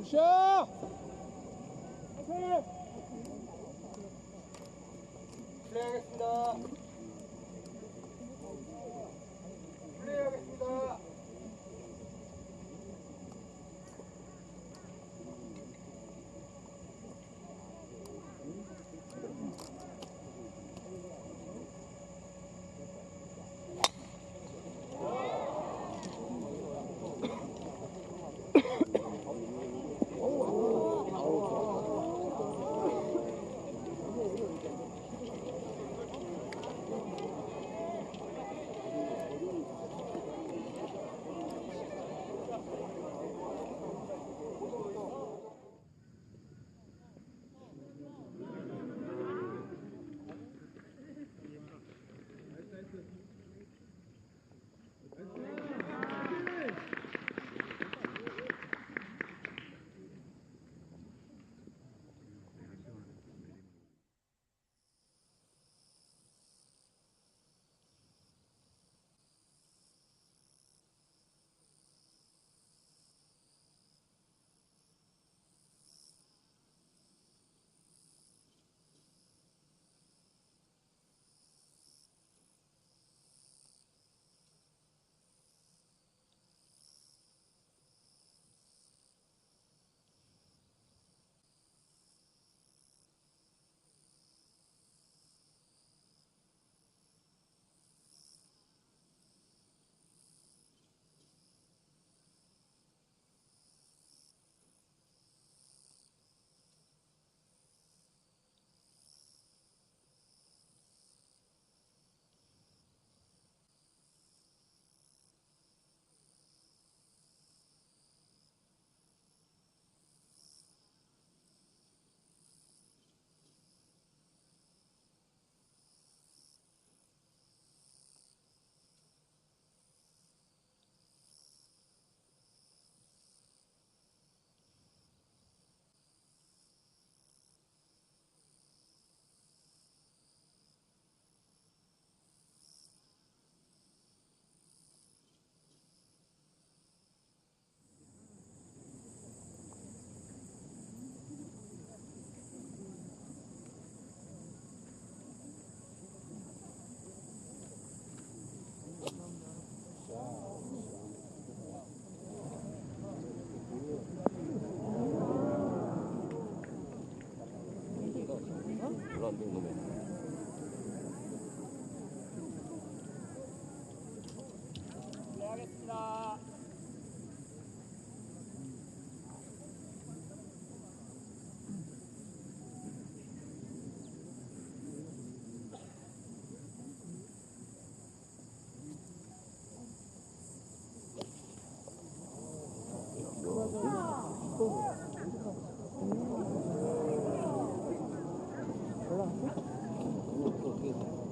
굿샷! 플레이하겠습니다. 플레이하겠습니다. 플레이하겠습니다.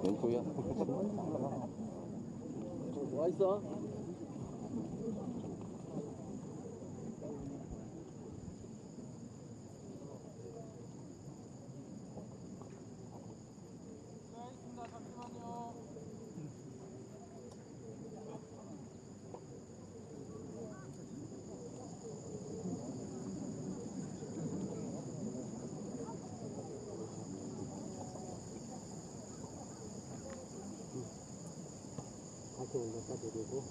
왼쪽이야. 뭐 있어? 플레이하겠습니다. 잠시만요. 다시 올렸다 드리고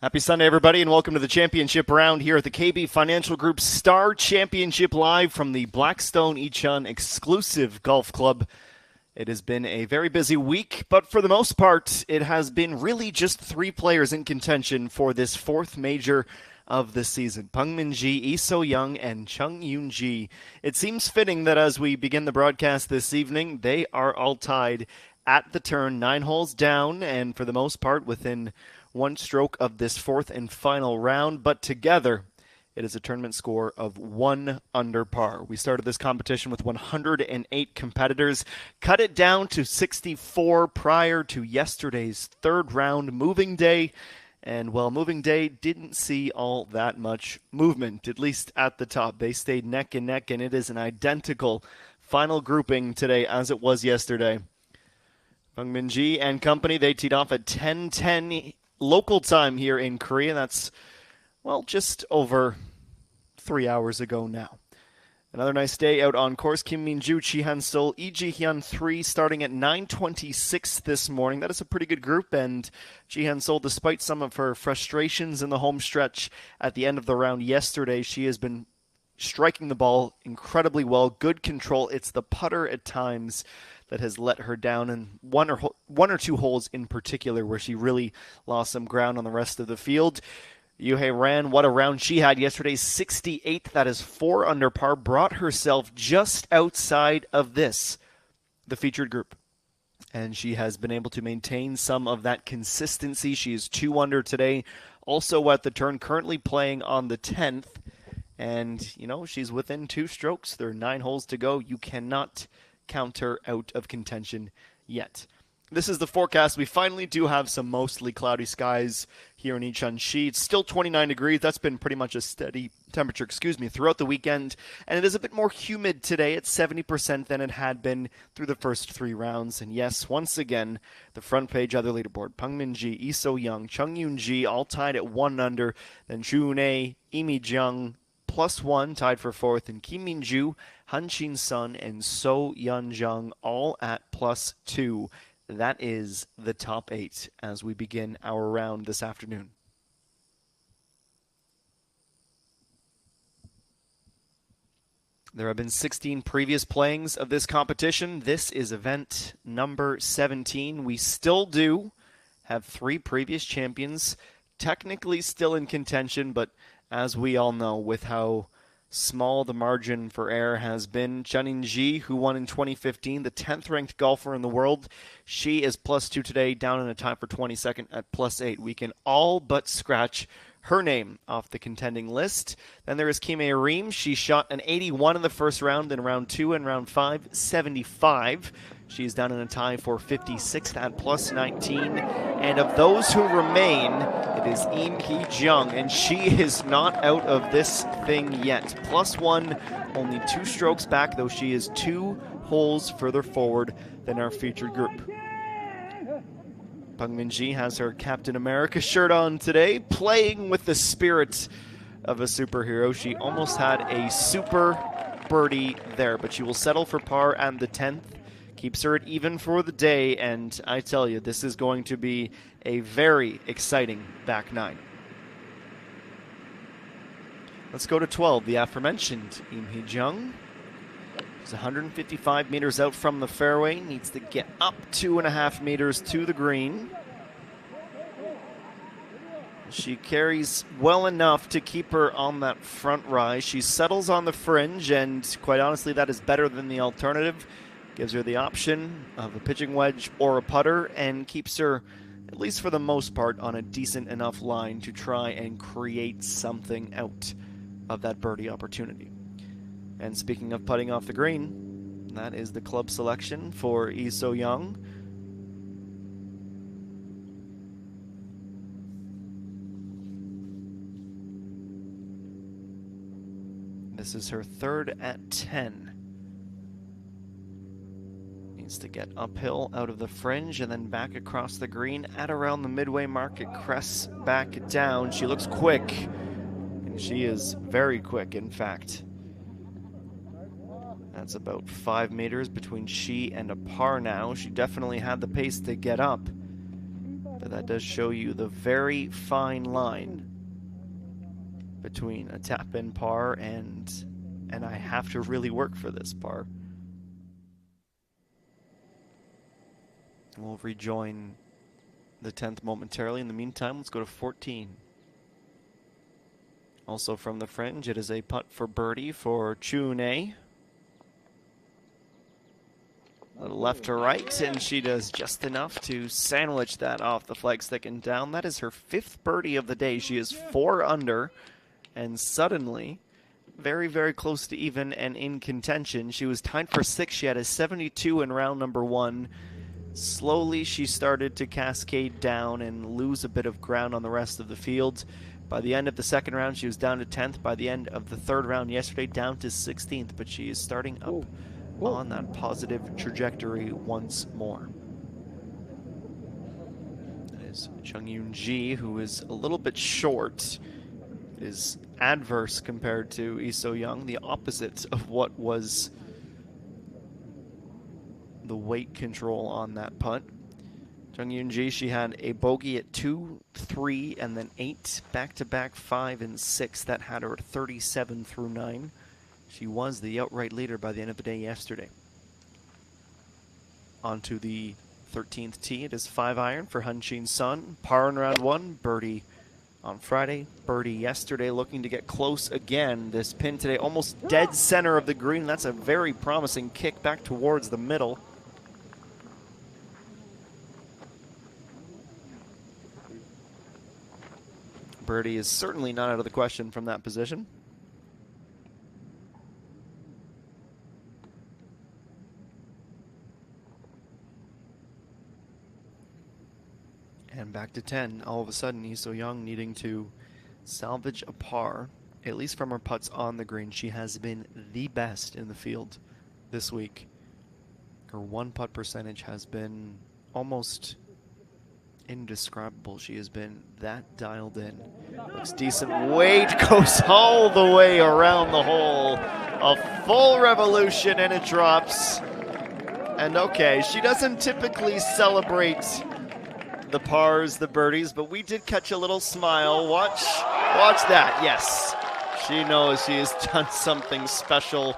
Happy Sunday, everybody, and welcome to the championship round here at the KB Financial Group Star Championship live from the Blackstone Ichun exclusive golf club. It has been a very busy week, but for the most part, it has been really just three players in contention for this fourth major of the season. Pungmin Ji, Lee So-young, and Chung Yoon-ji. It seems fitting that as we begin the broadcast this evening, they are all tied at the turn, 9 holes down, and for the most part within one stroke of this fourth and final round, but together it is a tournament score of 1 under par. We started this competition with 108 competitors, cut it down to 64 prior to yesterday's third round moving day. And well, moving day didn't see all that much movement, at least at the top. They stayed neck and neck, and it is an identical final grouping today as it was yesterday. Pungmin Ji and company, they teed off at 10:10 local time here in Korea. That's, well, just over 3 hours ago now. Another nice day out on course. Kim Min-ju, Chi Han-sol, Lee Ji-hyun 3 starting at 9:26 this morning. That is a pretty good group, and Chi Han-sol, despite some of her frustrations in the home stretch at the end of the round yesterday, she has been striking the ball incredibly well. Good control. It's the putter at times that has let her down, and one or two holes in particular where she really lost some ground on the rest of the field. Yuhei Ran, what a round she had yesterday, 68th. That is 4 under par, brought herself just outside of the featured group. And she has been able to maintain some of that consistency. She is 2 under today, also at the turn, currently playing on the 10th. And, you know, she's within 2 strokes. There are 9 holes to go. You cannot count her out of contention yet. This is the forecast. We finally do have some mostly cloudy skies here in Ichun-shi. It's still 29 degrees. That's been pretty much a steady temperature, throughout the weekend. And it is a bit more humid today at 70% than it had been through the first 3 rounds. And yes, once again, the front page other leaderboard. Pungmin Ji, Lee So-young, Chung Yoon-ji all tied at 1 under. Then June, Imi Jung, +1, tied for 4th, and Kim Min-ju, Han Shin-sun, and So Yeon-jung all at +2. That is the top 8 as we begin our round this afternoon. There have been 16 previous playings of this competition. This is event number 17. We still do have 3 previous champions, technically still in contention, but as we all know, with how small the margin for error has been, Chun In-ji, who won in 2015, the 10th ranked golfer in the world, she is +2 today, down in a tie for 22nd at +8. We can all but scratch her name off the contending list. Then there is Kim Ae-rim. She shot an 81 in the first round, in round 2 and round 5, 75. She is down in a tie for 56th at +19. And of those who remain, it is Im Hee-jung, and she is not out of this thing yet. +1, only 2 strokes back, though she is 2 holes further forward than our featured group. Pungmin Ji has her Captain America shirt on today, playing with the spirit of a superhero. She almost had a super birdie there, but she will settle for par and the 10th. Keeps her at even for the day, and I tell you, this is going to be a very exciting back 9. Let's go to 12, the aforementioned Im Hee-jung. She's 155 meters out from the fairway, needs to get up 2.5 meters to the green. She carries well enough to keep her on that front rise. She settles on the fringe, and quite honestly, that is better than the alternative. Gives her the option of a pitching wedge or a putter, and keeps her, at least for the most part, on a decent enough line to try and create something out of that birdie opportunity. And speaking of putting off the green, that is the club selection for Lee So-young. This is her 3rd at 10. Needs to get uphill out of the fringe and then back across the green at around the midway mark. It crests back down. She looks quick, and she is very quick, in fact. That's about 5 meters between she and a par now. She definitely had the pace to get up. But that does show you the very fine line between a tap-in par and I have to really work for this par. We'll rejoin the 10th momentarily. In the meantime, let's go to 14. Also from the fringe, it is a putt for birdie for Chune. A little left to right, and she does just enough to sandwich that off the flagstick and down. That is her 5th birdie of the day. She is 4 under, and suddenly, very, very close to even and in contention. She was tied for 6th. She had a 72 in round number 1. Slowly, she started to cascade down and lose a bit of ground on the rest of the field. By the end of the second round, she was down to 10th. By the end of the third round yesterday, down to 16th. But she is starting up on that positive trajectory once more. That is Chung-Yoon Ji, who is a little bit short, is adverse compared to Lee So-young, the opposite of what was the weight control on that putt. Chung-Yoon Ji, she had a bogey at 2, 3, and then 8, back-to-back 5 and 6. That had her at 37 through 9. She was the outright leader by the end of the day yesterday. On to the 13th tee. It is 5-iron for Hanshin Sun. Par in round 1, birdie on Friday, birdie yesterday, looking to get close again. This pin today almost dead center of the green. That's a very promising kick back towards the middle. Birdie is certainly not out of the question from that position. And back to 10. All of a sudden, Lee So-young needing to salvage a par, at least from her putts on the green. She has been the best in the field this week. Her one putt percentage has been almost indescribable. She has been that dialed in. Looks decent. Weight goes all the way around the hole. A full revolution and it drops. And okay, she doesn't typically celebrate the pars, the birdies, but we did catch a little smile. Watch that. Yes, she knows she has done something special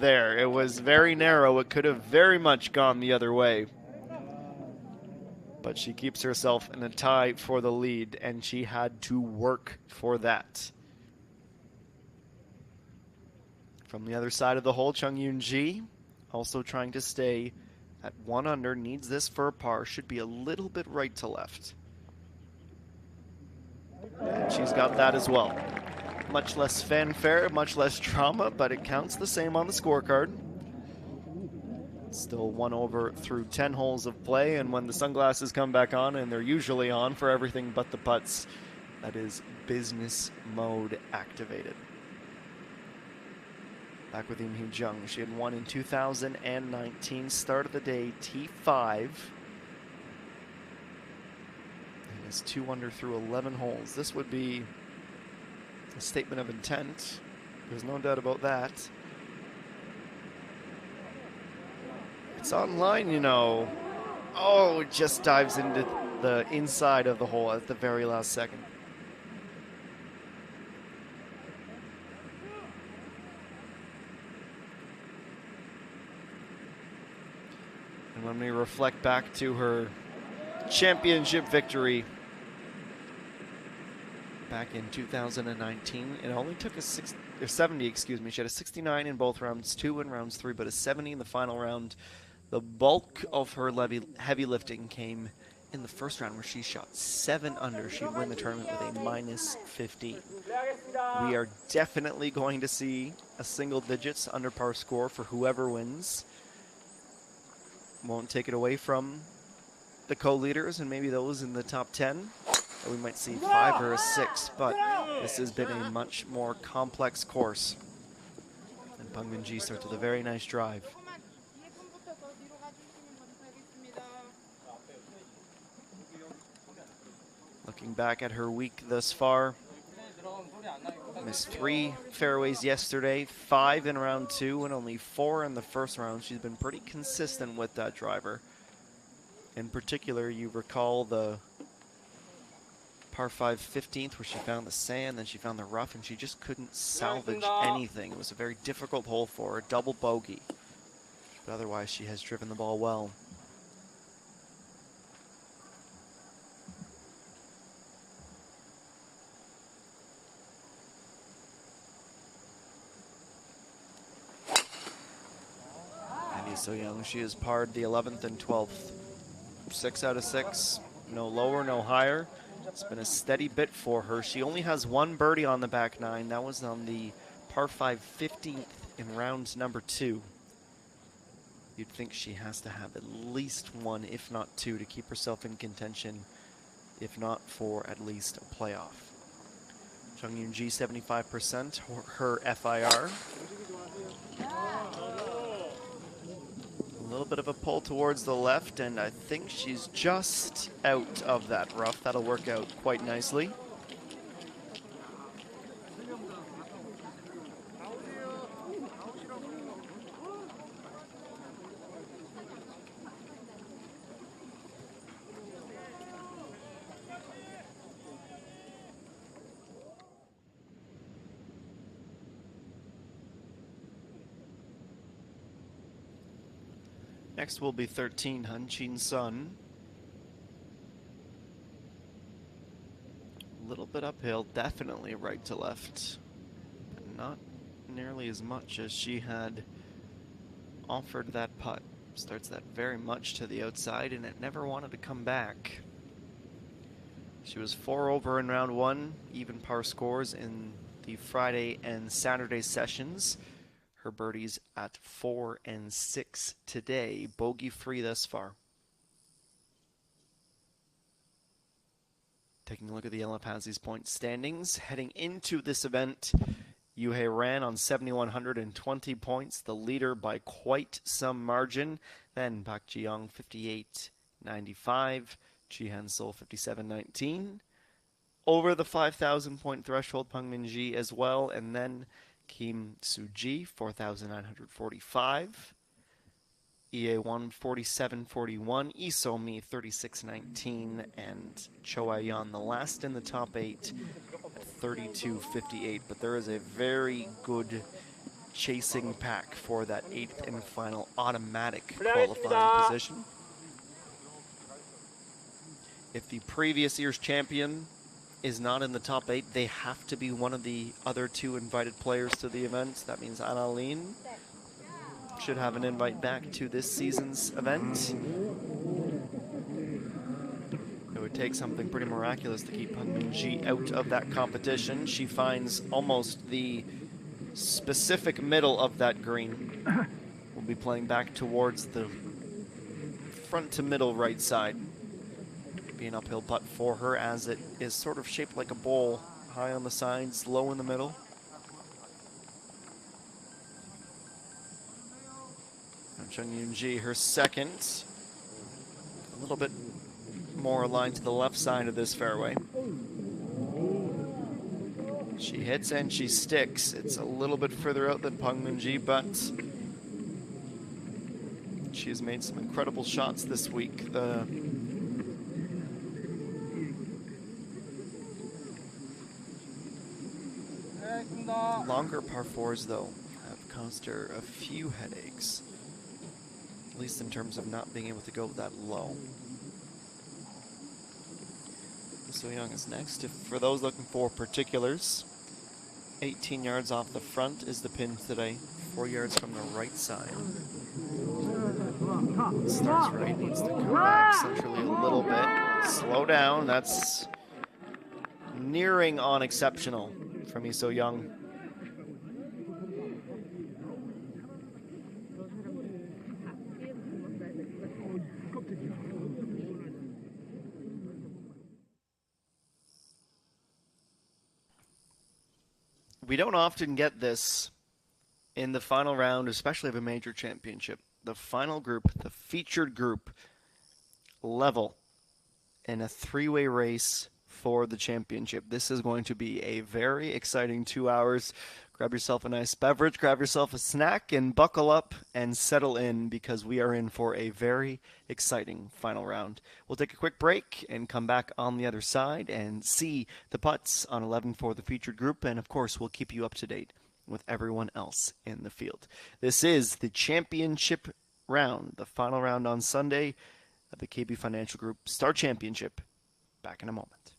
there. It was very narrow. It could have very much gone the other way. But she keeps herself in a tie for the lead, and she had to work for that. From the other side of the hole, Chung-Yoon Ji also trying to stay at 1 under, needs this for a par, should be a little bit right to left. And she's got that as well. Much less fanfare, much less drama, but it counts the same on the scorecard. Still 1 over through 10 holes of play, and when the sunglasses come back on, and they're usually on for everything but the putts, that is business mode activated. Back with Im Hee Jung. She had won in 2019. Start of the day, T5. And is 2 under through 11 holes. This would be a statement of intent. There's no doubt about that. It's online, you know. Oh, it just dives into the inside of the hole at the very last second. And when we reflect back to her championship victory back in 2019, it only took a 70, excuse me. She had a 69 in both rounds, 2 in rounds 3, but a 70 in the final round. The bulk of her heavy lifting came in the first round, where she shot 7 under. She'd win the tournament with a minus 15. We are definitely going to see a single digits under par score for whoever wins. Won't take it away from the co-leaders and maybe those in the top 10. We might see 5 or a 6, but this has been a much more complex course. And Pang Min Ji starts with a very nice drive. Looking back at her week thus far, missed 3 fairways yesterday, 5 in round 2, and only 4 in the first round. She's been pretty consistent with that driver. In particular, you recall the par 5 15th where she found the sand, then she found the rough, and she just couldn't salvage anything. It was a very difficult hole for her, double bogey. But otherwise, she has driven the ball well. And So Young, she has parred the 11th and 12th. 6 out of 6, no lower, no higher. It's been a steady bit for her. She only has one birdie on the back nine. That was on the par 5 15th in round number 2. You'd think she has to have at least one, if not two, to keep herself in contention, if not for at least a playoff. Chung Yoon-ji, 75%, her FIR. A little bit of a pull towards the left, and I think she's just out of that rough. That'll work out quite nicely. Next will be 13, Han Chin Sun. A little bit uphill, definitely right to left, but not nearly as much as she had offered that putt. Starts that very much to the outside, and it never wanted to come back. She was 4 over in round 1, even par scores in the Friday and Saturday sessions. Her birdies at 4 and 6 today, bogey-free thus far. Taking a look at the Elapazzi's point standings. Heading into this event, Yuhei Ran on 7,120 points, the leader by quite some margin. Then Park Ji-young, 58.95, Chi Han-sol, 57.19. Over the 5,000 point threshold, Pang Min-ji as well, and then Kim Soo-ji, 4,945. EA1, 47.41. Lee So-mi, 36.19. And Cho Ah-yeon, the last in the top 8, at 32.58. But there is a very good chasing pack for that 8th and final automatic qualifying position. If the previous year's champion is not in the top 8, they have to be one of the other 2 invited players to the event. That means Anna Lin should have an invite back to this season's event. It would take something pretty miraculous to keep Pang Min-ji out of that competition. She finds almost the specific middle of that green. We'll be playing back towards the front to middle right side. Be an uphill putt for her, as it is sort of shaped like a bowl, high on the sides, low in the middle. And Chung Yoon-ji, her second, a little bit more aligned to the left side of this fairway. She hits and she sticks. It's a little bit further out than Pang Min-ji, but she has made some incredible shots this week. The longer par 4s, though, have caused her a few headaches, at least in terms of not being able to go that low. So Young is next. For those looking for particulars, 18 yards off the front is the pin today, 4 yards from the right side. Starts right, needs to come back centrally a little bit. Slow down, that's nearing on exceptional from Lee So-young. We don't often get this in the final round, especially of a major championship. The final group, the featured group, level in a 3-way race for the championship. This is going to be a very exciting 2 hours. Grab yourself a nice beverage, grab yourself a snack, and buckle up and settle in because we are in for a very exciting final round. We'll take a quick break and come back on the other side and see the putts on 11 for the featured group, and of course we'll keep you up to date with everyone else in the field. This is the championship round, the final round on Sunday of the KB Financial Group Star Championship. Back in a moment.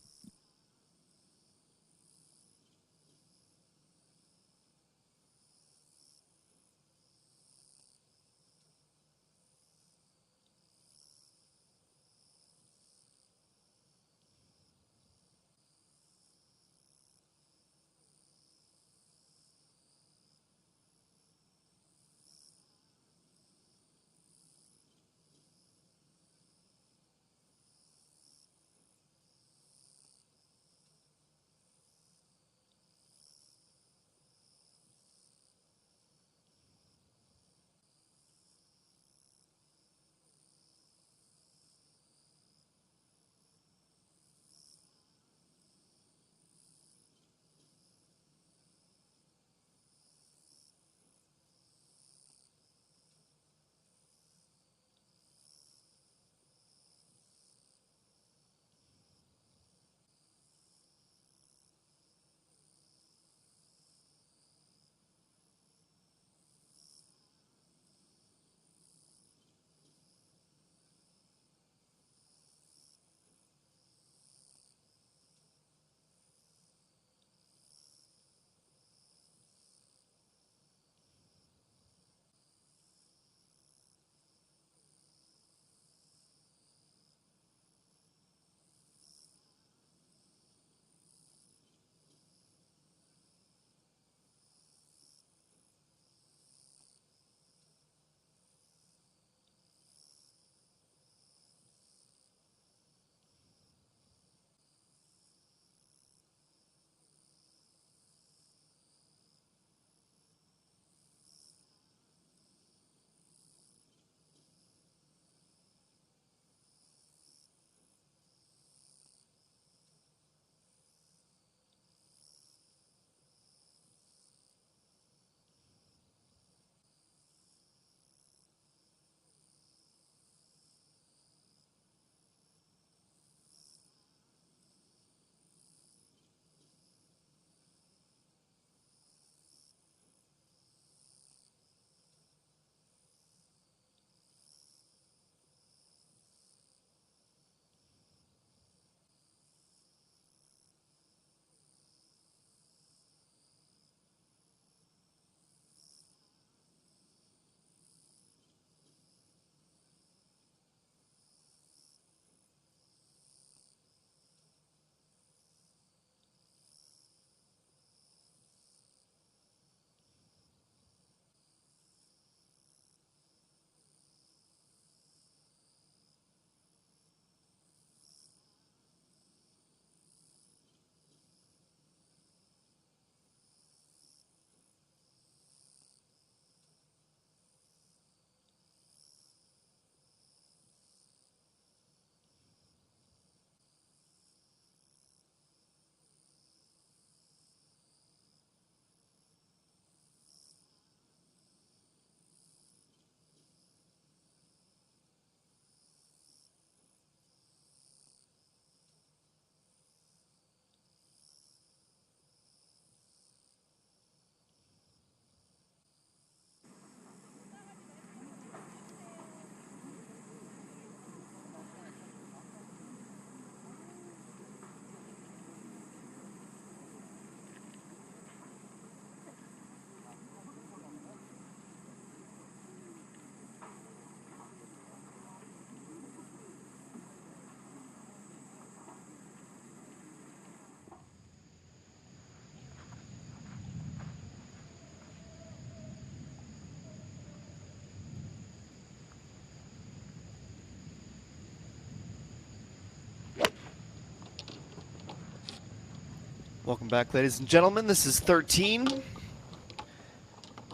Welcome back, ladies and gentlemen. This is 13.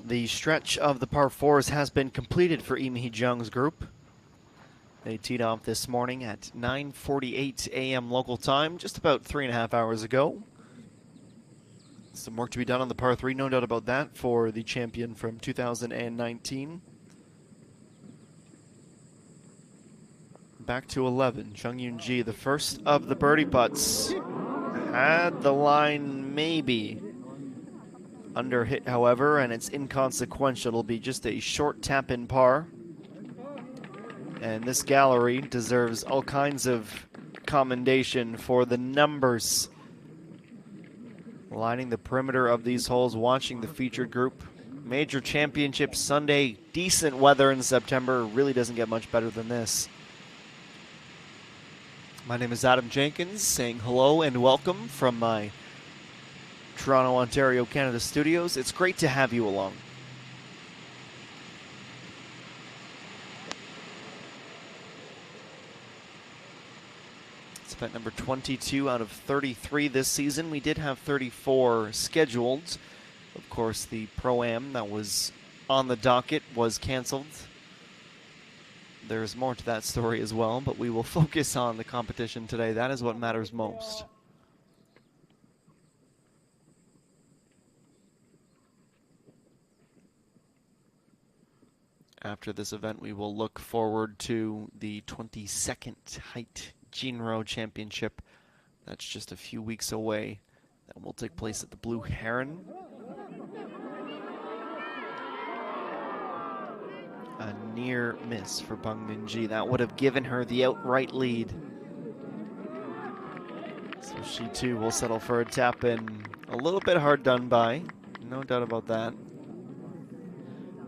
The stretch of the par 4s has been completed for Im Hee Jung's group. They teed off this morning at 9:48 a.m. local time, just about 3.5 hours ago. Some work to be done on the par 3, no doubt about that, for the champion from 2019. Back to 11, Chung Yoon-ji, the first of the birdie putts. Had the line maybe under hit, however, and it's inconsequential. It'll be just a short tap in par. And this gallery deserves all kinds of commendation for the numbers lining the perimeter of these holes, watching the featured group. Major Championship Sunday, decent weather in September, really doesn't get much better than this. My name is Adam Jenkins, saying hello and welcome from my Toronto, Ontario, Canada studios. It's great to have you along. It's event number 22 out of 33 this season. We did have 34 scheduled. Of course, the Pro-Am that was on the docket was canceled. There's more to that story as well, but we will focus on the competition today. That is what matters most. After this event, we will look forward to the 22nd Height Jinro Championship. That's just a few weeks away. That will take place at the Blue Heron. A near miss for Bang Min-ji. That would have given her the outright lead. So she too will settle for a tap in. A little bit hard done by, no doubt about that.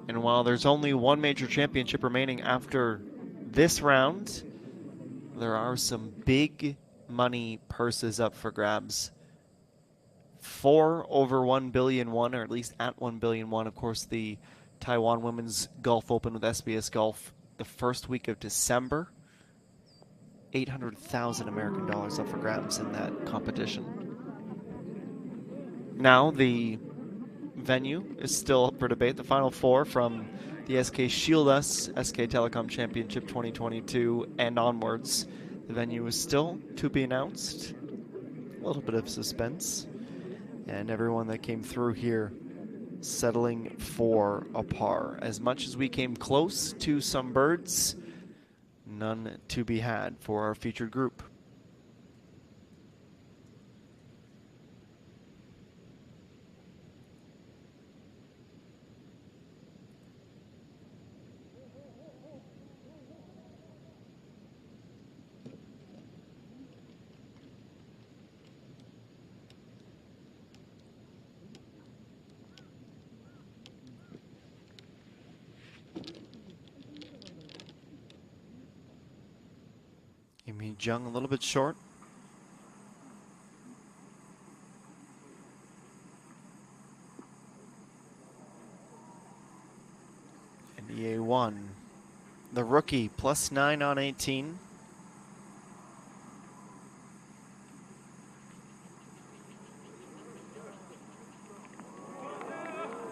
And while there's only one major championship remaining after this round, there are some big money purses up for grabs. 4 over 1 billion won, or at least at 1 billion won. Of course, the Taiwan Women's Golf Open with SBS Golf the first week of December. 800,000 American dollars up for grabs in that competition. Now the venue is still up for debate. The Final Four from the SK Shieldus SK Telecom Championship 2022 and onwards. The venue is still to be announced. A little bit of suspense. And everyone that came through here settling for a par. As much as we came close to some birds, none to be had for our featured group. Amy Jung a little bit short. And EA1, the rookie, +9 on 18.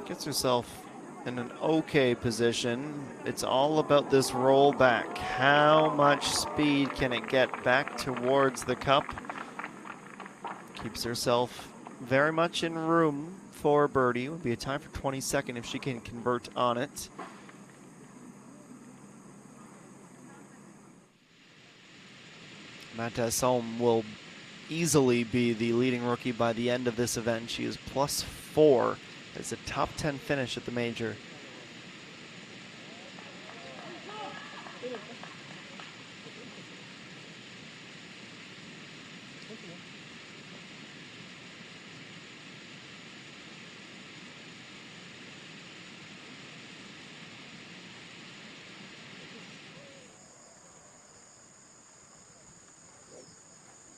Gets herself in an okay position. It's all about this roll back. How much speed can it get back towards the cup? Keeps herself very much in room for birdie. It would be a tie for 22nd if she can convert on it. Mata Som will easily be the leading rookie by the end of this event. She is +4. It's a top 10 finish at the major.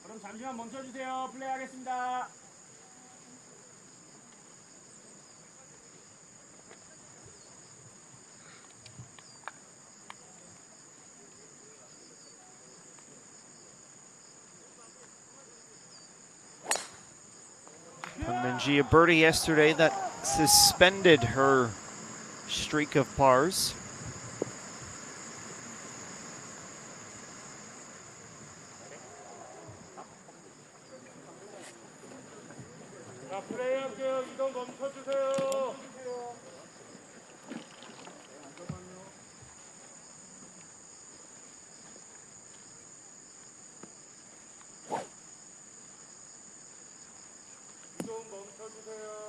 그럼 잠시만 멈춰주세요. 플레이하겠습니다. Bang Min-ji, a birdie yesterday that suspended her streak of pars. 자, 플레이할게요. 이동 멈춰주세요. 이동 멈춰주세요.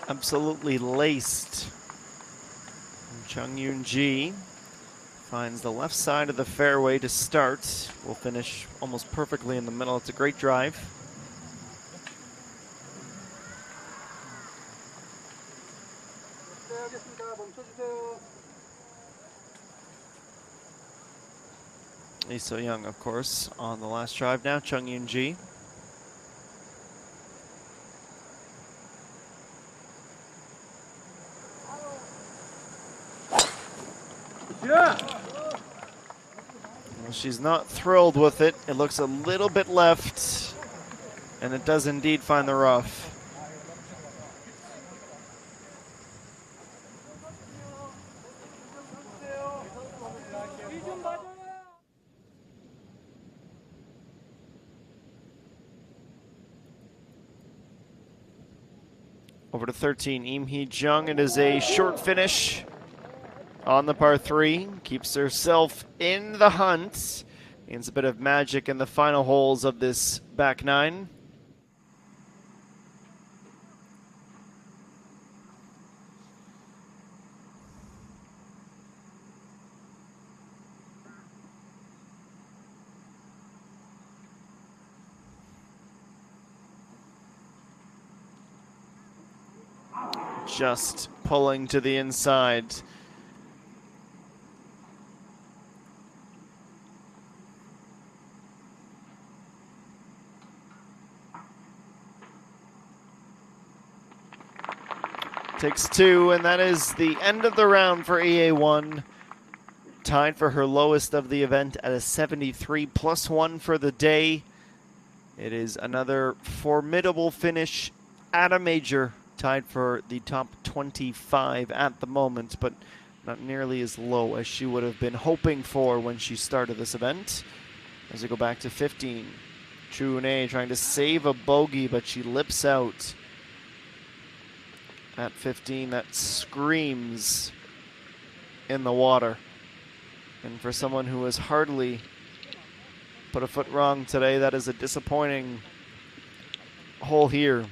Absolutely laced. Chung Yoon-ji finds the left side of the fairway to start. Will finish almost perfectly in the middle. It's a great drive. Lee So-young, of course, on the last drive now. Chung Yoon-ji. Well, she's not thrilled with it. It looks a little bit left, and it does indeed find the rough. Over to 13, Im Hee-jung. It is a short finish on the par 3. Keeps herself in the hunt. Means a bit of magic in the final holes of this back 9. Just pulling to the inside. Takes 2, and that is the end of the round for EA1. Tied for her lowest of the event at a 73, +1 for the day. It is another formidable finish at a major. Tied for the top 25 at the moment, but not nearly as low as she would have been hoping for when she started this event. As we go back to 15, Chune trying to save a bogey, but she lips out at 15. That screams in the water. And for someone who has hardly put a foot wrong today, that is a disappointing hole here.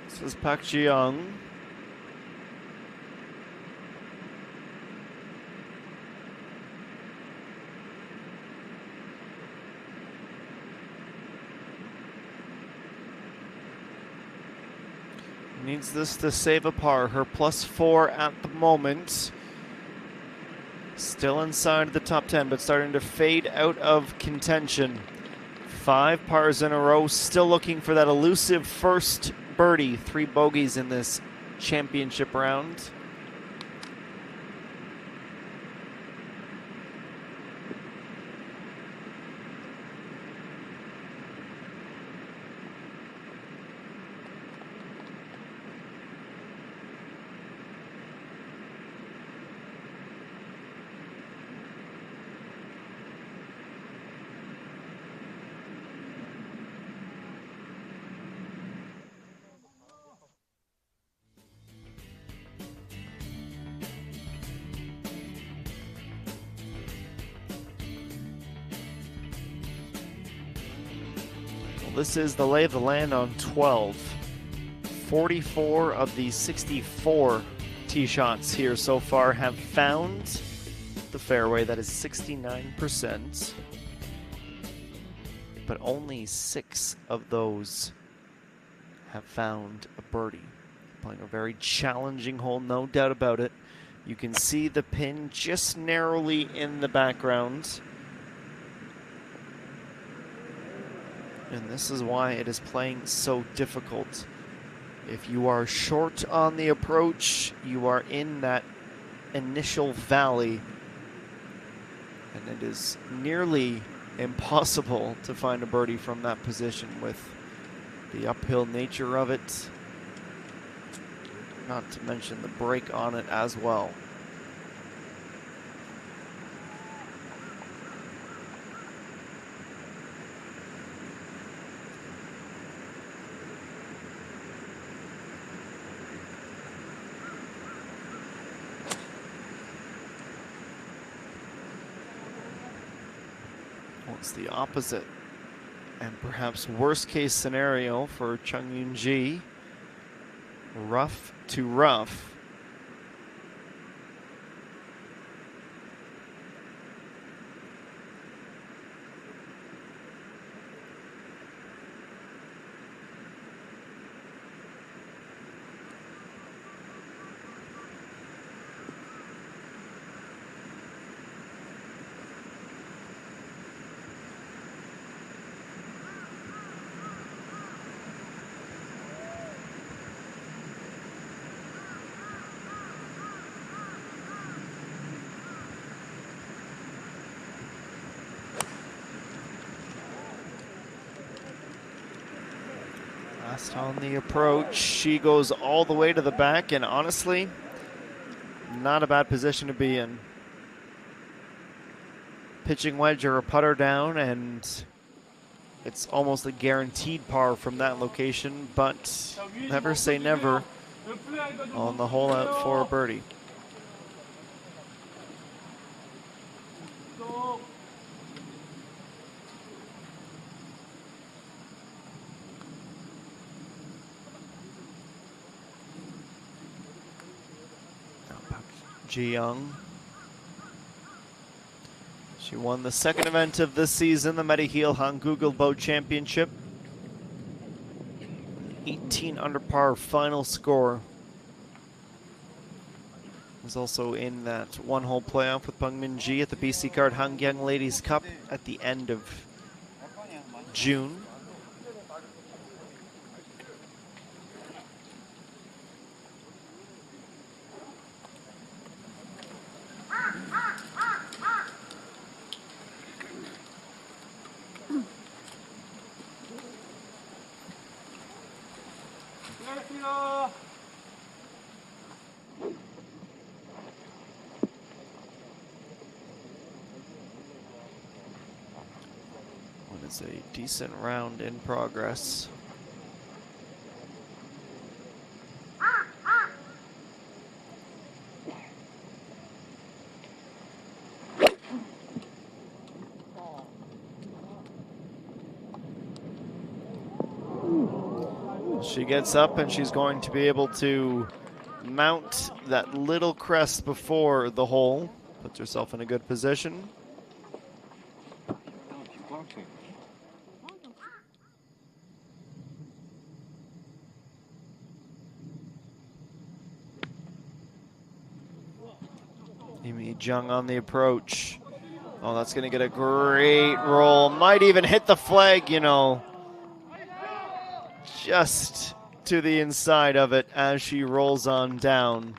This is Park Ji-young. Needs this to save a par. Her +4 at the moment. Still inside the top 10, but starting to fade out of contention. 5 pars in a row. Still looking for that elusive first birdie. 3 bogeys in this championship round. This is the lay of the land on 12. 44 of the 64 tee shots here so far have found the fairway. That is 69%. But only 6 of those have found a birdie. Playing a very challenging hole, no doubt about it. You can see the pin just narrowly in the background. And this is why it is playing so difficult. If you are short on the approach, you are in that initial valley. And it is nearly impossible to find a birdie from that position with the uphill nature of it. Not to mention the break on it as well. It's the opposite and perhaps worst case scenario for Chung Yoon-ji. Rough to rough. Last on the approach, she goes all the way to the back, and honestly, not a bad position to be in. Pitching wedge or a putter down, and it's almost a guaranteed par from that location, but never say never on the hole out for a birdie. Ji Young. She won the second event of this season, the Mediheal Hangul Boat Championship. 18 under par final score. Was also in that one-hole playoff with Peng Min-ji at the BC Card Hangyang Ladies Cup at the end of June. It's a decent round in progress. She gets up and she's going to be able to mount that little crest before the hole. Puts herself in a good position. Amy Jung on the approach. Oh, that's going to get a great roll. Might even hit the flag, you know. Just to the inside of it as she rolls on down.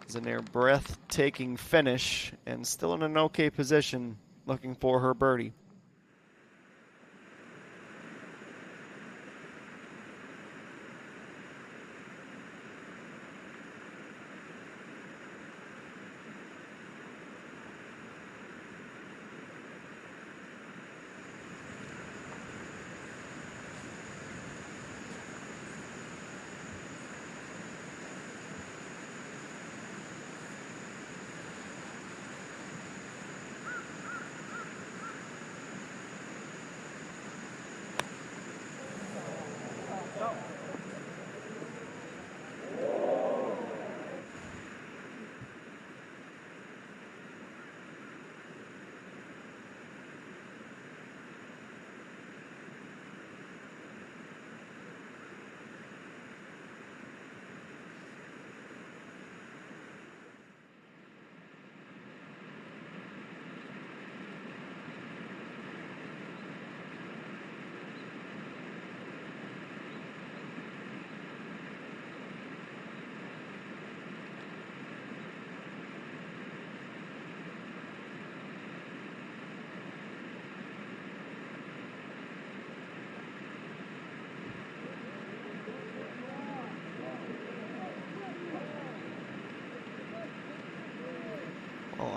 It's a near breathtaking finish and still in an okay position looking for her birdie.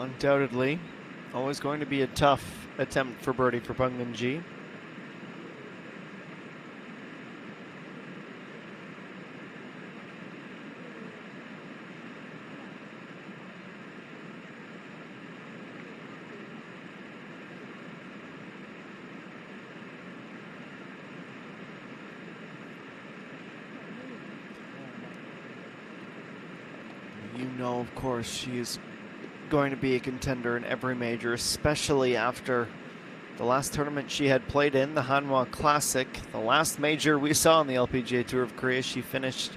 Undoubtedly, always going to be a tough attempt for birdie for Bung Min Ji. You know, of course, she is going to be a contender in every major, especially after the last tournament she had played in, the Hanwha Classic. The last major we saw on the LPGA Tour of Korea, she finished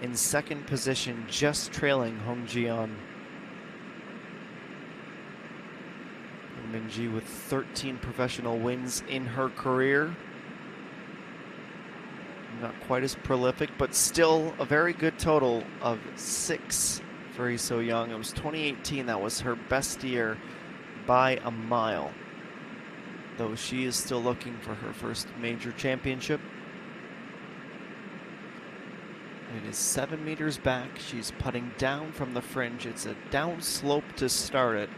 in second position, just trailing Hong Ji-yeon. Min Ji with 13 professional wins in her career. Not quite as prolific, but still a very good total of 6 for Lee So-young. It was 2018, that was her best year by a mile. Though she is still looking for her first major championship. It is 7 meters back. She's putting down from the fringe. It's a down slope to start it.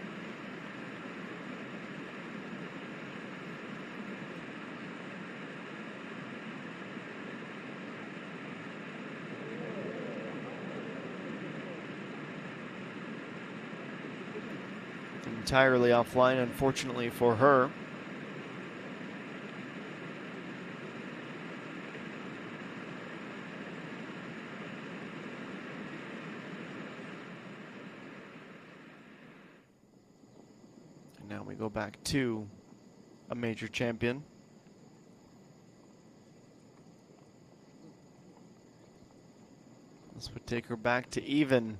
Entirely offline, unfortunately for her. And now we go back to a major champion. This would take her back to even.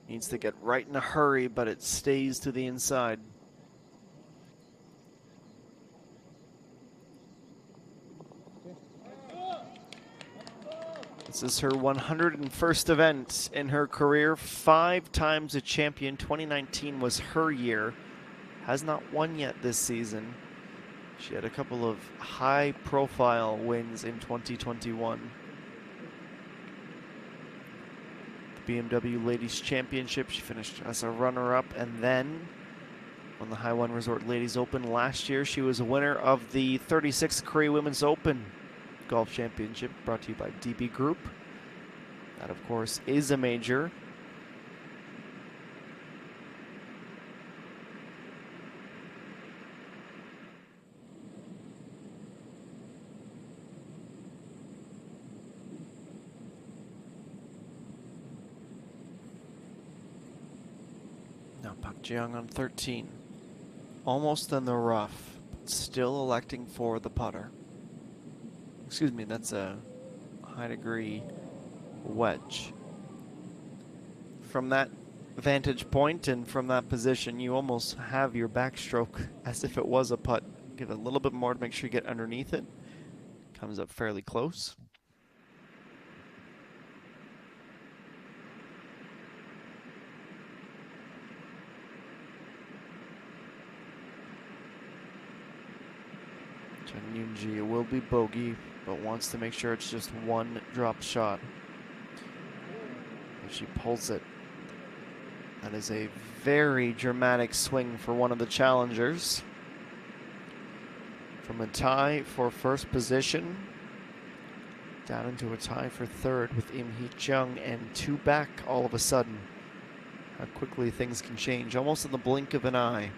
Needs to get right in a hurry, but it stays to the inside. This is her 101st event in her career. 5 times a champion. 2019 was her year. Has not won yet this season. She had a couple of high-profile wins in 2021. BMW Ladies Championship, she finished as a runner-up, and then on the Haiwan Resort Ladies Open last year, she was a winner of the 36th Korea Women's Open Golf Championship, brought to you by DB Group. That, of course, is a major. Now Park Ji-young on 13. Almost in the rough, but still electing for the putter. Excuse me, that's a high degree wedge. From that vantage point and from that position, you almost have your backstroke as if it was a putt. Give it a little bit more to make sure you get underneath it. Comes up fairly close. Chen Yunji will be bogey, but wants to make sure it's just one drop shot. If she pulls it, that is a very dramatic swing for one of the challengers. From a tie for first position, down into a tie for third with Im Hee-jung and 2 back all of a sudden. How quickly things can change, almost in the blink of an eye.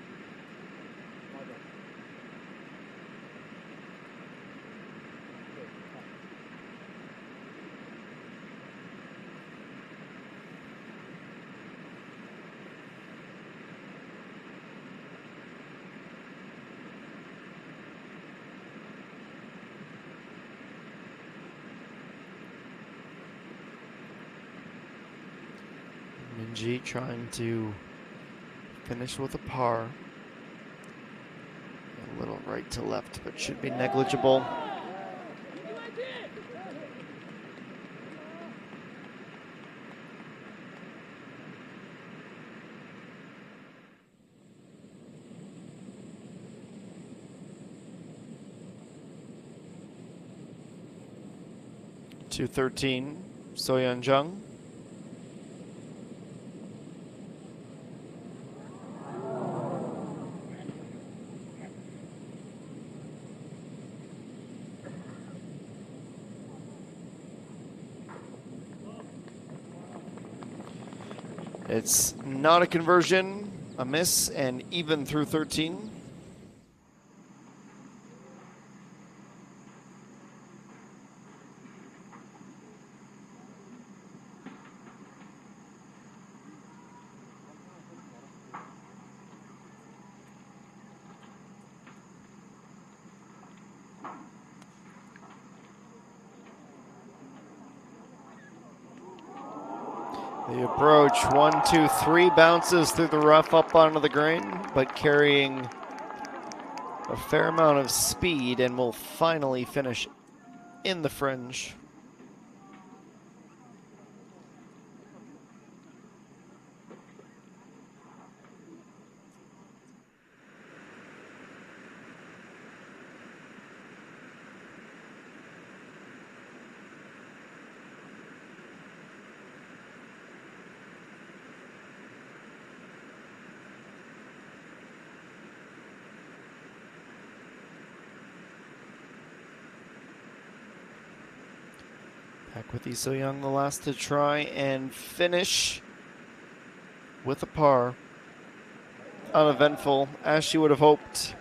Min Ji trying to finish with a par. A little right to left, but should be negligible. To 13, So-yeon Jung. It's not a conversion, a miss, and even through 13. The approach, 1, 2, 3 bounces through the rough up onto the green, but carrying a fair amount of speed and will finally finish in the fringe. Back with Lee So-young, the last to try and finish with a par. Uneventful, as she would have hoped.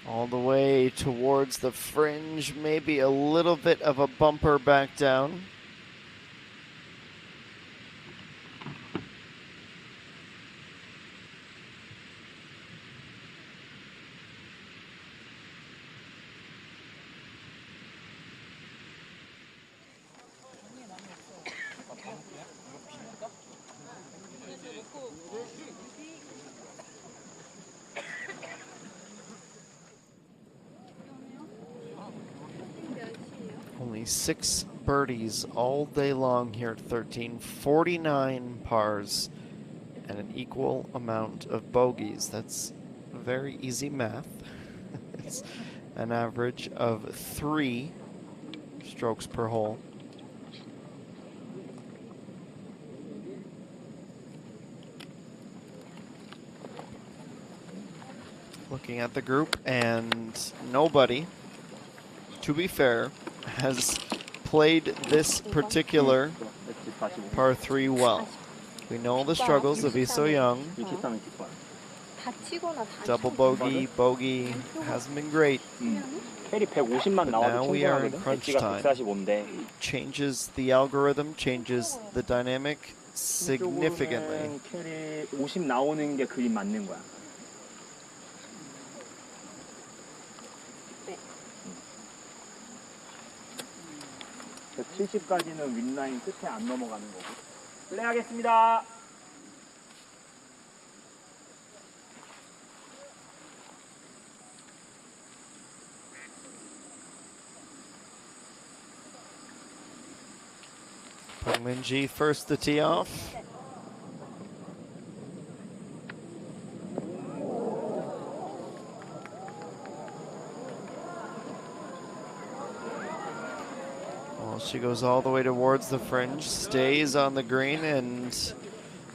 All the way towards the fringe, maybe a little bit of a bumper back down. Only 6 birdies all day long here at 13, 49 pars, and an equal amount of bogeys. That's very easy math. It's an average of 3 strokes per hole. Looking at the group, and nobody, to be fair, has played this particular par 3 well. We know the struggles of Lee So-young. Double bogey, bogey hasn't been great. But now we are in crunch time. Changes the algorithm, changes the dynamic significantly. 캐리 50 나오는 게 그림 맞는 거야. 70까지는 윗라인 끝에 안 넘어가는 거고. 플레이하겠습니다. Min-ji first to tee off. Well, she goes all the way towards the fringe, stays on the green, and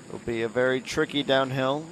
it'll be a very tricky downhill.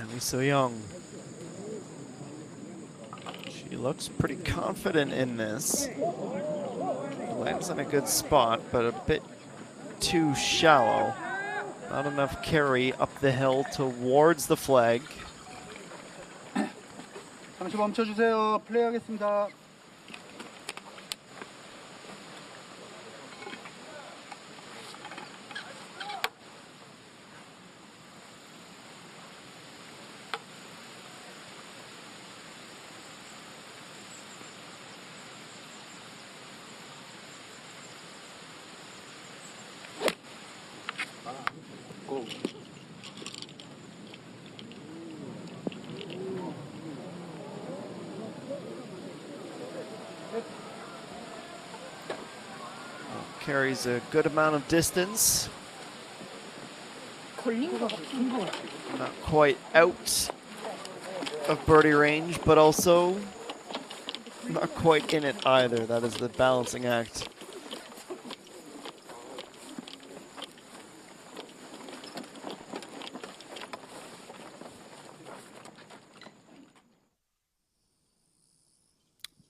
And Lee So-young. She looks pretty confident in this. Lands in a good spot, but a bit too shallow. Not enough carry up the hill towards the flag. 잠시 멈춰주세요. 플레이하겠습니다. Carries a good amount of distance. Not quite out of birdie range, but also not quite in it either. That is the balancing act.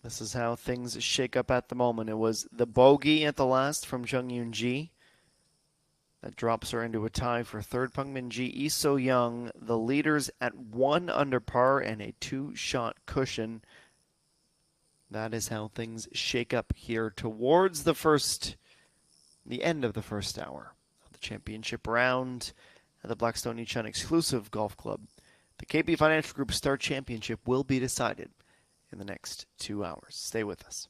This is how things shake up at the moment. It was the bogey at the last from Jung Yoon-ji. That drops her into a tie for third. Pungmin-ji, Lee So-young, the leaders at 1 under par and a 2-shot cushion. That is how things shake up here towards the end of the first hour of the championship round at the Blackstone Icheon exclusive golf club. The KB Financial Group Star Championship will be decided in the next 2 hours. Stay with us.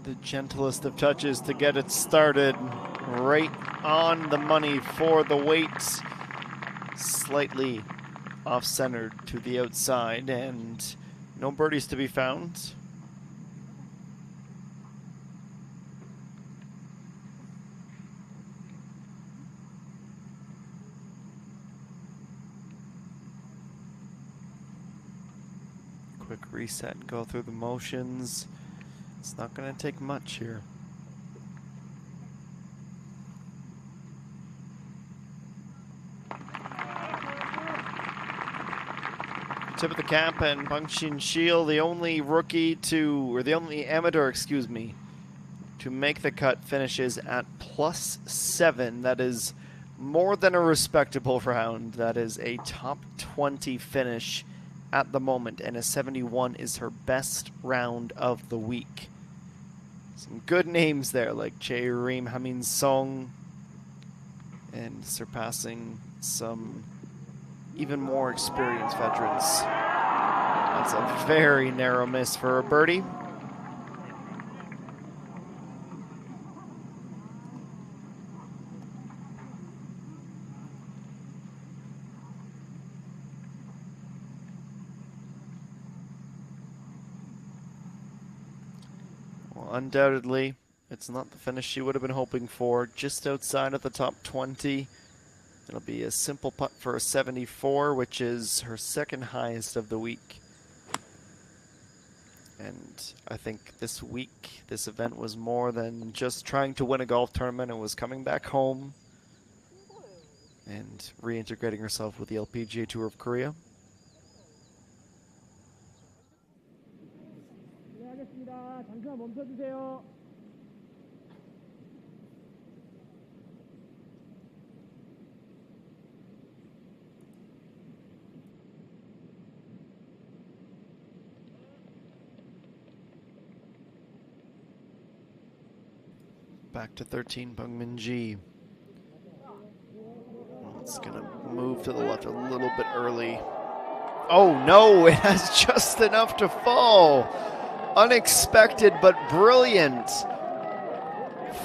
the gentlest of touches to get it started. Right on the money for the weight. Slightly off-centered to the outside, and no birdies to be found. Quick reset, go through the motions. It's not going to take much here. Tip of the cap, and Bang Xin-Shil, the only rookie to, or the only amateur, excuse me, to make the cut, finishes at +7. That is more than a respectable round. That is a top 20 finish at the moment, and a 71 is her best round of the week. Some good names there, like Chae Reem, Hamin Song, and surpassing some even more experienced veterans. That's a very narrow miss for a birdie. Well, undoubtedly, it's not the finish she would have been hoping for. Just outside of the top 20. It'll be a simple putt for a 74, which is her second highest of the week. And I think this week, this event was more than just trying to win a golf tournament. It was coming back home and reintegrating herself with the LPGA Tour of Korea. Back to 13, Bang Min-ji. It's going to move to the left a little bit early. Oh no, it has just enough to fall. Unexpected but brilliant.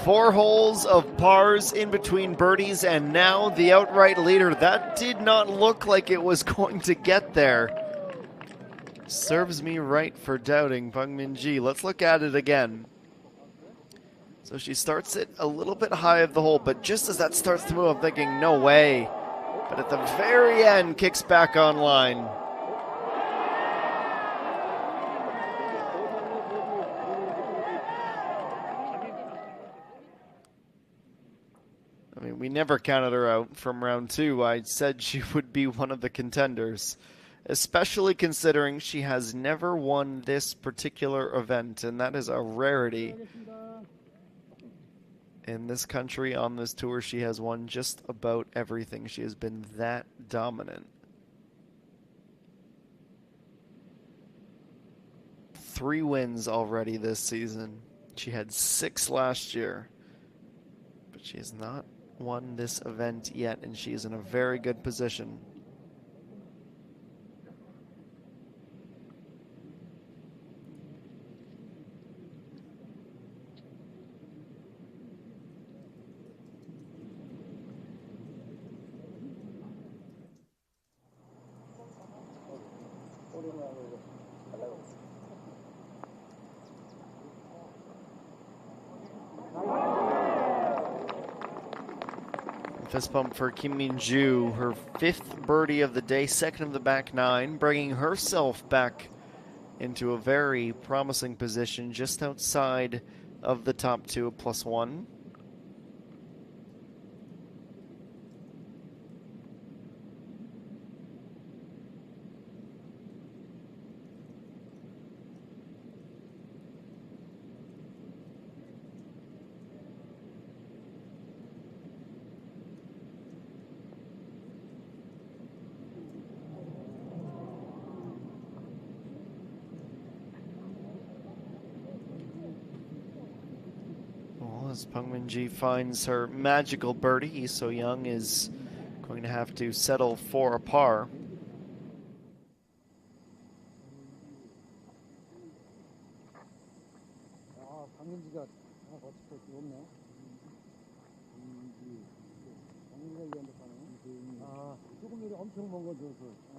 4 holes of pars in between birdies, and now the outright leader. That did not look like it was going to get there. Serves me right for doubting Bang Min-ji. Let's look at it again. So she starts it a little bit high of the hole, but just as that starts to move, I'm thinking, no way. But at the very end, kicks back online. I mean, we never counted her out from round 2. I said she would be one of the contenders, especially considering she has never won this particular event, and that is a rarity. In this country, on this tour, she has won just about everything. She has been that dominant. 3 wins already this season. She had 6 last year. But she has not won this event yet, and she is in a very good position. Fist bump for Kim Min-ju, her 5th birdie of the day, 2nd of the back 9, bringing herself back into a very promising position just outside of the top 2 of +1. As Bang Min-ji finds her magical birdie, Lee So-young is going to have to settle for a par. 정민지가 거칠 게 없네. 정민지가 이한테 가네. 조금 전에 엄청 먼 거 줘서.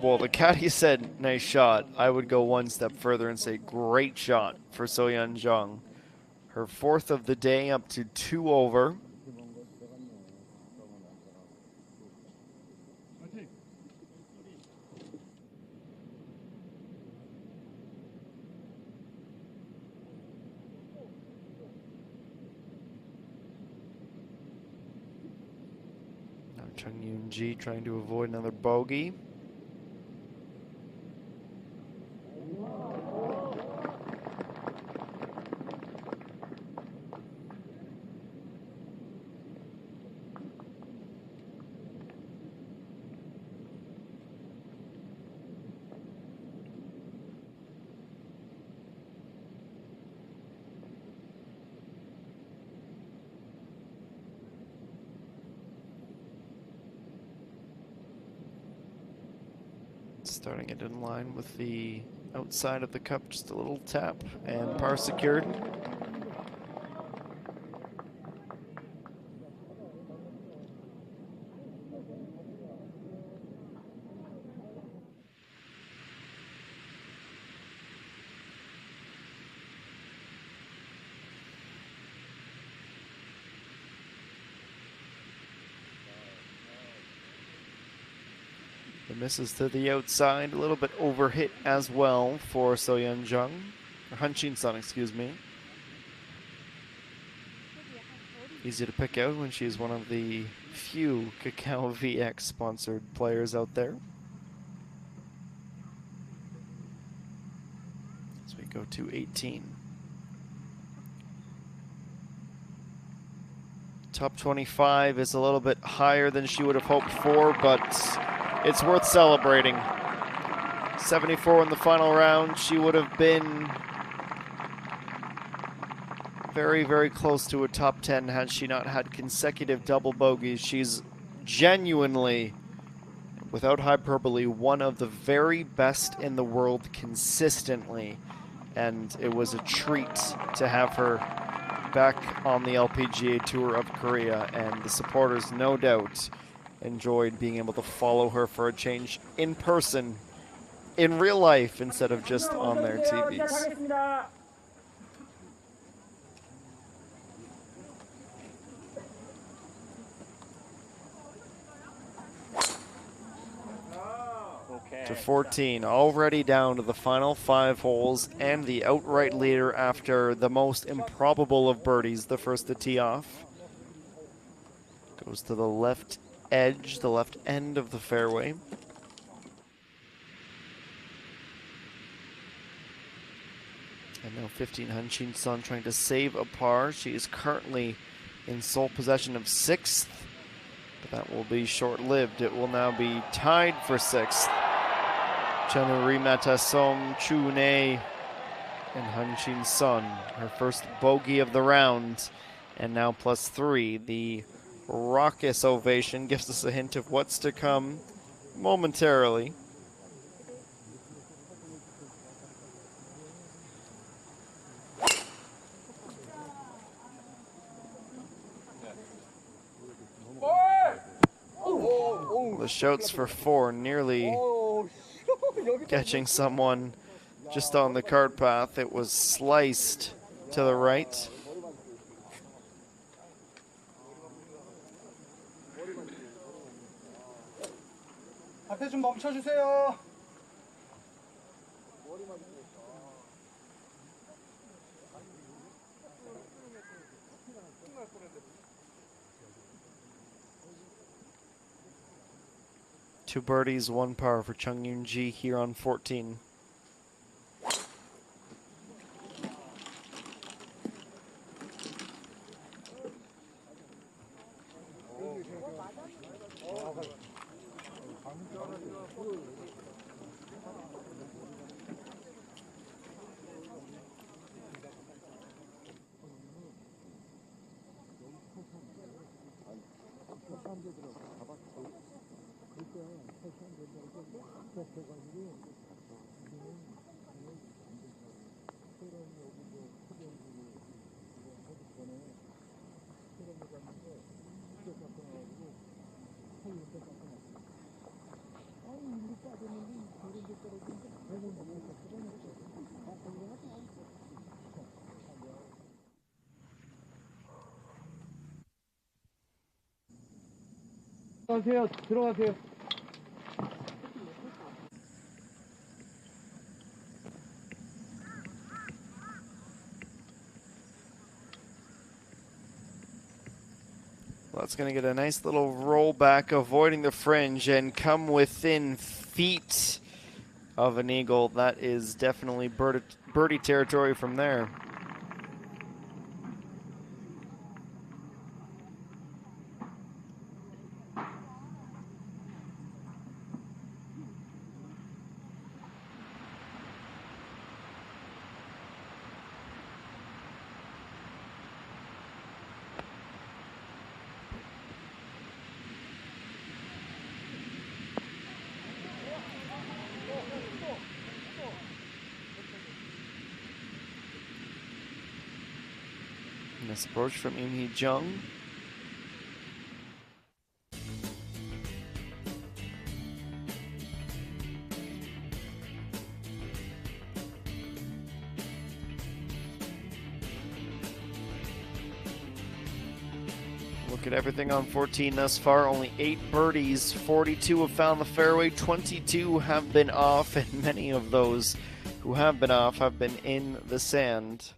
Well, the caddy said, nice shot. I would go one step further and say, great shot for So-Yeon Jung. Her fourth of the day, up to 2 over. Now Chung Yoon-ji trying to avoid another bogey. Starting it in line with the outside of the cup, just a little tap, and par secured. The misses to the outside, a little bit overhit as well for So-Yeon Jung, or Hun-Shin-sun, excuse me. Easy to pick out when she's one of the few Kakao VX sponsored players out there. As we go to 18. Top 25 is a little bit higher than she would have hoped for, but it's worth celebrating. 74 in the final round. She would have been very, very close to a top 10 had she not had consecutive double bogeys. She's genuinely, without hyperbole, one of the very best in the world consistently. And it was a treat to have her back on the LPGA Tour of Korea, and the supporters, no doubt, enjoyed being able to follow her for a change in person, in real life, instead of just on their TVs. To 14, already down to the final 5 holes, and the outright leader after the most improbable of birdies, the first to tee off. Goes to the left edge, the left end of the fairway. And now 15, Hun-Shin-sun trying to save a par. She is currently in sole possession of 6th, but that will be short-lived. It will now be tied for 6th. Chanuri Matasom, Chune, and Hun-Shin-sun. Her first bogey of the round, and now +3. The raucous ovation gives us a hint of what's to come momentarily. The shouts for 4, nearly catching someone just on the cart path. It was sliced to the right. 앞에 좀 멈춰주세요. Two birdies, 1 par for Chung Yoon-ji here on 14. 들어가세요. 들어가세요. Well, that's going to get a nice little roll back, avoiding the fringe, and come within feet of an eagle. That is definitely birdie territory from there. This approach from ENG. Look at everything on 14 thus far. Only 8 birdies. 42 have found the fairway. 22 have been off, and many of those who have been off have been in the sand.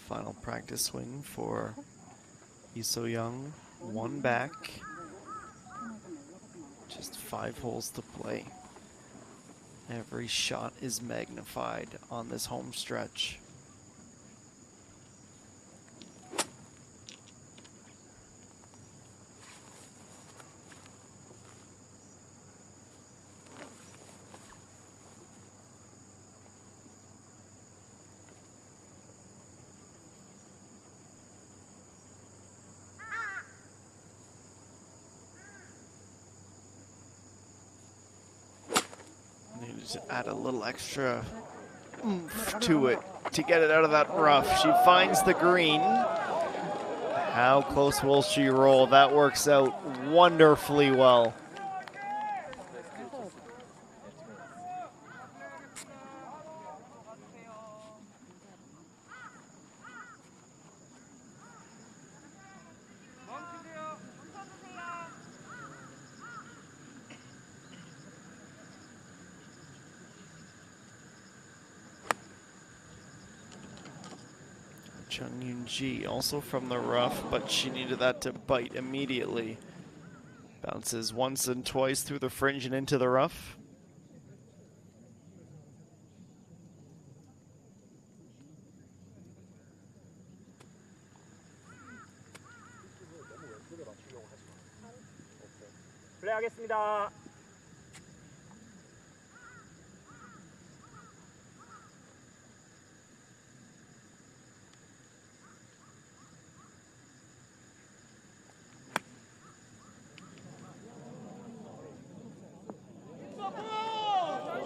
Final practice swing for Iso Young. One back. Just 5 holes to play. Every shot is magnified on this home stretch. Needed to add a little extra oomph to it to get it out of that rough. She finds the green. How close will she roll? That works out wonderfully well. Chung Yoon-ji also from the rough, but she needed that to bite immediately. Bounces once and twice through the fringe and into the rough. 플레이하겠습니다.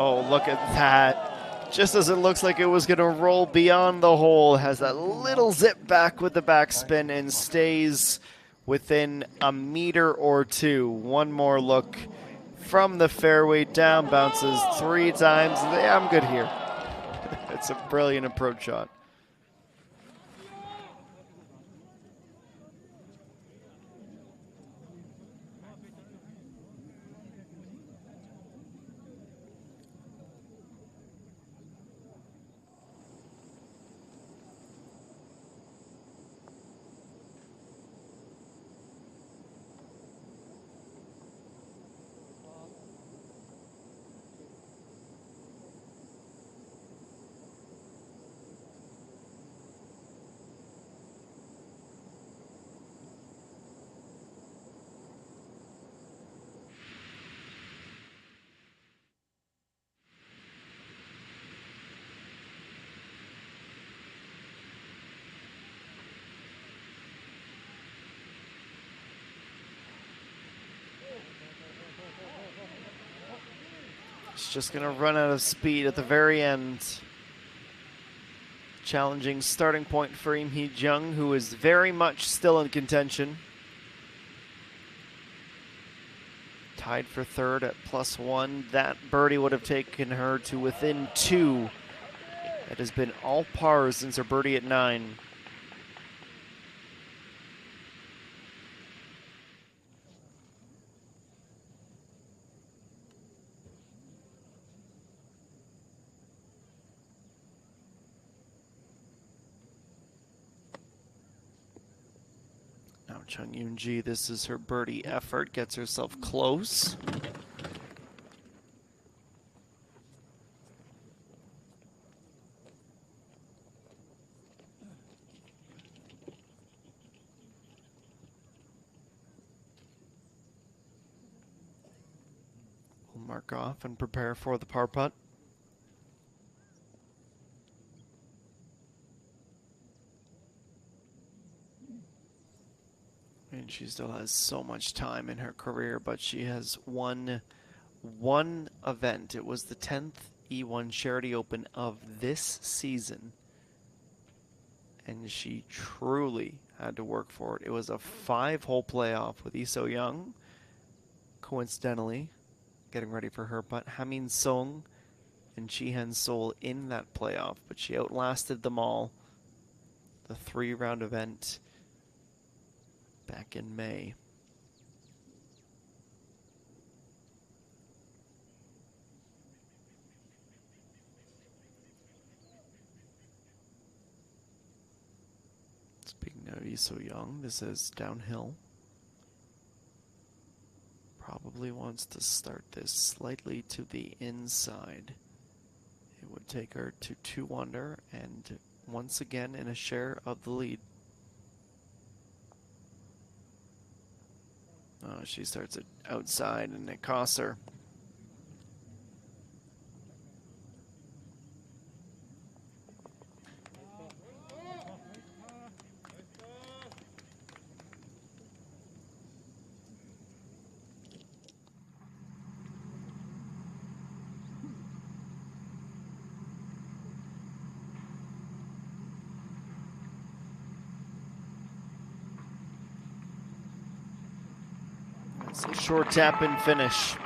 Oh, look at that. Just as it looks like it was going to roll beyond the hole, has that little zip back with the backspin and stays within a meter or two. One more look from the fairway, down bounces 3 times. Yeah, I'm good here. It's a brilliant approach shot. She's just going to run out of speed at the very end. Challenging starting point for Im Hee Jung, who is very much still in contention. Tied for third at +1. That birdie would have taken her to within 2. It has been all pars since her birdie at 9. Now Chung Yoon-ji, this is her birdie effort, gets herself close. We'll mark off and prepare for the par putt. And she still has so much time in her career, but she has won one event. It was the 10th E1 Charity Open of this season. And she truly had to work for it. It was a 5-hole playoff with Lee So-young, coincidentally, getting ready for her putt. Ha-min Song and Chi Han-sol in that playoff, but she outlasted them all. The 3-round event back in May. Speaking of Lee So-young, this is downhill. Probably wants to start this slightly to the inside. It would take her to 2 under and once again in a share of the lead. Oh, she starts it outside and it costs her. It's a short tap and finish.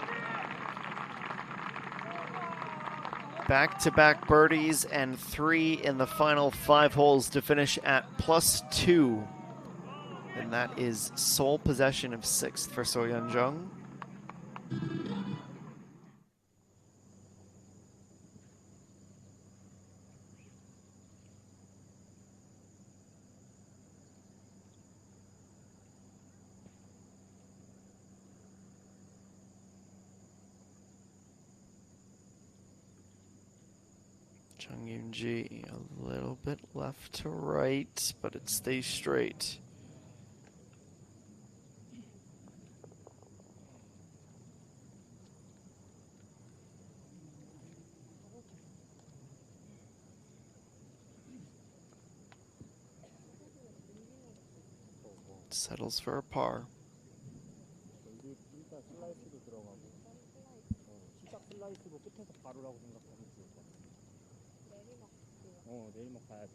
Back-to-back birdies and 3 in the final 5 holes to finish at +2. And that is sole possession of 6th for So-yeon Jung. Chung Yoon-ji a little bit left to right, but it stays straight. Settles for a par. 여기 진짜 슬라이스도 들어가고 시작 슬라이스도 끝에서 바로라고 생각하면 좋을 것 같아. 내리막 가야 돼.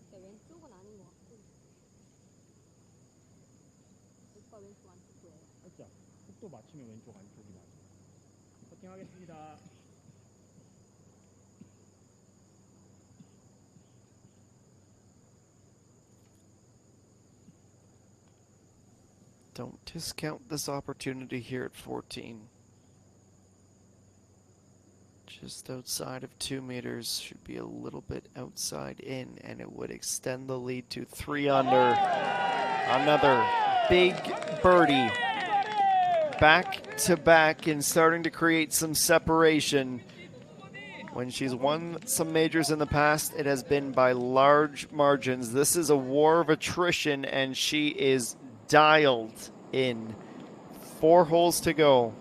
근데 왼쪽은 아닌 것 같고. 오빠 왼쪽 안쪽 보여요. 살짝 속도 맞추면 왼쪽 안쪽이 나아. 퍼팅하겠습니다. Don't discount this opportunity here at 14. Just outside of 2 meters, should be a little bit outside in, and it would extend the lead to 3 under. Another big birdie. Back to back and starting to create some separation. When she's won some majors in the past, it has been by large margins. This is a war of attrition, and she is dialed in. 4 holes to go.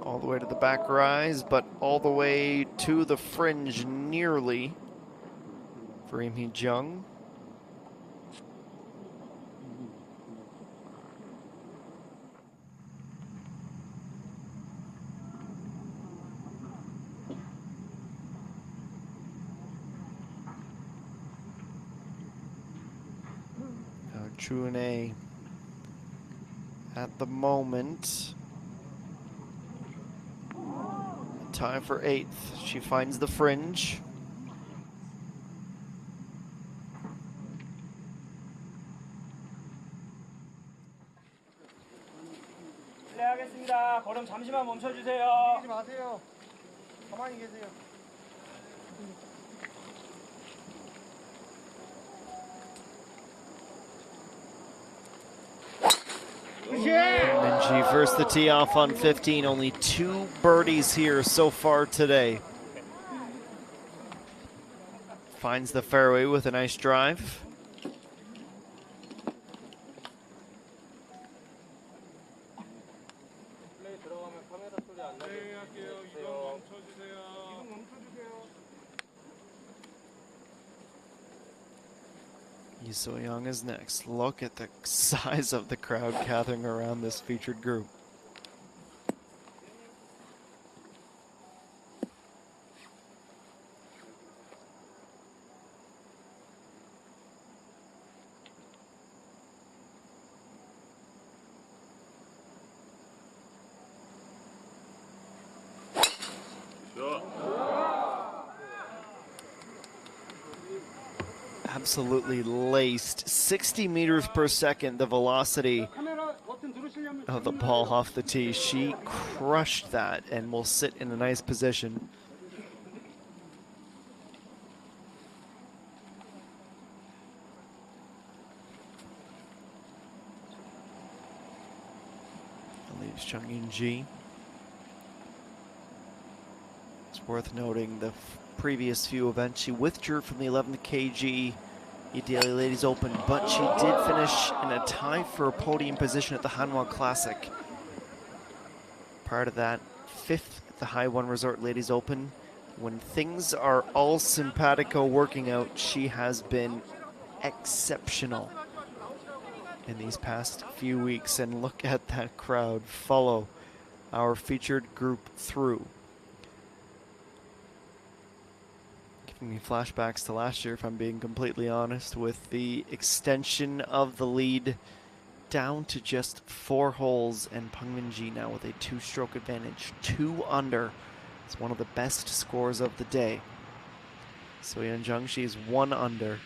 All the way way to the back rise, but all the way to the fringe nearly for Im Jung. Chune at the moment tie for 8th. She finds the fringe. 실례하겠습니다. 걸음 잠시만 멈춰주세요. 뛰지 마세요. 가만히 계세요. Minji first the tee off on 15. Only 2 birdies here so far today. Finds the fairway with a nice drive. Lee So-young is next. Look at the size of the crowd gathering around this featured group. Absolutely laced. 60 meters per second, the velocity of the ball off the tee. She crushed that and will sit in a nice position. That leaves Chung In-ji. It's worth noting the previous few events she withdrew from the 11th kg Daily Ladies Open, but she did finish in a tie for a podium position at the Hanwha Classic. Prior to that, 5th at the Haiwan Resort Ladies Open. When things are all simpatico working out, she has been exceptional in these past few weeks. And look at that crowd follow our featured group through. Me flashbacks to last year, if I'm being completely honest, with the extension of the lead down to just 4 holes, and Peng Min-ji now with a 2-stroke advantage, 2 under. It's one of the best scores of the day. So Yeon Jung, she's 1 under.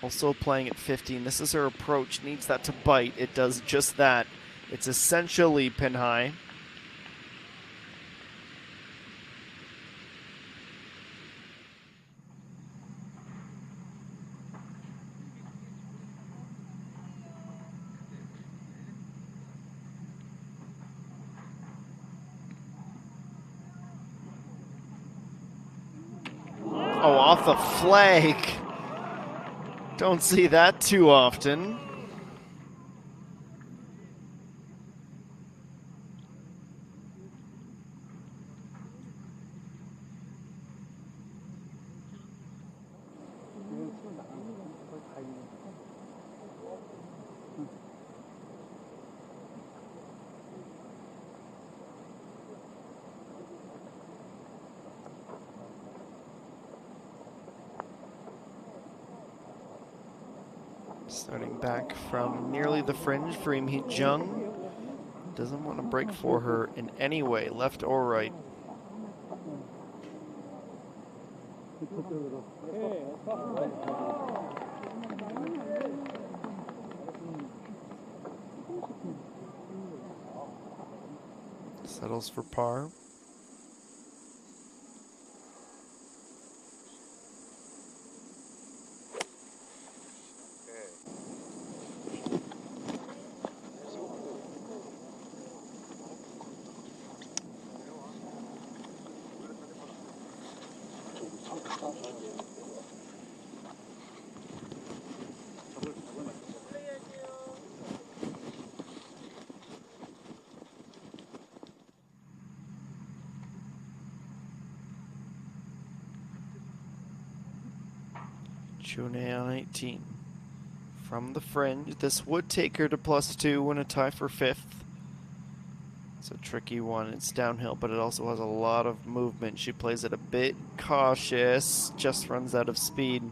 Also playing at 15. This is her approach, needs that to bite. It does just that. It's essentially pin high. Oh, off the flag. Don't see that too often. Starting back from nearly the fringe for Im Jung. Doesn't want to break for her in any way, left or right. Settles for par. Chune on 18. From the fringe, this would take her to +2 and a tie for 5th. It's a tricky one. It's downhill, but it also has a lot of movement. She plays it a bit cautious, just runs out of speed.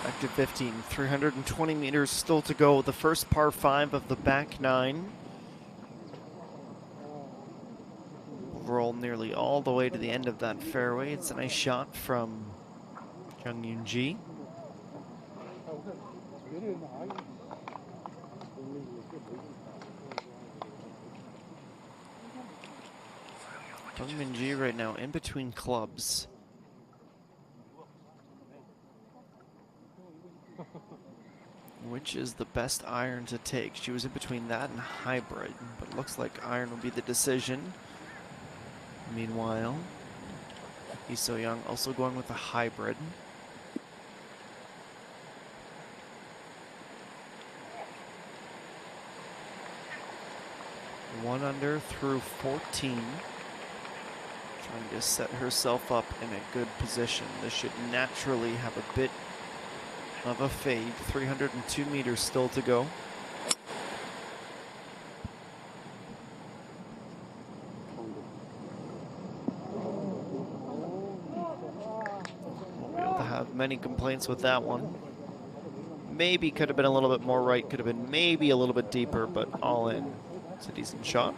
Back to 15, 320 meters still to go. The first par 5 of the back 9. Roll nearly all the way to the end of that fairway. It's a nice shot from Jung Yoon Ji. Jung Yoon Ji right now in between clubs. Which is the best iron to take? She was in between that and hybrid, but looks like iron will be the decision. Meanwhile, Lee So-young also going with a hybrid. One under through 14. Trying to set herself up in a good position. This should naturally have a bit of a fade. 302 meters still to go. Won't be able to have many complaints with that one. Maybe could have been a little bit more right, could have been maybe a little bit deeper, but all in. It's a decent shot.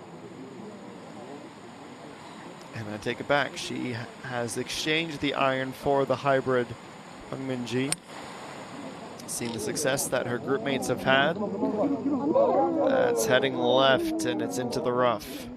And I take it back. She has exchanged the iron for the hybrid Jung Min Ji. Seeing the success that her group mates have had. That's heading left, and it's into the rough.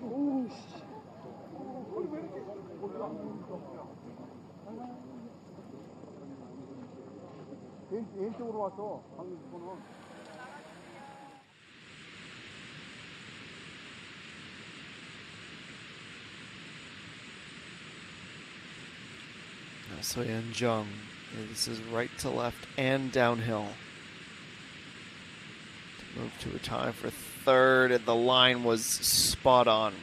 Now So-yeon Jung. This is right to left and downhill. To move to a tie for 3rd, and the line was spot on.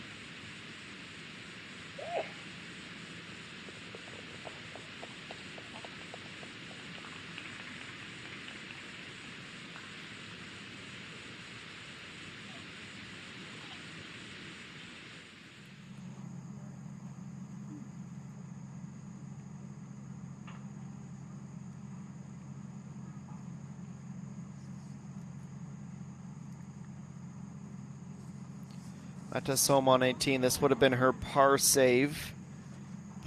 Matasom on 18. This would have been her par save.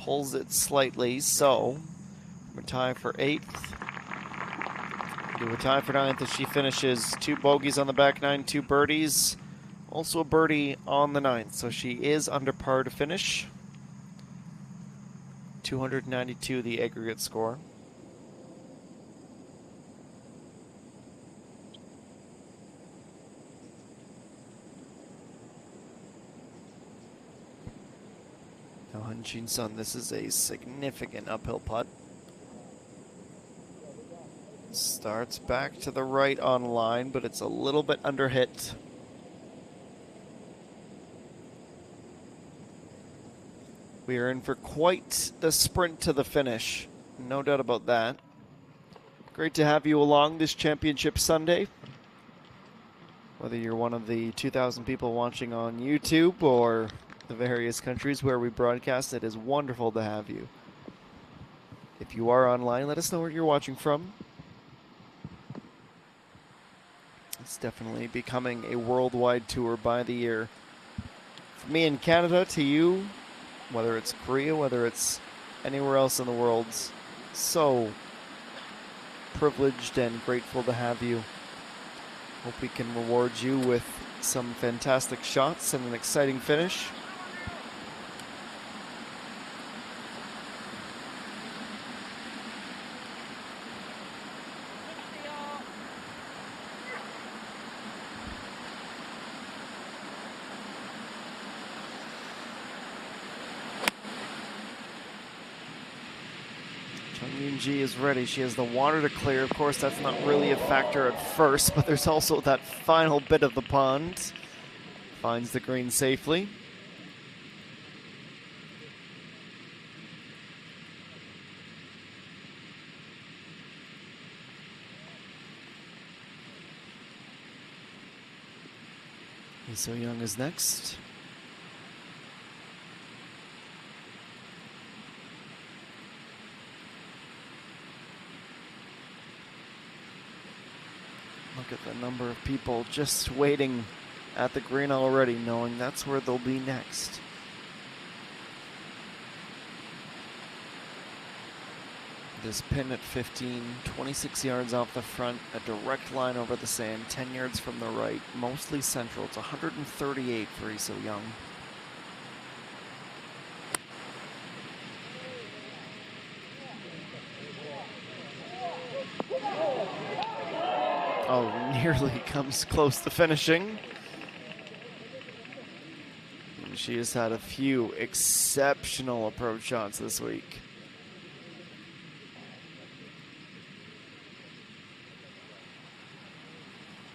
Pulls it slightly, so we're tied for 8th. Do a tie for 9th if she finishes 2 bogeys on the back 9, 2 birdies. Also a birdie on the 9th, so she is under par to finish. 292 the aggregate score. Now Han Jin-sun, this is a significant uphill putt. Starts back to the right on line, but it's a little bit under hit. We are in for quite the sprint to the finish. No doubt about that. Great to have you along this championship Sunday. Whether you're one of the 2,000 people watching on YouTube or the various countries where we broadcast, it is wonderful to have you. If you are online, let us know where you're watching from. It's definitely becoming a worldwide tour by the year. From me in Canada to you, whether it's Korea, whether it's anywhere else in the world, so privileged and grateful to have you. Hope we can reward you with some fantastic shots and an exciting finish. Chung Yoon-ji is ready. She has the water to clear. Of course, that's not really a factor at first, but there's also that final bit of the pond. Finds the green safely. Lee So-young is next. Look at the number of people just waiting at the green already, knowing that's where they'll be next. This pin at 15, 26 yards off the front, a direct line over the sand, 10 yards from the right, mostly central. It's 138 for Lee So-young. Oh, nearly comes close to finishing. And she has had a few exceptional approach shots this week.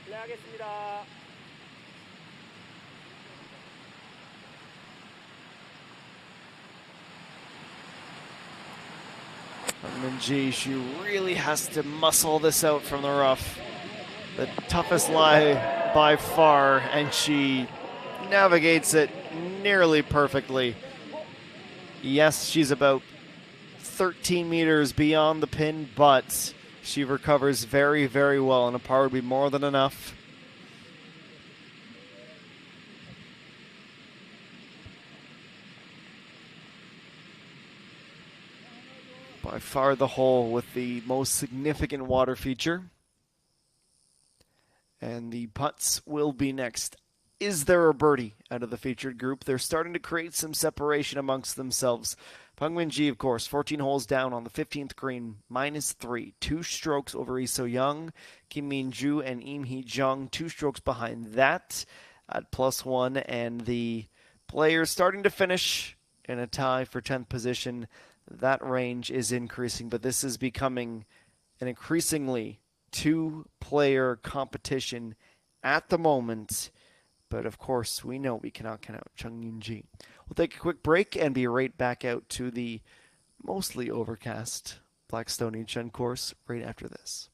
실례하겠습니다. Min-ji, she really has to muscle this out from the rough. The toughest lie by far, and she navigates it nearly perfectly. Yes, she's about 13 meters beyond the pin, but she recovers very, very well, and a par would be more than enough. By far the hole with the most significant water feature. And the putts will be next. Is there a birdie out of the featured group? They're starting to create some separation amongst themselves. Peng Min-ji, of course, 14 holes down on the 15th green, -3. 2 strokes over Lee So-young. Kim Min-ju and Im Hee-jung, 2 strokes behind that at +1. And the players starting to finish in a tie for 10th position. That range is increasing, but this is becoming an increasingly two-player competition at the moment. But of course, we know we cannot count out Chung Yoon-ji. We'll take a quick break and be right back out to the mostly overcast Blackstone Incheon course right after this.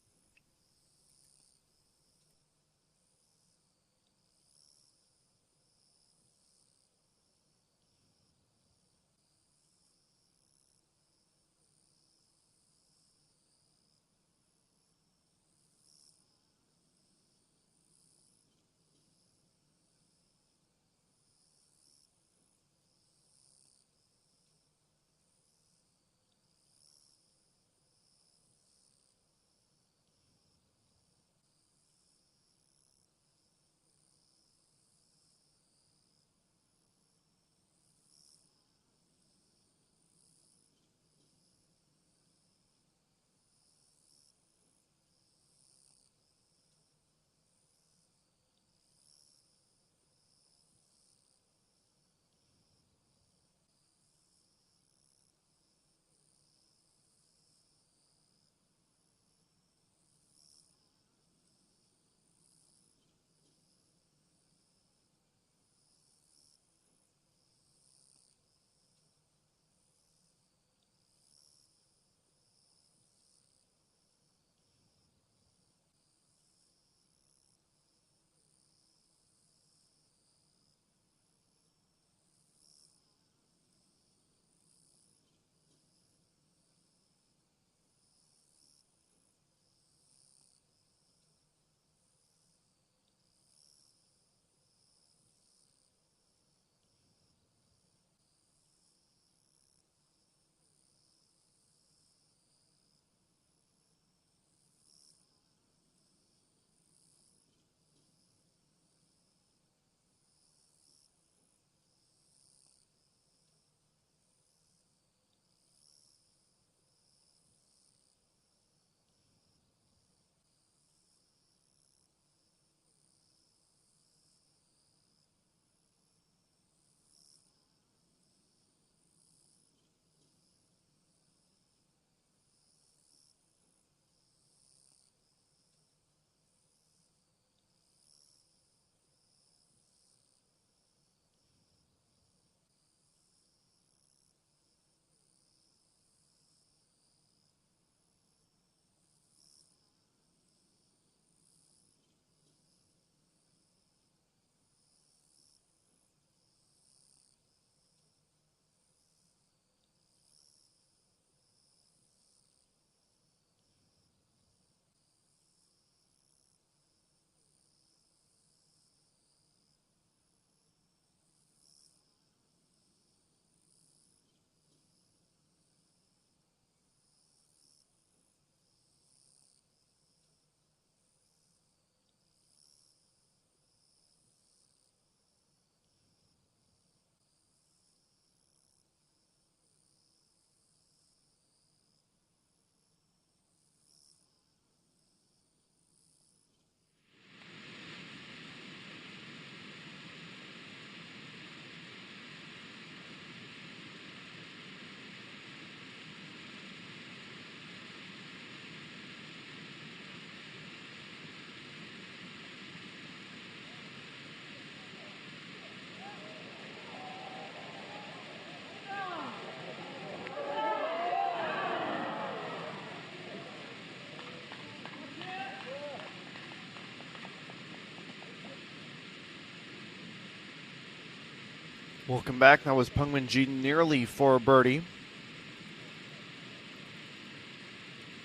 Welcome back. That was Pungmin Ji nearly for a birdie.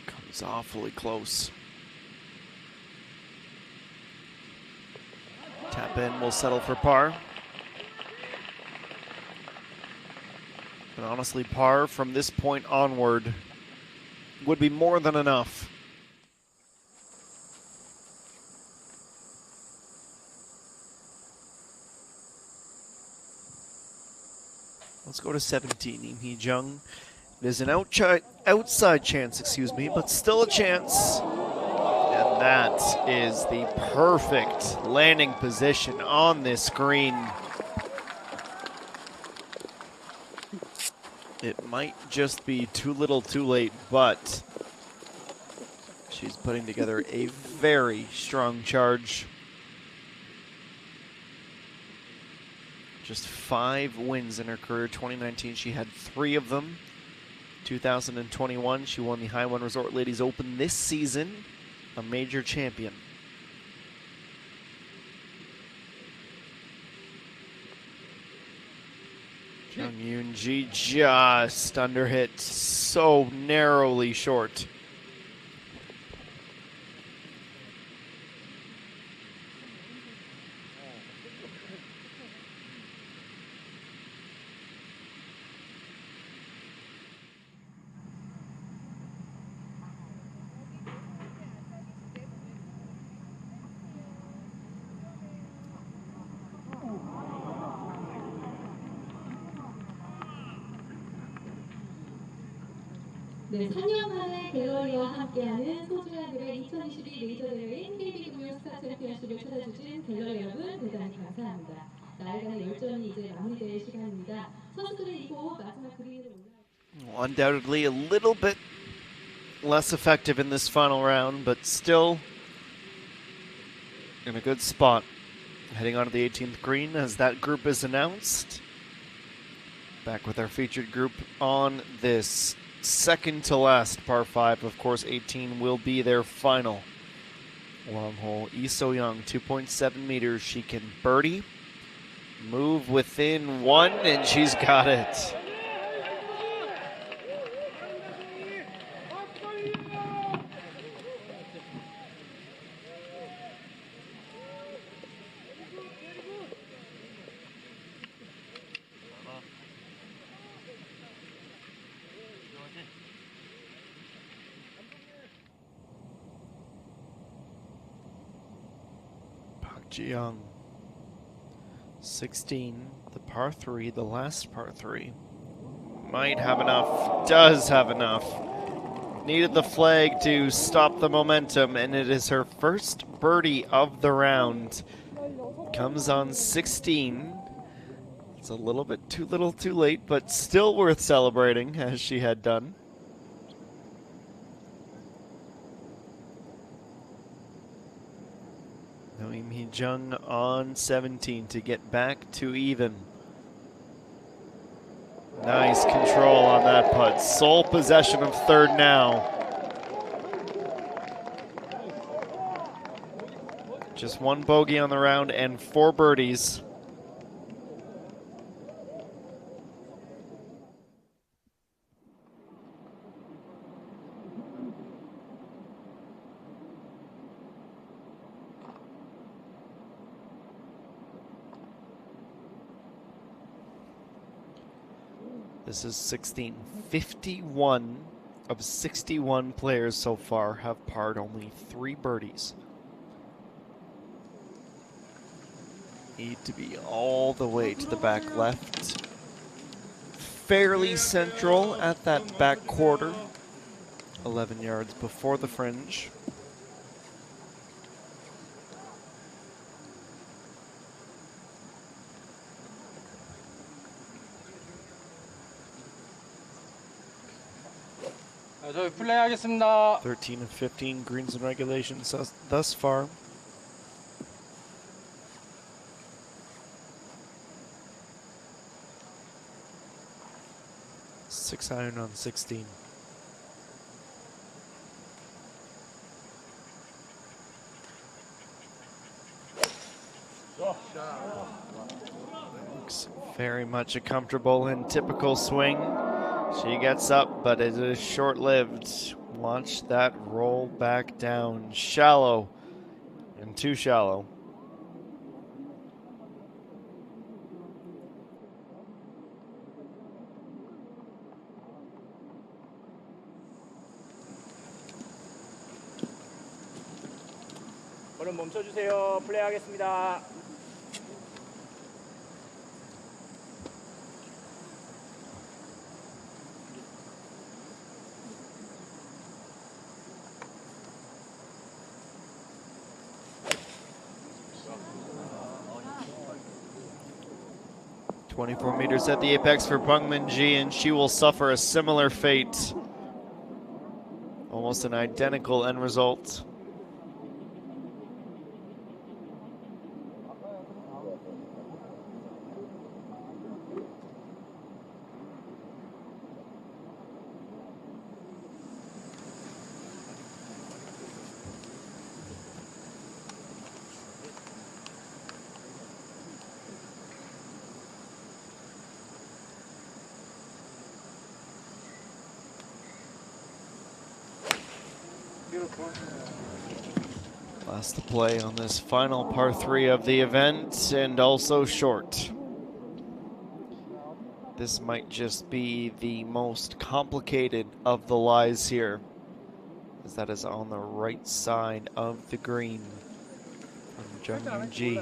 Comes awfully close. Tap in, will settle for par. And honestly, par from this point onward would be more than enough. Let's go to 17. Im Hee Jung. It is an outside chance, but still a chance. And that is the perfect landing position on this green. It might just be too little too late, but she's putting together a very strong charge. Just 5 wins in her career. 2019, she had 3 of them. 2021, she won the Haiwan Resort Ladies Open this season, a major champion. Jung Yoon Ji just underhit, so narrowly short. 네, 3년 만에 갤러리와 함께하는 소중한 금액 2022 메이저 대회인 KB금융 스타 챔피언십을 찾아주신 갤러리 여러분 대단히 감사합니다. 나흘간의 열전이 이제 마무리될 시간입니다. 선수들은 이곳 마지막 그린을 올라. Undoubtedly a little bit less effective in this final round, but still in a good spot. Heading on to the 18th green as that group is announced. Back with our featured group on this second to last par 5. Of course, 18 will be their final long hole. Lee So-young, 2.7 meters. She can birdie, move within 1, and she's got it. Young, 16, the par 3, the last par 3. Might have enough, does have enough. Needed the flag to stop the momentum, and it is her first birdie of the round. Comes on 16. It's a little bit too little too late, but still worth celebrating, as she had done. Im Hee Jung on 17 to get back to even. Nice control on that putt. Sole possession of third now. Just 1 bogey on the round and 4 birdies. This is 16. 51 of 61 players so far have parred only 3 birdies. Need to be all the way to the back left. Fairly central at that back quarter. 11 yards before the fringe. 저희 플레이하겠습니다. 13 of 15 greens and regulations thus far. Six iron on 16. Looks Very much a comfortable and typical swing. She gets up, but it is short-lived. Watch that roll back down. Shallow and too shallow. 얼른 멈춰주세요. 플레이하겠습니다. "24 meters at the apex for Bungmin-ji, and she will suffer a similar fate. Almost an identical end result. Last to play on this final par 3 of the event, and also short. This might just be the most complicated of the lies here, as that is on the right side of the green from Jung-Yoon-ji.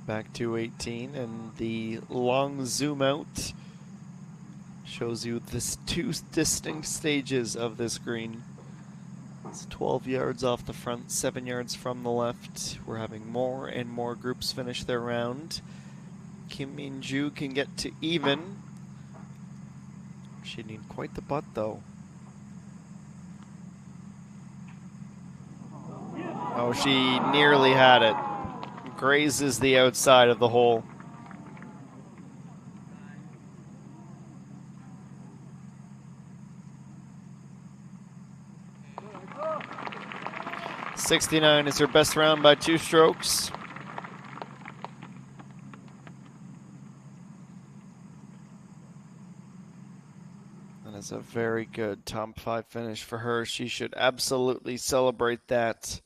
Back to 18, and the long zoom out shows you this 2 distinct stages of this green. It's 12 yards off the front, 7 yards from the left. We're having more and more groups finish their round. Kim Min-ju can get to even. She'd need quite the putt though. Oh, she nearly had it. Grazes the outside of the hole. .69 is her best round by 2 strokes. That is a very good top 5 finish for her. She should absolutely celebrate that.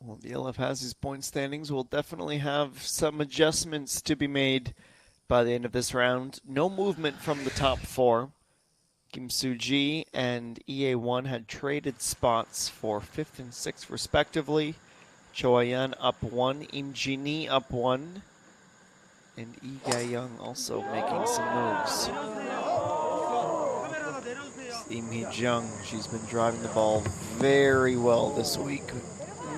Well, the LF has his point standings. Will definitely have some adjustments to be made by the end of this round. No movement from the top 4. Kim Soo-ji and EA1 had traded spots for 5th and 6th respectively. Cho Ayan up 1, Im Ji-ni up 1, and Lee Ga-young also making some moves. Im Hee-jung, she's been driving the ball very well this week.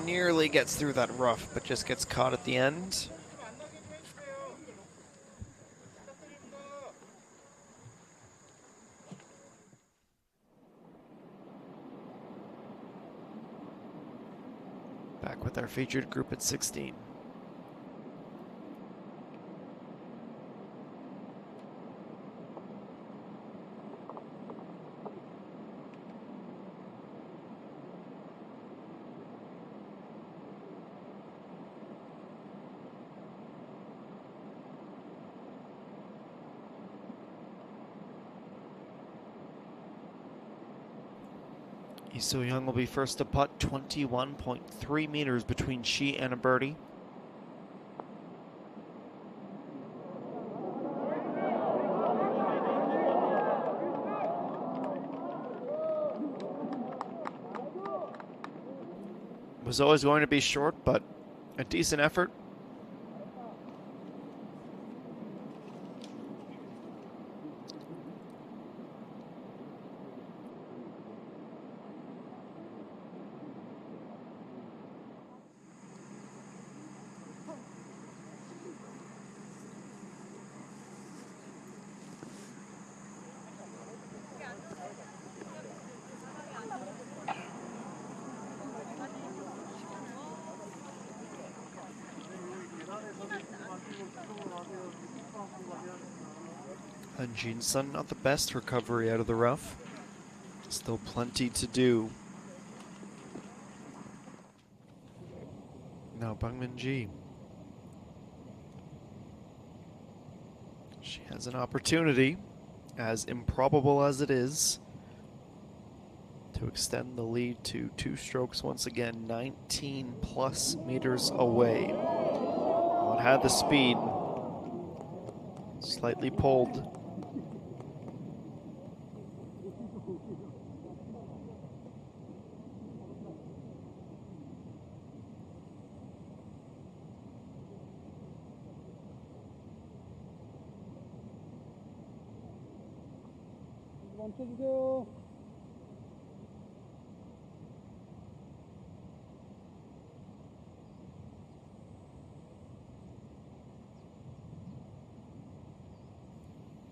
Nearly gets through that rough, but just gets caught at the end. Back with our featured group at 16. Lee So-young will be first to putt, 21.3 meters between she and a birdie. was always going to be short, but a decent effort. And Jin-sun, not the best recovery out of the rough. Still plenty to do. Now Bangmin-ji. She has an opportunity, as improbable as it is, to extend the lead to 2 strokes once again, 19 plus meters away. Well, it had the speed, slightly pulled. 멈춰주세요.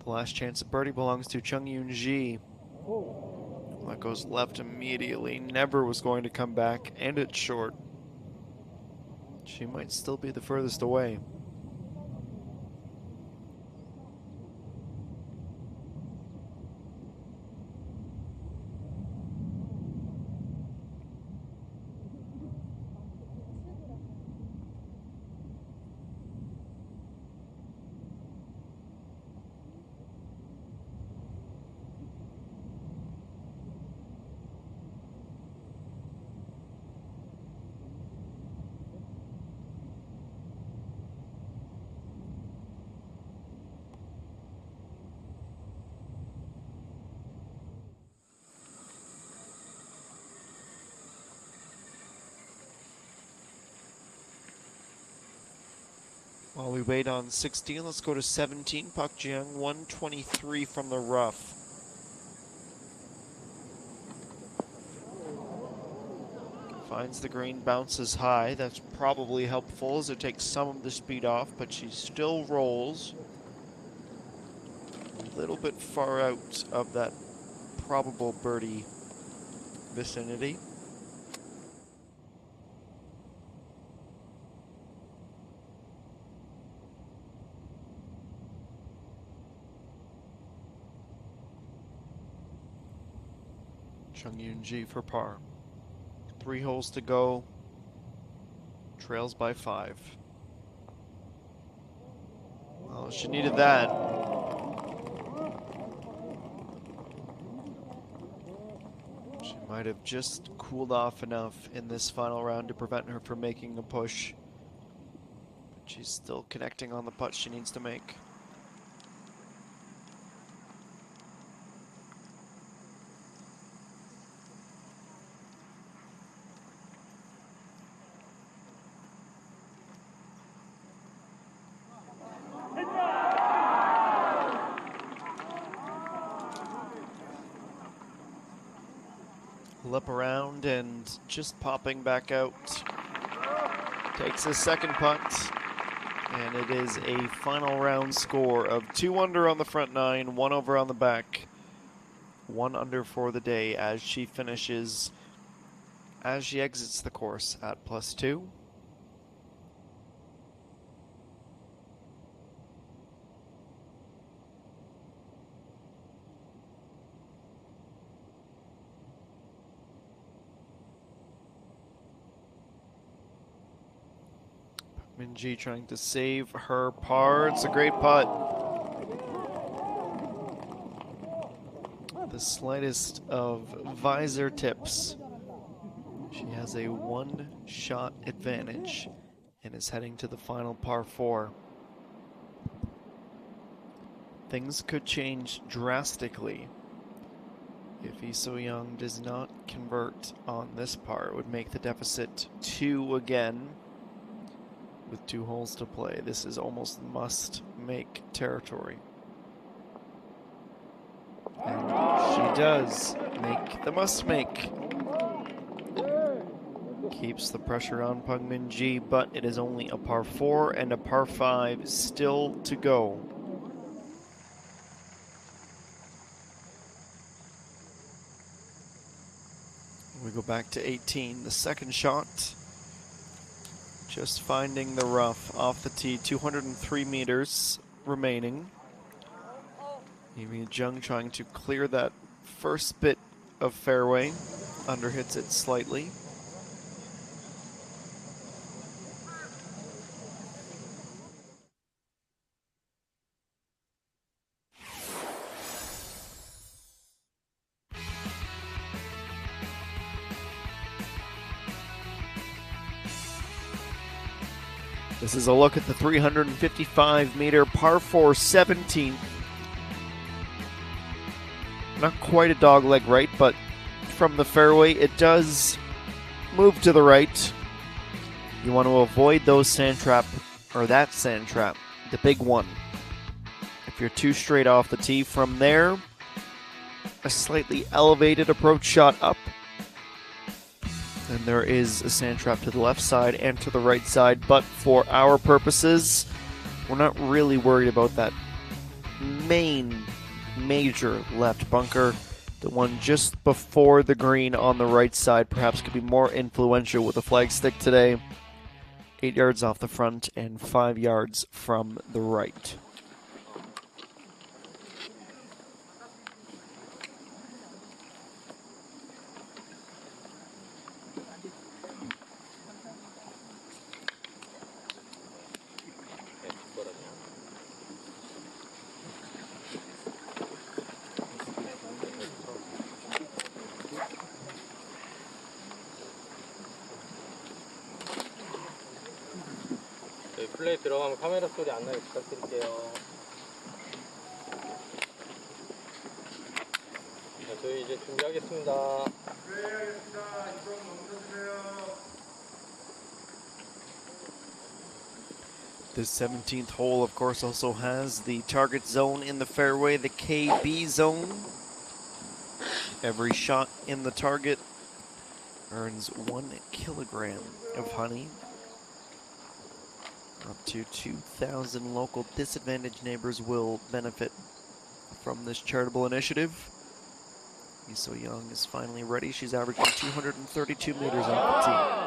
The last chance at birdie belongs to Chung Yoon-ji. That goes left immediately. Never was going to come back, and it's short. She might still be the furthest away. While we wait on 16, let's go to 17. Pak Jiang, 123 from the rough. Finds the green, bounces high. That's probably helpful as it takes some of the speed off, but she still rolls a little bit far out of that probable birdie vicinity. Chung Yoon-ji for par. 3 holes to go. Trails by 5. Well, she needed that. She might have just cooled off enough in this final round to prevent her from making a push. But she's still connecting on the putt she needs to make. Lip around and just popping back out. Takes a second putt, and it is a final round score of 2 under on the front 9, 1 over on the back. 1 under for the day as she finishes, as she exits the course at +2. Min-ji trying to save her par. It's a great putt. The slightest of visor tips. She has a 1-shot advantage and is heading to the final par 4. Things could change drastically If Lee So-young does not convert on this par, it would make the deficit 2 again with 2 holes to play. This is almost must-make territory. And she does make the must-make. Keeps the pressure on Peng Min-ji, but it is only a par 4 and a par 5 still to go. We go back to 18, the second shot. Just finding the rough off the tee, 203 meters remaining. Amy Jung trying to clear that first bit of fairway, underhits it slightly. This is a look at the 355-meter par 4 17th. Not quite a dogleg right, but from the fairway, it does move to the right. You want to avoid those sand trap, or that sand trap, the big one. If you're too straight off the tee from there, a slightly elevated approach shot up. And there is a sand trap to the left side and to the right side, but for our purposes, we're not really worried about that major left bunker. The one just before the green on the right side perhaps could be more influential with the flagstick today. 8 yards off the front and 5 yards from the right. 플레이 들어가면 카메라 소리 안 나게 부탁드릴게요. 자, 저희 이제 준비하겠습니다. This 17th hole, of course, also has the target zone in the fairway, the KB zone. Every shot in the target earns 1 kilogram of honey. Up to 2,000 local disadvantaged neighbors will benefit from this charitable initiative. Lee So-young is finally ready. She's averaging 232 meters off the tee.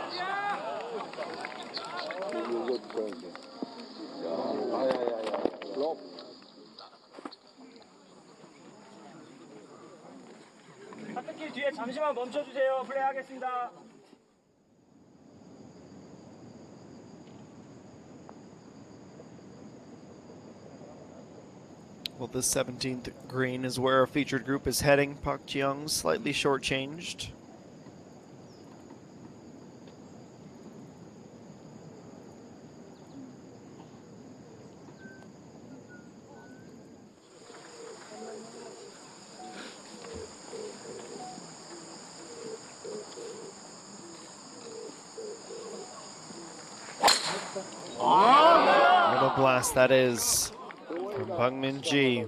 하트길 뒤에 잠시만 멈춰주세요. 플레이하겠습니다. Well, this 17th green is where our featured group is heading. Pak Ji-young slightly shortchanged. What a blast that is from Peng Min-ji.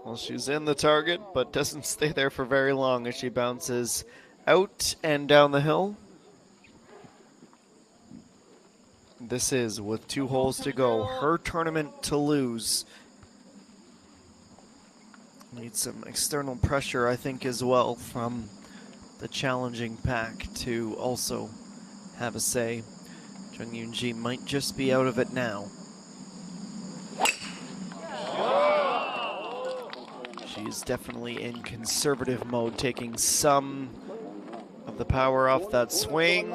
Well, she's in the target, but doesn't stay there for very long as she bounces out and down the hill. This is, with 2 holes to go, her tournament to lose. Needs some external pressure, I think, as well from the challenging pack to also have a say. Jung Yoon-ji might just be out of it now. She's definitely in conservative mode, taking some of the power off that swing.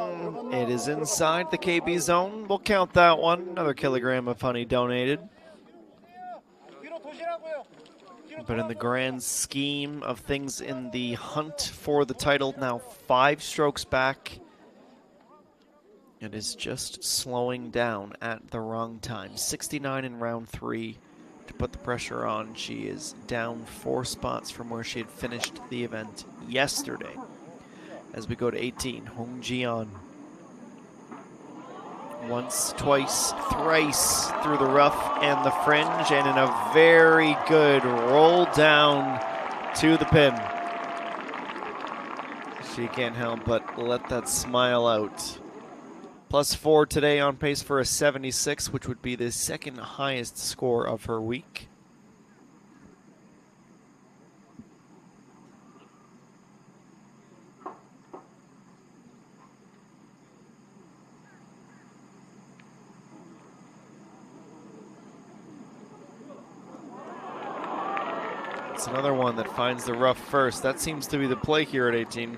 It is inside the KB zone. We'll count that one. Another kilogram of honey donated. But in the grand scheme of things in the hunt for the title, now 5 strokes back. It is just slowing down at the wrong time. 69 in round 3, to put the pressure on. She is down 4 spots from where she had finished the event yesterday. As we go to 18, Hong Jian. Once, twice, thrice through the rough and the fringe, and in a very good roll down to the pin. She can't help but let that smile out. +4 today, on pace for a 76, which would be the second highest score of her week. It's another one that finds the rough first. That seems to be the play here at 18.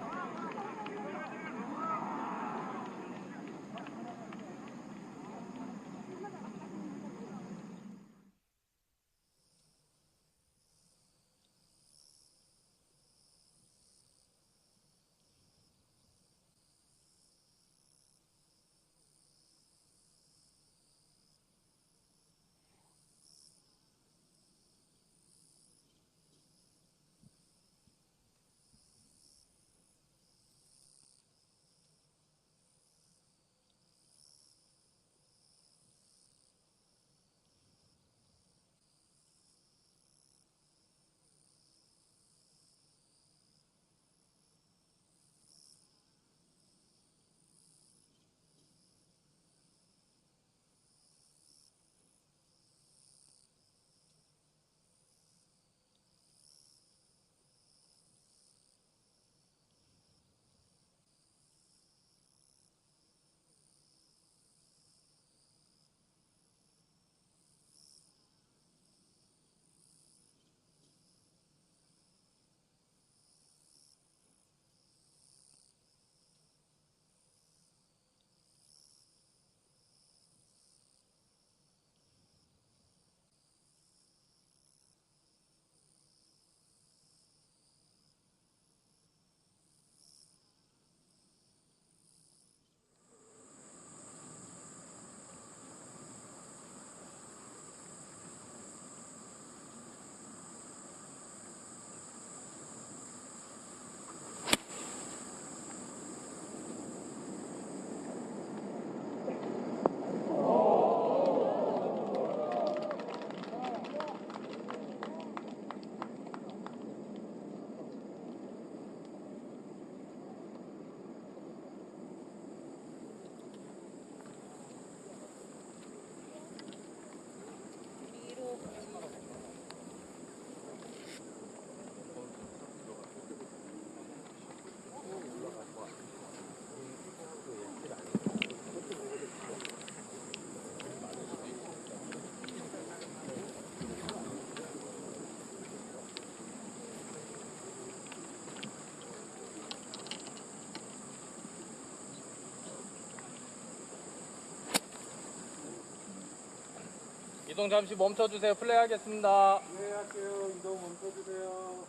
이동 잠시 멈춰주세요. 플레이하겠습니다. 네, 할게요. 이동 멈춰주세요.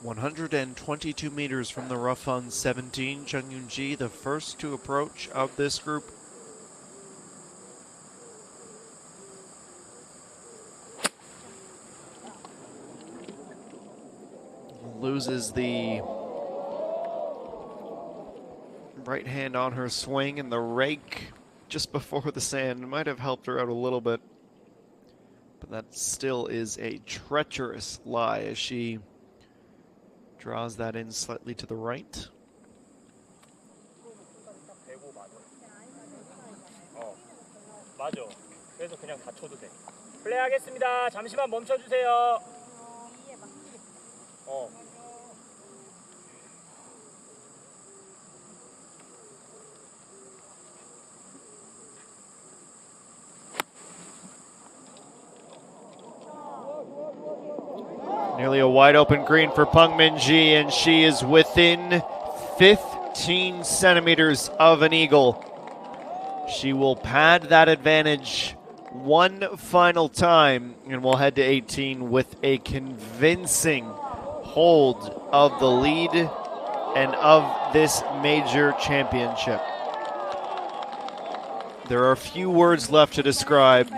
(122 meters from the rough on 17), Chung Yoon-ji, the first to approach of this group. Loses the right hand on her swing, and the rake just before the sand might have helped her out a little bit. But that still is a treacherous lie as she draws that in slightly to the right. 맞아. 그래서 그냥 다 쳐도 돼. 플레이하겠습니다. 잠시만 멈춰주세요. Nearly a wide open green for Peng Min-ji, and she is within 15 centimeters of an eagle. She will pad that advantage one final time, and we'll head to 18 with a convincing hold of the lead and of this major championship. There are few words left to describe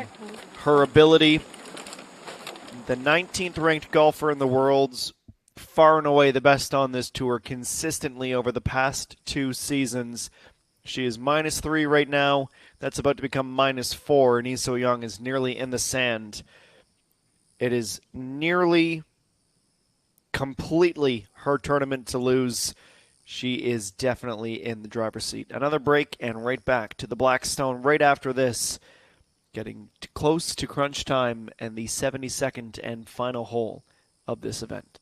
her ability. The 19th ranked golfer in the world's far and away the best on this tour consistently over the past 2 seasons. She is -3 right now. That's about to become -4, and Lee So-young is nearly in the sand. It is nearly completely her tournament to lose. She is definitely in the driver's seat. Another break and right back to the Blackstone right after this. Getting close to crunch time and the 72nd and final hole of this event.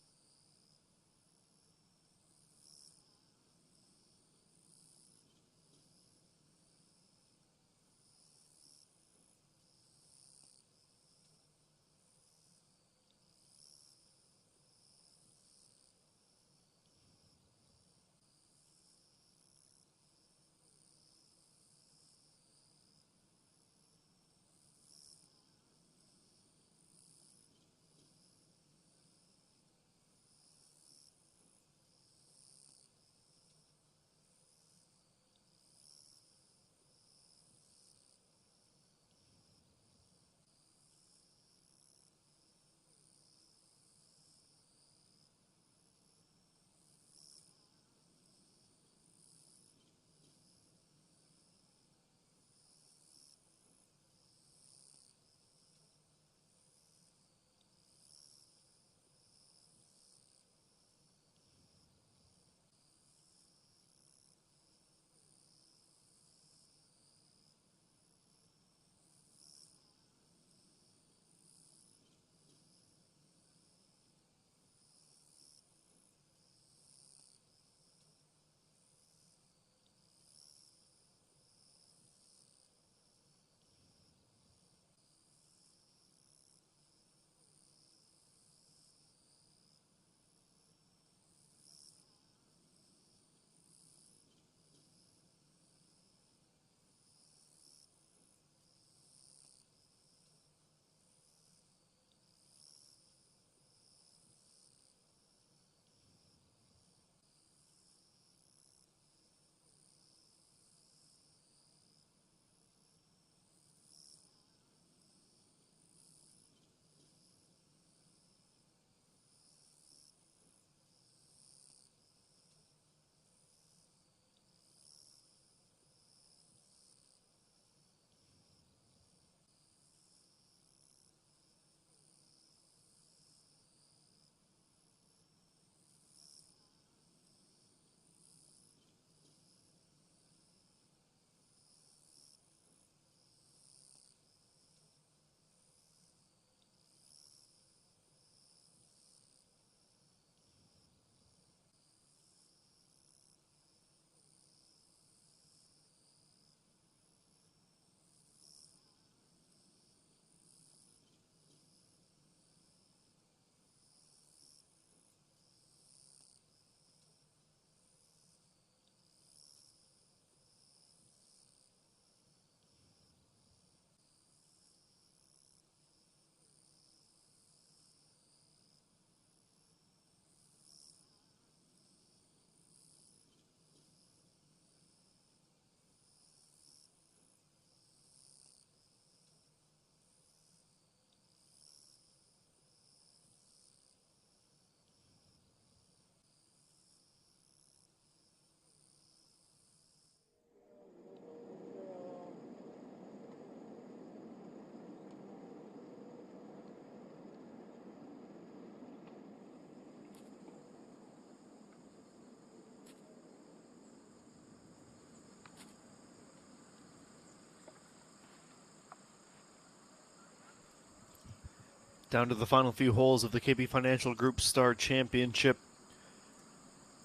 Down to the final few holes of the KB Financial Group Star Championship.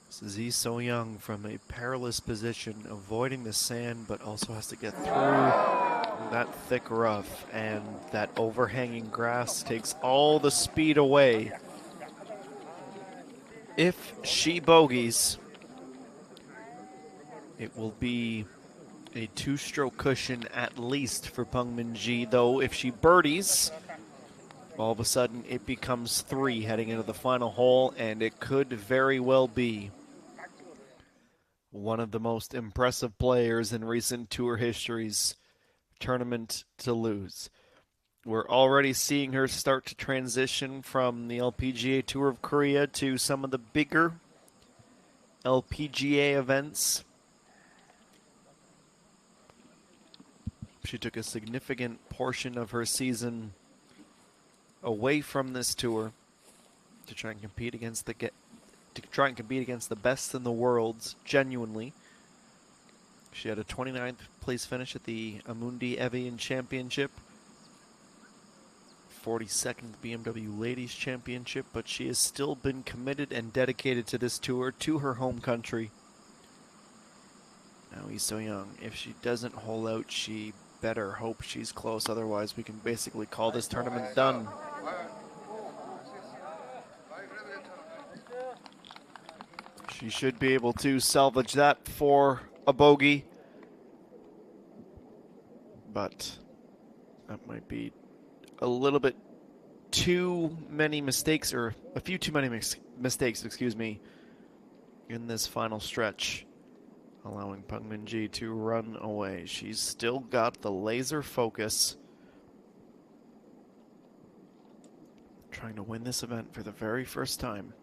This is Lee So-young from a perilous position, avoiding the sand, but also has to get through that thick rough, and that overhanging grass takes all the speed away. If she bogeys, it will be a 2-stroke cushion at least for Peng Min-ji, though if she birdies, all of a sudden it becomes 3 heading into the final hole, and it could very well be one of the most impressive players in recent tour histories tournament to lose. We're already seeing her start to transition from the LPGA Tour of Korea to some of the bigger LPGA events. She took a significant portion of her season away from this tour to try and compete against the best in the world, genuinely. She had a 29th place finish at the Amundi Evian Championship, 42nd BMW Ladies Championship, but she has still been committed and dedicated to this tour, to her home country. Now he's so young. If she doesn't hole out, she better hope she's close. Otherwise, we can basically call this tournament done. She should be able to salvage that for a bogey, but that might be a little bit too many mistakes, or a few too many mistakes, excuse me, in this final stretch, allowing Peng Min-ji to run away. She's still got the laser focus, trying to win this event for the very first time.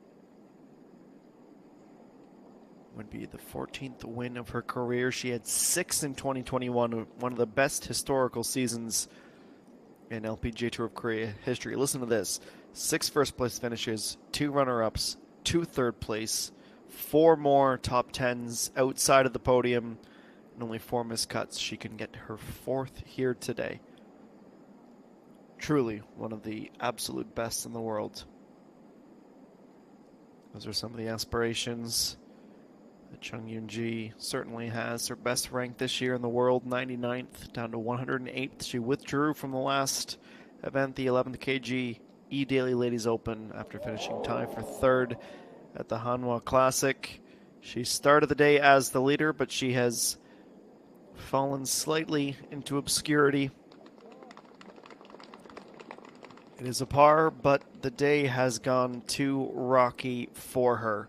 Would be the 14th win of her career. She had 6 in 2021, one of the best historical seasons in LPGA Tour of Korea history. Listen to this: 6 first place finishes, 2 runner-ups, 2 third place, 4 more top 10s outside of the podium, and only 4 missed cuts. She can get her 4th here today. Truly one of the absolute best in the world. Those are some of the aspirations that Chung Yoon-ji certainly has. Her best rank this year in the world, 99th, down to 108th. She withdrew from the last event, the 11th KG E-Daily Ladies Open, after finishing tied for 3rd at the Hanwha Classic. She started the day as the leader, but she has fallen slightly into obscurity. It is a par, but the day has gone too rocky for her.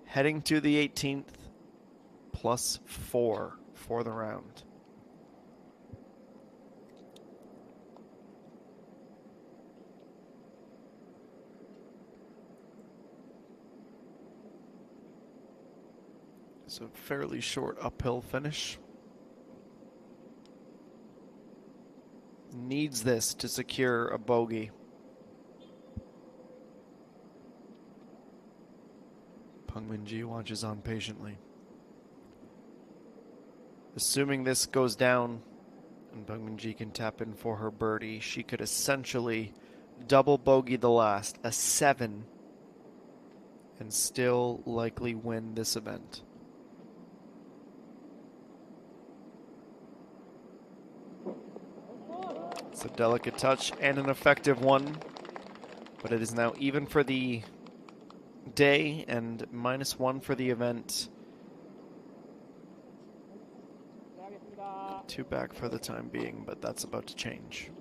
Heading to the 18th, +4 for the round. It's a fairly short uphill finish. Needs this to secure a bogey. Peng Min-ji watches on patiently. Assuming this goes down and Peng Min-ji can tap in for her birdie, she could essentially double bogey the last, a 7, and still likely win this event. It's a delicate touch and an effective one, but it is now even for the day and -1 for the event. 2 back for the time being, but that's about to change.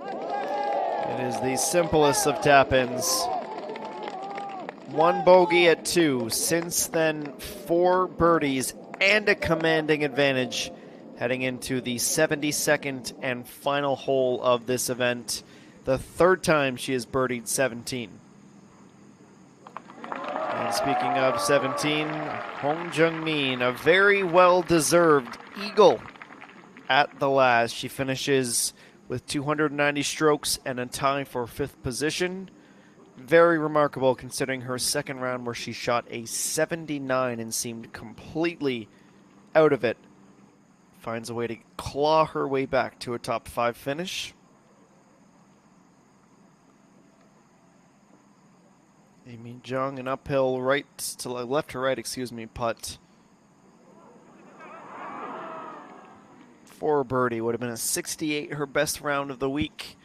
It is the simplest of tap-ins. 1 bogey at 2. Since then, 4 birdies and a commanding advantage heading into the 72nd and final hole of this event. The 3rd time she has birdied 17. And speaking of 17, Hong Jung-min, a very well-deserved eagle at the last. She finishes with 290 strokes and a tie for 5th position. Very remarkable considering her second round where she shot a 79 and seemed completely out of it. Finds a way to claw her way back to a top 5 finish. Amy Jung, an uphill left to right, putt. For a birdie, would have been a 68, her best round of the week.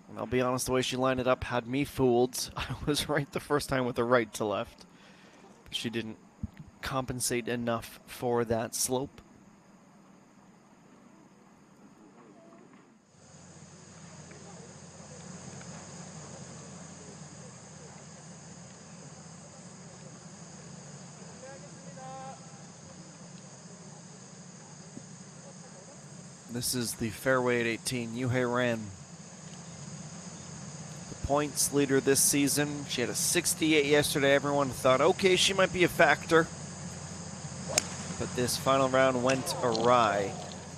And I'll be honest, the way she lined it up had me fooled. I was right the first time with the right to left. But she didn't compensate enough for that slope. This is the fairway at 18, Yuhei Ran. The points leader this season. She had a 68 yesterday. Everyone thought, okay, she might be a factor. But this final round went awry.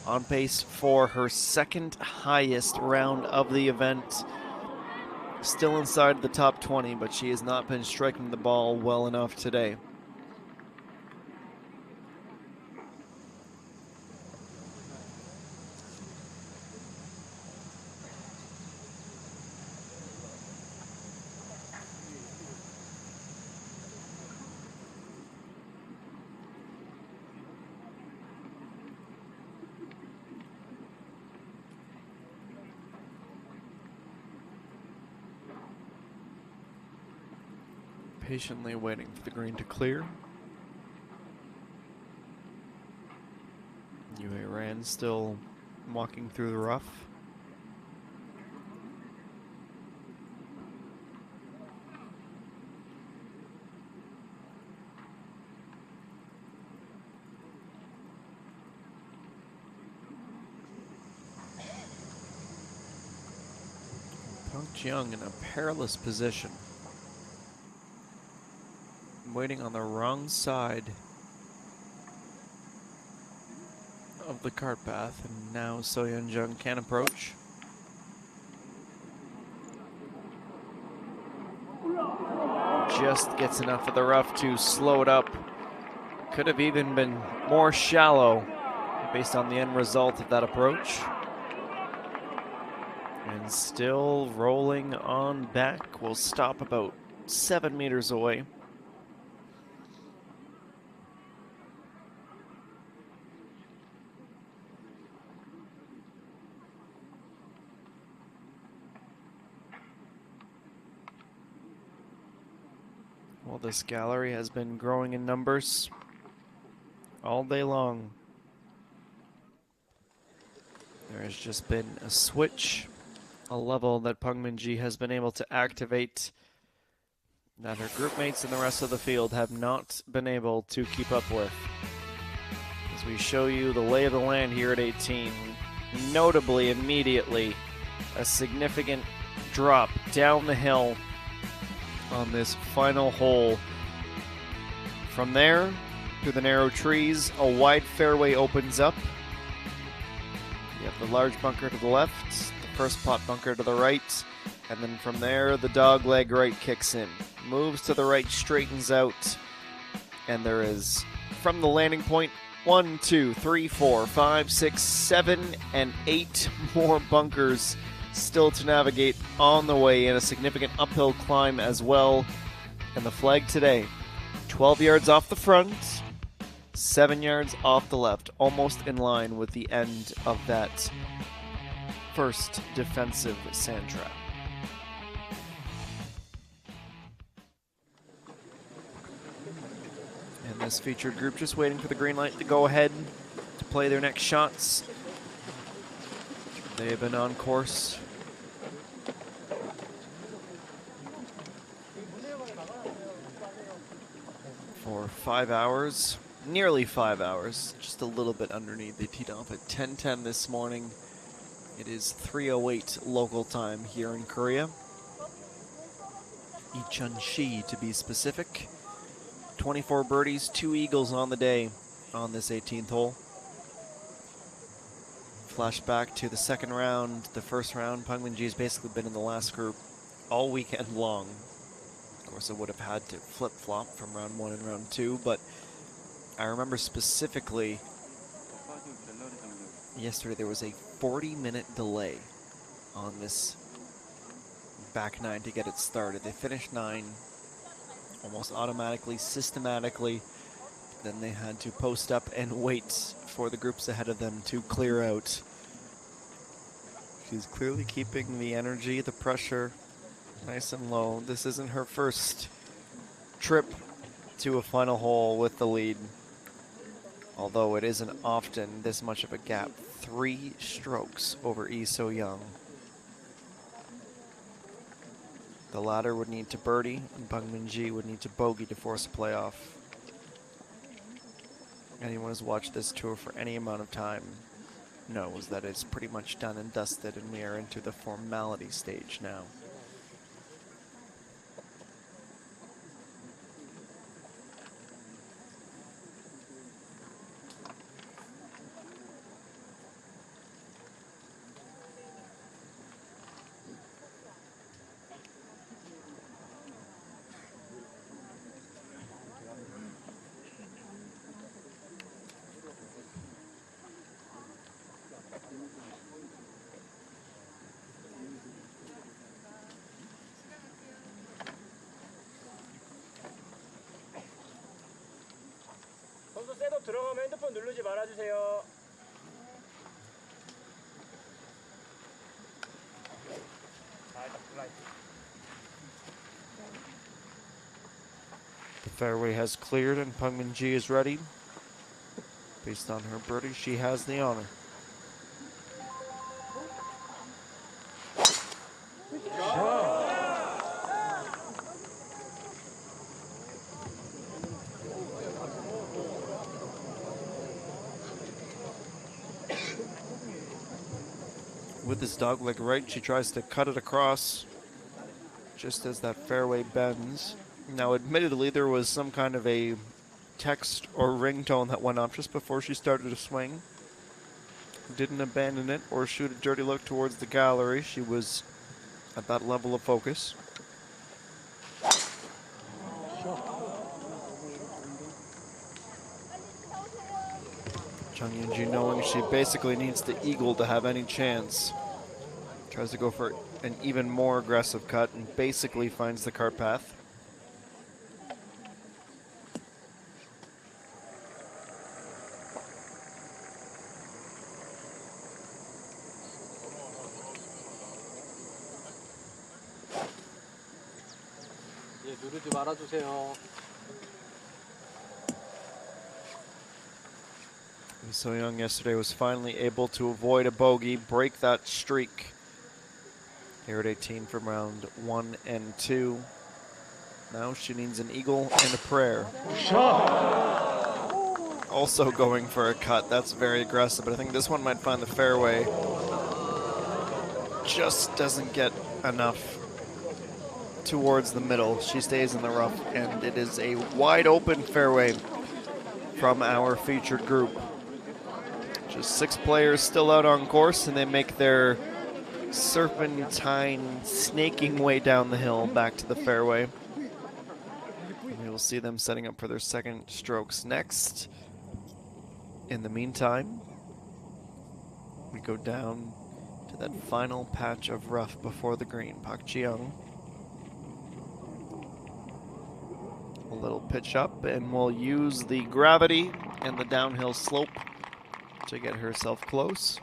On pace for her second highest round of the event. Still inside the top 20, but she has not been striking the ball well enough today. Patiently waiting for the green to clear. Yuhei Ran still walking through the rough. Peng Jiang in a perilous position. Waiting on the wrong side of the cart path, and now So Yeon-jung can approach. Just gets enough of the rough to slow it up. Could have even been more shallow based on the end result of that approach. And still rolling on back. Will stop about 7 meters away. Well, this gallery has been growing in numbers all day long. There has just been a switch, a level that Peng Min-ji has been able to activate that her group mates and the rest of the field have not been able to keep up with. As we show you the lay of the land here at 18, notably immediately a significant drop down the hill on this final hole. From there, through the narrow trees, a wide fairway opens up. You have the large bunker to the left, the first pot bunker to the right, and then from there, the dog leg right kicks in. Moves to the right, straightens out, and there is, from the landing point, 1, 2, 3, 4, 5, 6, 7, and 8 more bunkers still to navigate on the way, in a significant uphill climb as well. And the flag today, 12 yards off the front, 7 yards off the left, almost in line with the end of that first defensive sand trap. And this featured group just waiting for the green light to go ahead to play their next shots. They have been on course for 5 hours, nearly 5 hours, just a little bit underneath. They teed off at 10:10 this morning. It is 3:08 local time here in Korea. Ichunshi to be specific. 24 birdies, 2 eagles on the day on this 18th hole. Flashback to the second round. The first round, Peng Min-ji has basically been in the last group all weekend long. Of course, I would have had to flip-flop from round 1 and round 2, but I remember specifically yesterday there was a 40-minute delay on this back 9 to get it started. They finished 9 almost automatically, systematically. Then they had to post up and wait for the groups ahead of them to clear out. She's clearly keeping the energy, the pressure nice and low. This isn't her first trip to a final hole with the lead, although it isn't often this much of a gap. 3 strokes over Lee So-young. The latter would need to birdie, and Peng Min-ji would need to bogey to force a playoff. Anyone who's watched this tour for any amount of time knows that it's pretty much done and dusted, and we are into the formality stage now. 선수 셋업 들어가면 핸드폰 누르지 말아주세요. The fairway has cleared and Peng Min-ji is ready. Based on her birdie, she has the honor. With this dogleg right, she tries to cut it across just as that fairway bends. Now, admittedly, there was some kind of a text or ringtone that went off just before she started to swing. Didn't abandon it or shoot a dirty look towards the gallery. She was at that level of focus. Chung Yun-ji, knowing she basically needs the eagle to have any chance, tries to go for an even more aggressive cut and basically finds the cart path. 예, 누르지 말아주세요. So Young yesterday was finally able to avoid a bogey, break that streak here at 18 from round 1 and 2. Now she needs an eagle and a prayer. Also going for a cut. That's very aggressive, but I think this one might find the fairway. Just doesn't get enough towards the middle. She stays in the rough, and it is a wide open fairway from our featured group. Just 6 players still out on course, and they make their serpentine snaking way down the hill back to the fairway. And we will see them setting up for their second strokes next. In the meantime, we go down to that final patch of rough before the green. Pak Ji-young. A little pitch up, and we'll use the gravity and the downhill slope to get herself close.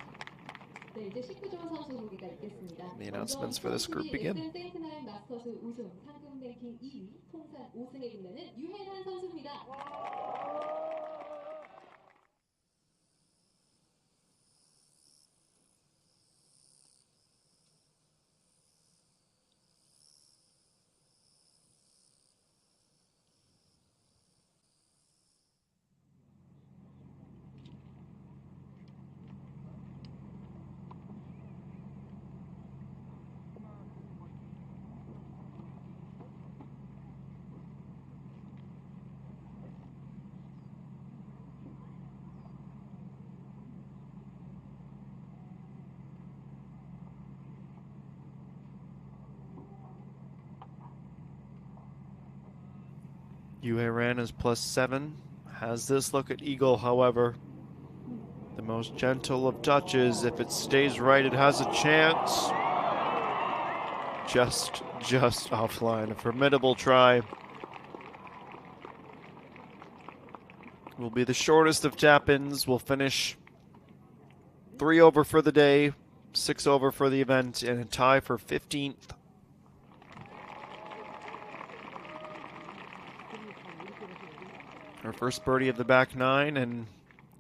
네, 이제 19점 선수 보기가 있겠습니다. The announcements for this group begin. 세인트나인 마스터스 우승, 상금 랭킹 2위, 통산 5승에 빛나는 유혜란 선수입니다. Yue Ran is +7. Has this look at eagle, however. The most gentle of touches. If it stays right, it has a chance. Just offline. A formidable try. Will be the shortest of tap-ins. Will finish 3 over for the day, 6 over for the event, and a tie for 15th. Her first birdie of the back 9, and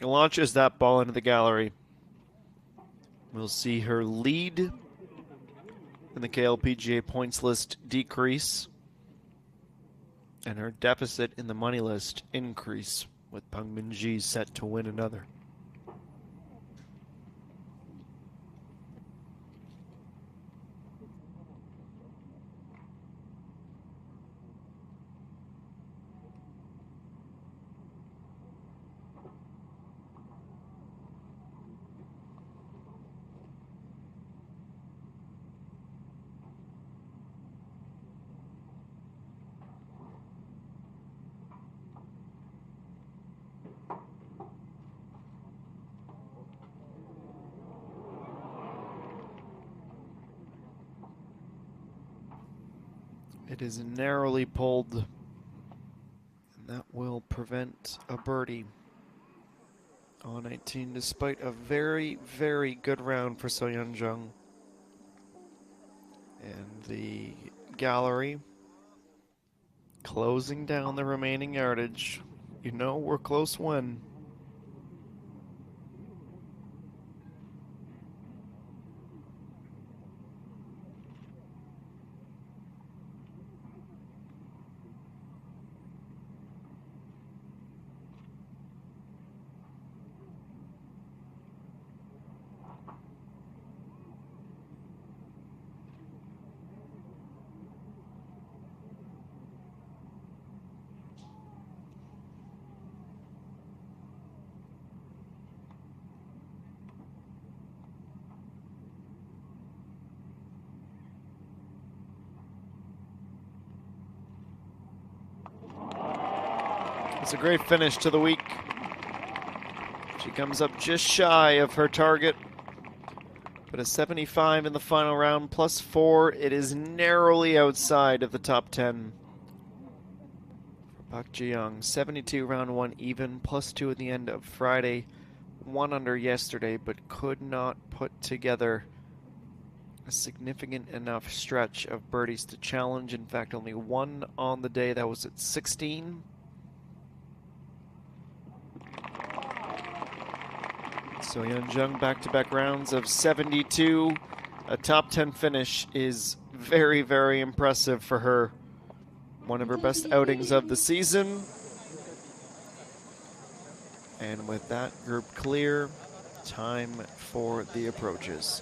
launches that ball into the gallery. We'll see her lead in the KLPGA points list decrease, and her deficit in the money list increase, with Peng Min-ji set to win another. It is narrowly pulled, and that will prevent a birdie on 18, despite a very, very good round for So Yeon Jung. And the gallery closing down the remaining yardage. You know we're close when. It's a great finish to the week. She comes up just shy of her target, but a 75 in the final round, plus 4. It is narrowly outside of the top 10 for Park Ji-young. 72 round 1 even, plus 2 at the end of Friday. 1 under yesterday, but could not put together a significant enough stretch of birdies to challenge. In fact, only 1 on the day. That was at 16. So Yeon Jung back-to-back rounds of 72. A top 10 finish is very, very impressive for her. One of her best outings of the season. And with that group clear, time for the approaches.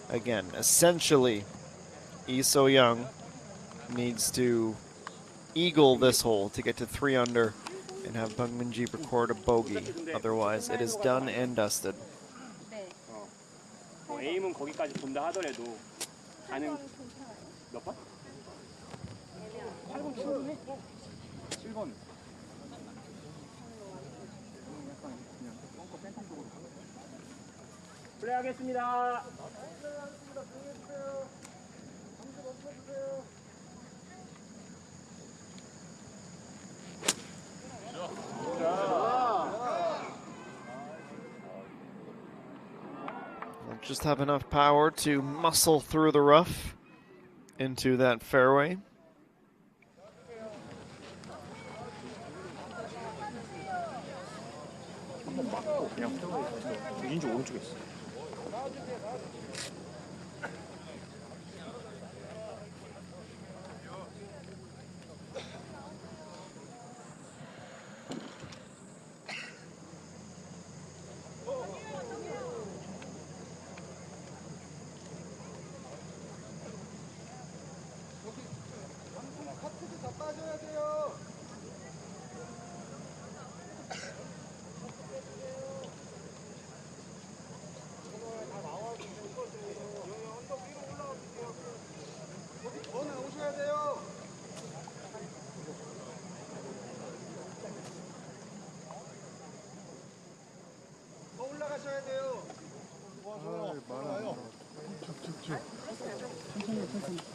Again, essentially, Lee So-young needs to eagle this hole to get to 3 under and have Bang Min-ji record a bogey. Otherwise, it is done and dusted. 네. 뭐 에임은 거기까지 본다 하더라도 가능 8번 괜찮아요. 몇 번? 애매하네. 8번 치거든요? 7번 플레이하겠습니다. Just have enough power to muscle through the rough into that fairway. 한번 맞고 그냥 페어웨이 왼쪽 오른쪽에 있어.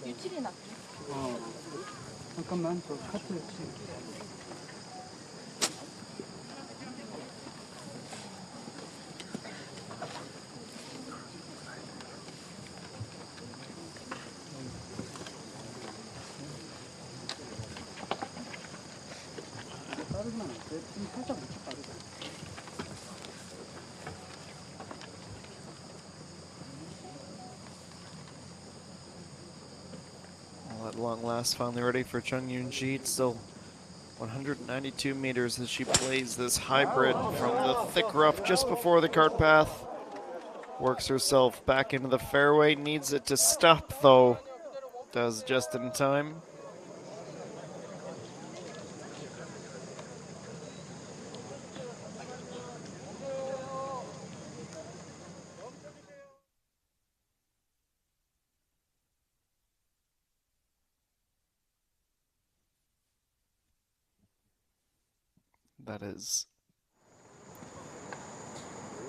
유출이 났 잠깐만 저 카트 빠르진 않아. 좀 살짝 묻혀 빠르다. At long last, finally ready for Chung Yoon-ji. It's still 192 meters as she plays this hybrid from the thick rough just before the cart path. Works herself back into the fairway. Needs it to stop, though. Does just in time. That is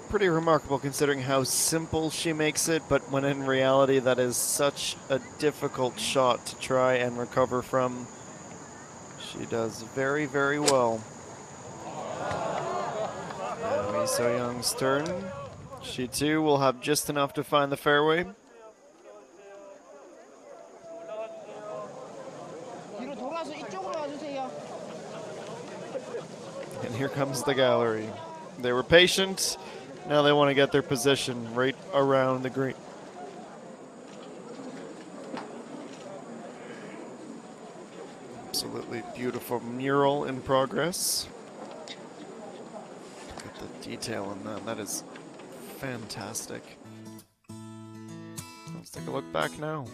pretty remarkable considering how simple she makes it, but when in reality that is such a difficult shot to try and recover from. She does very, very well. Now So Young's turn. She too will have just enough to find the fairway. And here comes the gallery. They were patient. Now they want to get their position right around the green. Absolutely beautiful mural in progress. Look at the detail in that. That is fantastic. Let's take a look back now.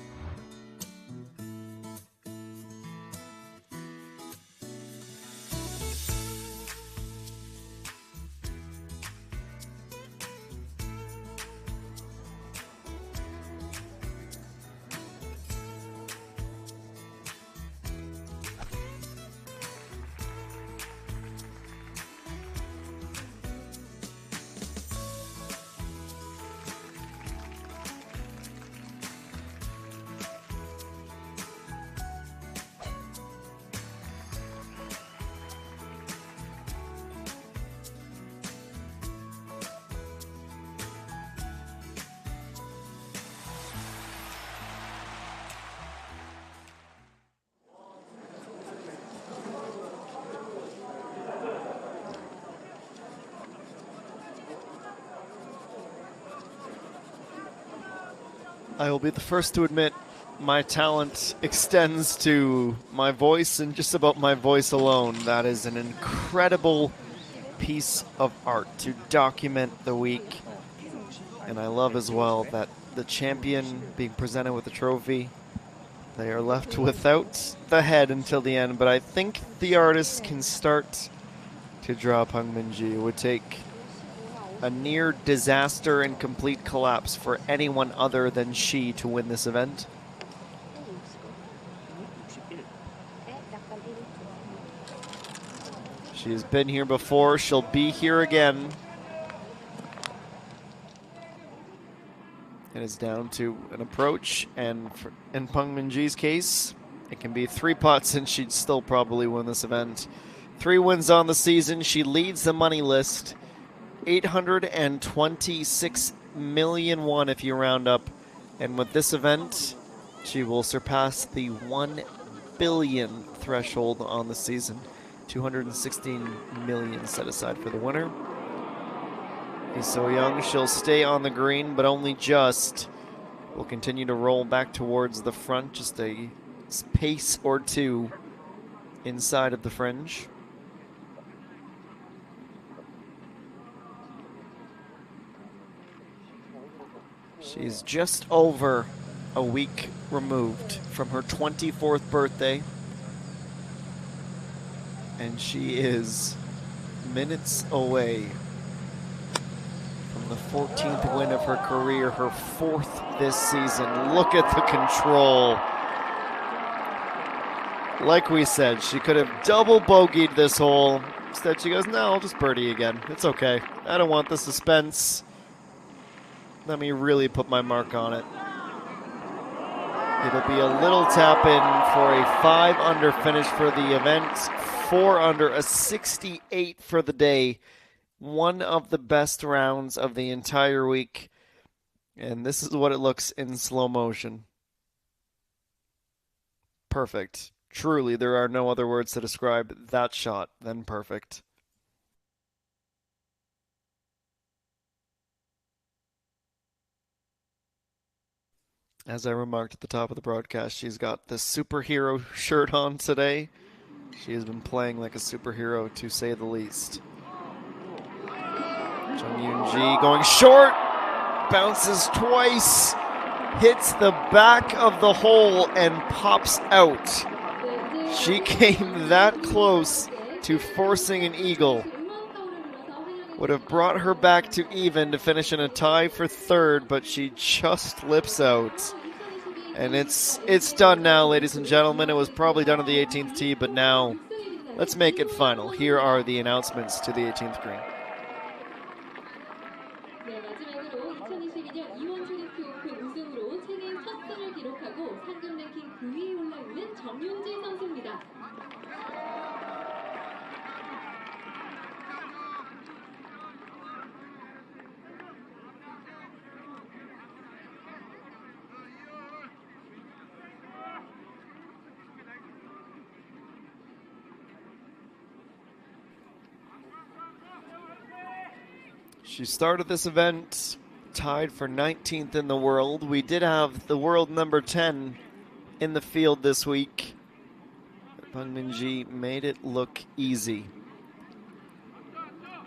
I will be the first to admit my talent extends to my voice and just about my voice alone. That is an incredible piece of art to document the week. And I love as well that the champion being presented with the trophy, they are left without the head until the end. But I think the artists can start to draw Peng Minji. It would take a near disaster and complete collapse for anyone other than she to win this event. She has been here before. She'll be here again. It is down to an approach, and in Peng Minji's case, it can be 3 putts and she'd still probably win this event. 3 wins on the season. She leads the money list. 826 million won if you round up. And with this event, she will surpass the 1 billion threshold on the season. 216 million set aside for the winner. So Young, she'll stay on the green, but only just. Will continue to roll back towards the front, just a pace or two inside of the fringe. She's just over a week removed from her 24th birthday. And she is minutes away from the 14th win of her career, her 4th this season. Look at the control. Like we said, she could have double bogeyed this hole. Instead, she goes, no, I'll just birdie again. It's okay. I don't want the suspense. Let me really put my mark on it. It'll be a little tap in for a 5 under finish for the event. 4 under, a 68 for the day. One of the best rounds of the entire week. And this is what it looks in slow motion. Perfect. Truly, there are no other words to describe that shot than perfect. As I remarked at the top of the broadcast, she's got the superhero shirt on today. She has been playing like a superhero, to say the least. Jung Yoon-ji going short, bounces twice, hits the back of the hole and pops out. She came that close to forcing an eagle. Would have brought her back to even to finish in a tie for 3rd, but she just lips out. And it's done now, ladies and gentlemen. It was probably done at the 18th tee, but now let's make it final. Here are the announcements to the 18th green. 네, 마지막으로 2022년 이원 체리티 오픈 우승으로 체계 첫 승을 기록하고 상금 랭킹 9위에 올라있는 정윤지 선수입니다. She started this event tied for 19th in the world. We did have the world number 10 in the field this week. Peng Minji made it look easy.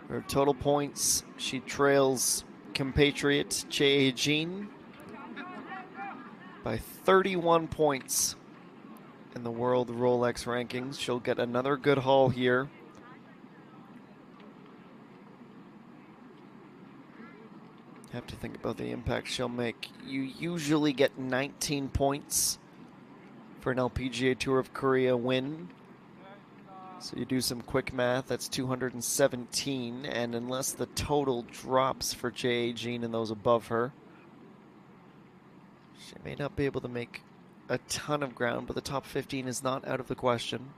Her total points, she trails compatriot Jae Jin by 31 points in the world Rolex rankings. She'll get another good haul here. Have to think about the impact she'll make. You usually get 19 points for an LPGA Tour of Korea win. So you do some quick math, that's 217, and unless the total drops for Jae Jin and those above her, she may not be able to make a ton of ground, but the top 15 is not out of the question.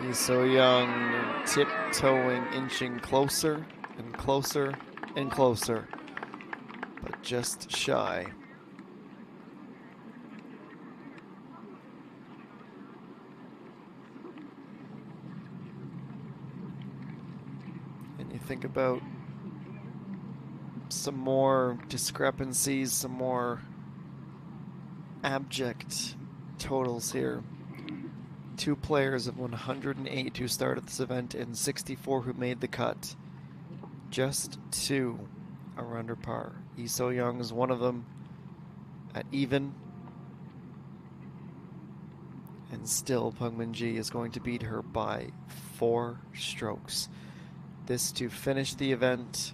He's so young, tiptoeing, inching closer and closer and closer, but just shy. And you think about some more discrepancies, some more abject totals here. 2 players of 108 who started this event and 64 who made the cut. Just 2 are under par. Lee So-young is one of them at even. And still Peng Minji is going to beat her by 4 strokes. This to finish the event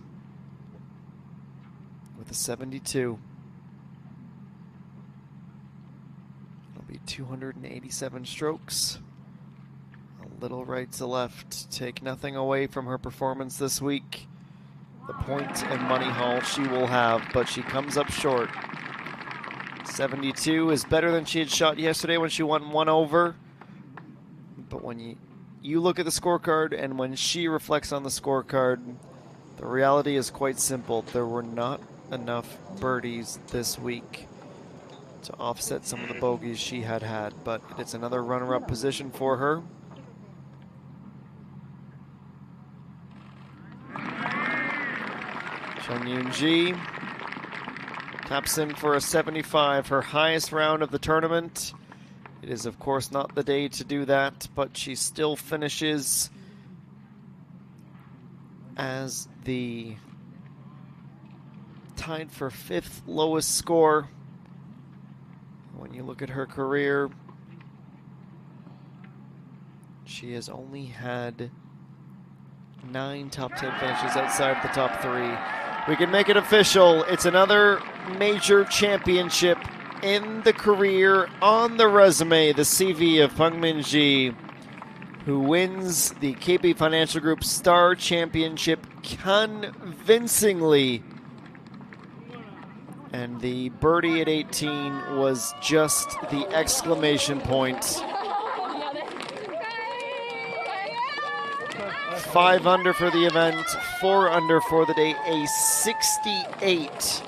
with a 72. 287 strokes. A little right to left. Take nothing away from her performance this week. The point and money haul she will have, but she comes up short. 72 is better than she had shot yesterday when she won 1 over. But when you look at the scorecard and when she reflects on the scorecard, the reality is quite simple. There were not enough birdies this week to offset some of the bogeys she had, but it's another runner-up position for her. Chung Yoon-ji taps in for a 75, her highest round of the tournament. It is, of course, not the day to do that, but she still finishes as the tied for 5th lowest score. When you look at her career, she has only had 9 top 10 finishes outside of the top 3. We can make it official. It's another major championship in the career, on the resume, the CV of Peng Minji, who wins the KB Financial Group Star Championship convincingly. And the birdie at 18 was just the exclamation point. 5 under for the event, 4 under for the day, a 68.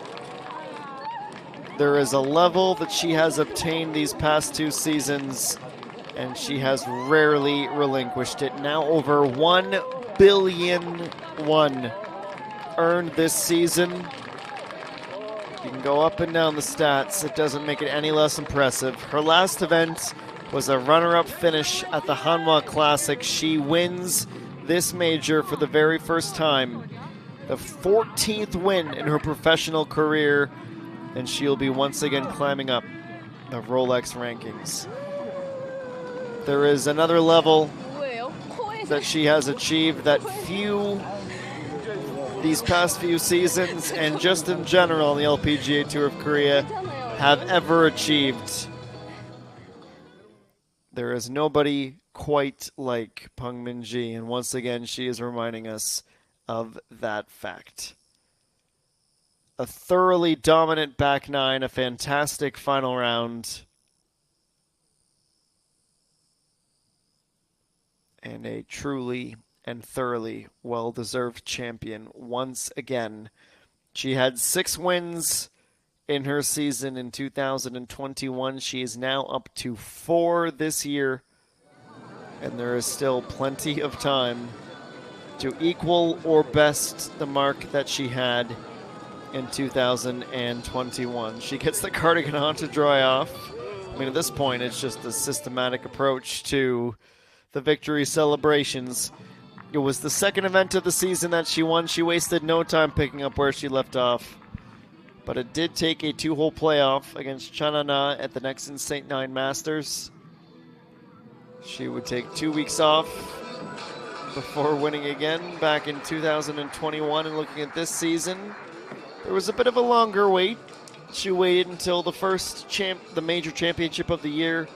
There is a level that she has obtained these past 2 seasons, and she has rarely relinquished it. Now over 1 billion won earned this season. You can go up and down the stats. It doesn't make it any less impressive. Her last event was a runner-up finish at the Hanwha Classic. She wins this major for the very first time. The 14th win in her professional career, and she'll be once again climbing up the Rolex rankings. There is another level that she has achieved that these past few seasons, and just in general in the LPGA Tour of Korea, have ever achieved. There is nobody quite like Peng Min-ji, and once again she is reminding us of that fact. A thoroughly dominant back nine, a fantastic final round, and a truly and thoroughly well-deserved champion once again. She had 6 wins in her season in 2021. She is now up to 4 this year, and there is still plenty of time to equal or best the mark that she had in 2021. She gets the cardigan on to dry off. I mean, at this point, it's just a systematic approach to the victory celebrations. It was the second event of the season that she won. She wasted no time picking up where she left off. But it did take a 2-hole playoff against Chanana at the Nexon St. Nine Masters. She would take 2 weeks off before winning again back in 2021. And looking at this season, there was a bit of a longer wait. She waited until the major championship of the year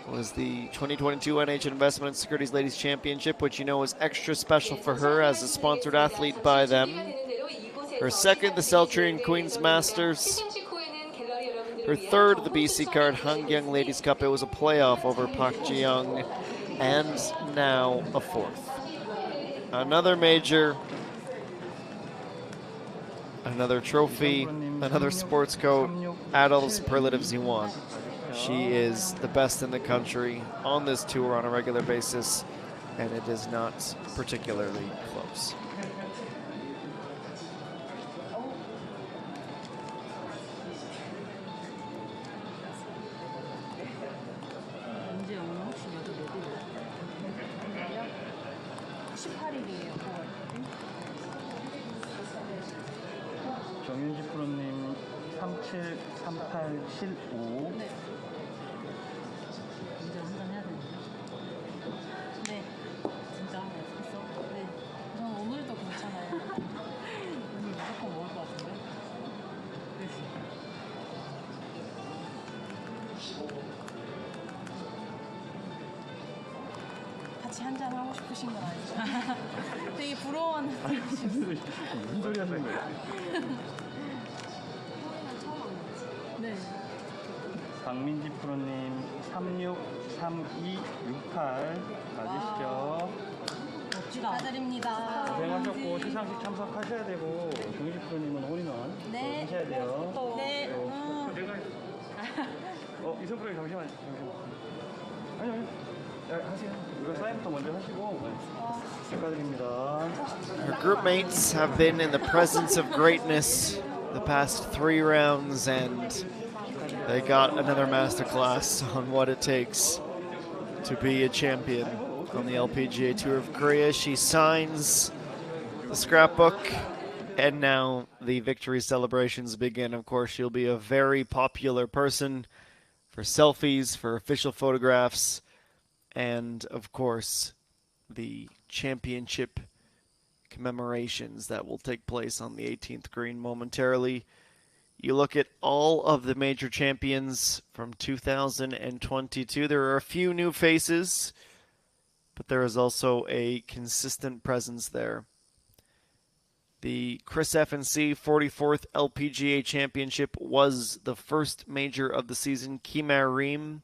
was the 2022 NH Investment and Securities Ladies Championship, which you know was extra special for her as a sponsored athlete by them. Her second, the Celtrian Queens Masters. Her third, the BC Card Hangyang Ladies Cup. It was a playoff over Pak Ji-young, and now a fourth. Another major, another trophy, another sports coat, adult superlative Z1. She is the best in the country on this tour on a regular basis, and it is not particularly close. 정윤지 프로님 373875. 이제 한잔 해야 되는데. 네, 진짜 맛있어. 네, 전 오늘도 괜찮아요. 오늘 무조건 먹을 것 같은데. 같이 한잔 하고 싶으신 건 아니죠? 되게 부러워하는 무슨 소리 하는 거예요? 네. 박민지 프로님 363268 맞으시죠? 축하드립니다. 고생하셨고 시상식 참석하셔야 되고 정윤지 프로님은 홀인원 네. 하셔야 돼요. 네. 이선 프로님 잠시만요. 아니요. 하세요. 이거 사인부터 먼저 하시고 축하드립니다. Her group mates have been in the presence of greatness the past 3 rounds, and they got another masterclass on what it takes to be a champion on the LPGA Tour of Korea. She signs the scrapbook, and now the victory celebrations begin. Of course, she'll be a very popular person for selfies, for official photographs, and of course, the championship commemorations that will take place on the 18th green momentarily. You look at all of the major champions from 2022. There are a few new faces, but there is also a consistent presence there. The Chris F&C 44th LPGA Championship was the first major of the season. Kimar Reem,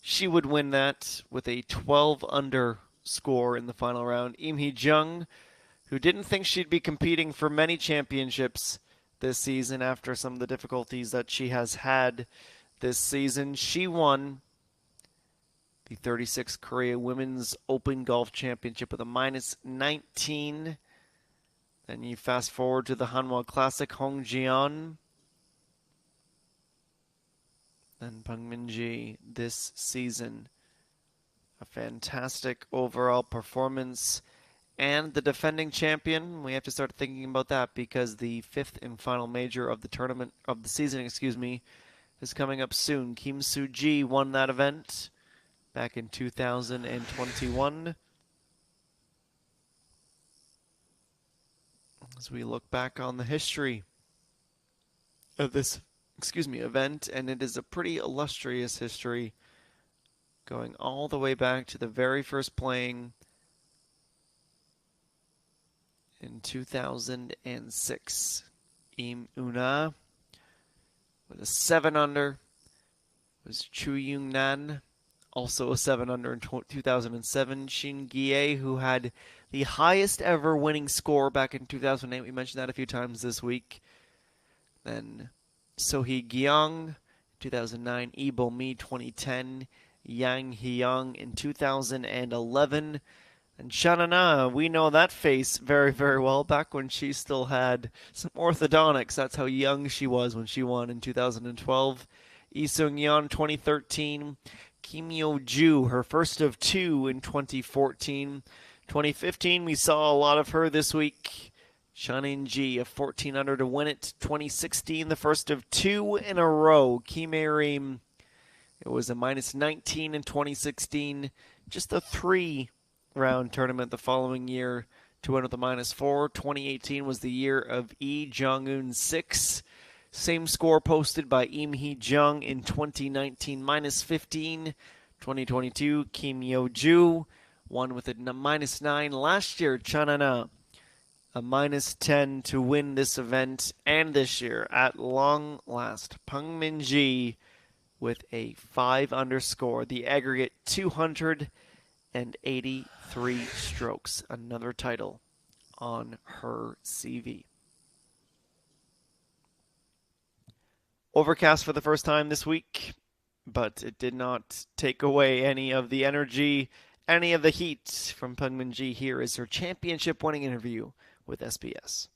she would win that with a 12 under score in the final round. Im Hee-jung, who didn't think she'd be competing for many championships this season after some of the difficulties that she has had this season, she won the 36th Korea Women's Open Golf Championship with a -19. Then you fast forward to the Hanwha Classic, Hong Jian. Then Peng Min-ji this season. A fantastic overall performance. And the defending champion, we have to start thinking about that because the 5th and final major of the tournament, of the season, is coming up soon. Kim Soo-ji won that event back in 2021. As we look back on the history of this, event, and it is a pretty illustrious history, going all the way back to the very first playing in 2006. Im Una with a 7 under was Chu Yung Nan, also a 7 under in 2007. Shin Gie, who had the highest ever winning score back in 2008. We mentioned that a few times this week. Then Sohee Gyung, 2009. Lee Bo-mi, 2010. Yang Hyung in 2011. And Shanana, we know that face very, very well. Back when she still had some orthodontics, that's how young she was when she won in 2012. Lee Seung-yeon, 2013. Kim Yo-ju, her first of 2 in 2014. 2015, we saw a lot of her this week. Shan In-ji, a 14 under to win it. 2016, the first of 2 in a row. Kim Ae-rim, it was a minus 19 in 2016. Just a 3-round tournament the following year to win with a minus 4. 2018 was the year of Lee Jong-un 6. Same score posted by Im Hee-jung in 2019, minus 15. 2022, Kim Yo-ju won with a minus 9. Last year, Chanana, a minus 10 to win this event. And this year, at long last, Peng Min-ji with a 5 under score. The aggregate 283 strokes. Another title on her CV. Overcast for the first time this week, but it did not take away any of the energy, any of the heat from Peng Min-ji. Here is her championship winning interview with SBS.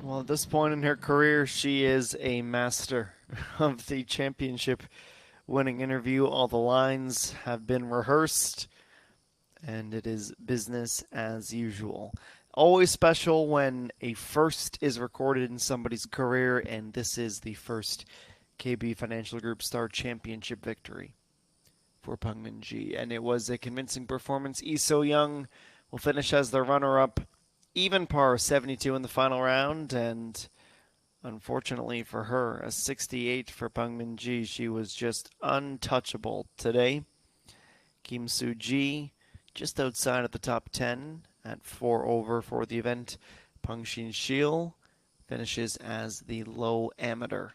Well, at this point in her career, she is a master of the championship winning interview. All the lines have been rehearsed, and it is business as usual. Always special when a first is recorded in somebody's career, and this is the first KB Financial Group Star Championship victory for Peng Min-ji, and it was a convincing performance. Lee So-young will finish as the runner-up, even par 72 in the final round, and unfortunately for her, a 68 for Peng Min-ji. She was just untouchable today. Kim Soo-ji just outside of the top 10 at 4 over for the event. Peng Shin-shil finishes as the low amateur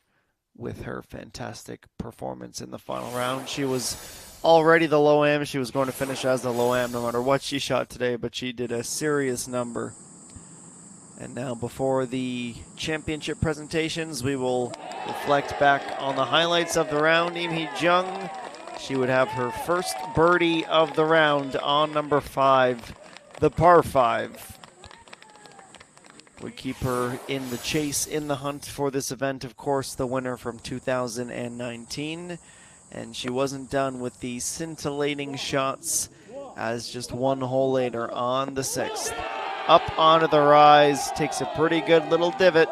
with her fantastic performance in the final round. She was already the low am. She was going to finish as the low am no matter what she shot today, but she did a serious number. And now before the championship presentations, we will reflect back on the highlights of the round. Im Hee-jung, she would have her first birdie of the round on number 5, the par 5. Would keep her in the chase, in the hunt for this event. Of course, the winner from 2019. And she wasn't done with the scintillating shots as just one hole later on the 6th. Up onto the rise, takes a pretty good little divot,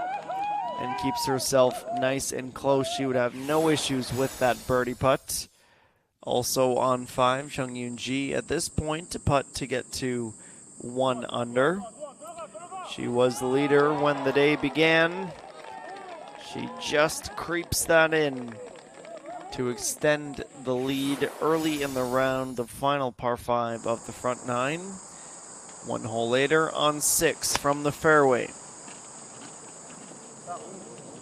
and keeps herself nice and close. She would have no issues with that birdie putt. Also on 5, Chung Yoon-ji at this point to putt to get to 1 under. She was the leader when the day began. She just creeps that in to extend the lead early in the round, the final par 5 of the front 9. 1 hole later on 6 from the fairway.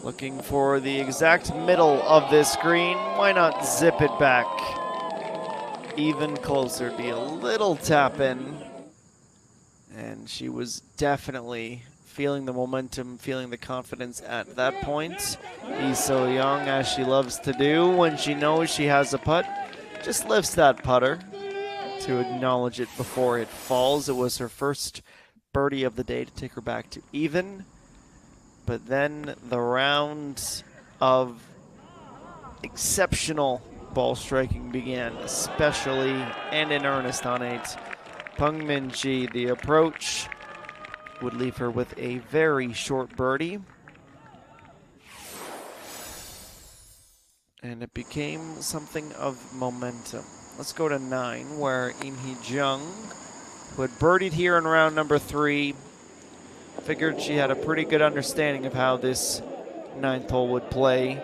Looking for the exact middle of this green. Why not zip it back even closer? Be a little tap in. And she was definitely feeling the momentum, feeling the confidence at that point. Lee So-young, as she loves to do when she knows she has a putt, just lifts that putter to acknowledge it before it falls. It was her first birdie of the day to take her back to even. But then the round of exceptional ball striking began, especially and in earnest on 8. Peng Min-ji, the approach would leave her with a very short birdie. And it became something of momentum. Let's go to 9, where Im Hee-jung, who had birdied here in round number 3, figured she had a pretty good understanding of how this 9th hole would play.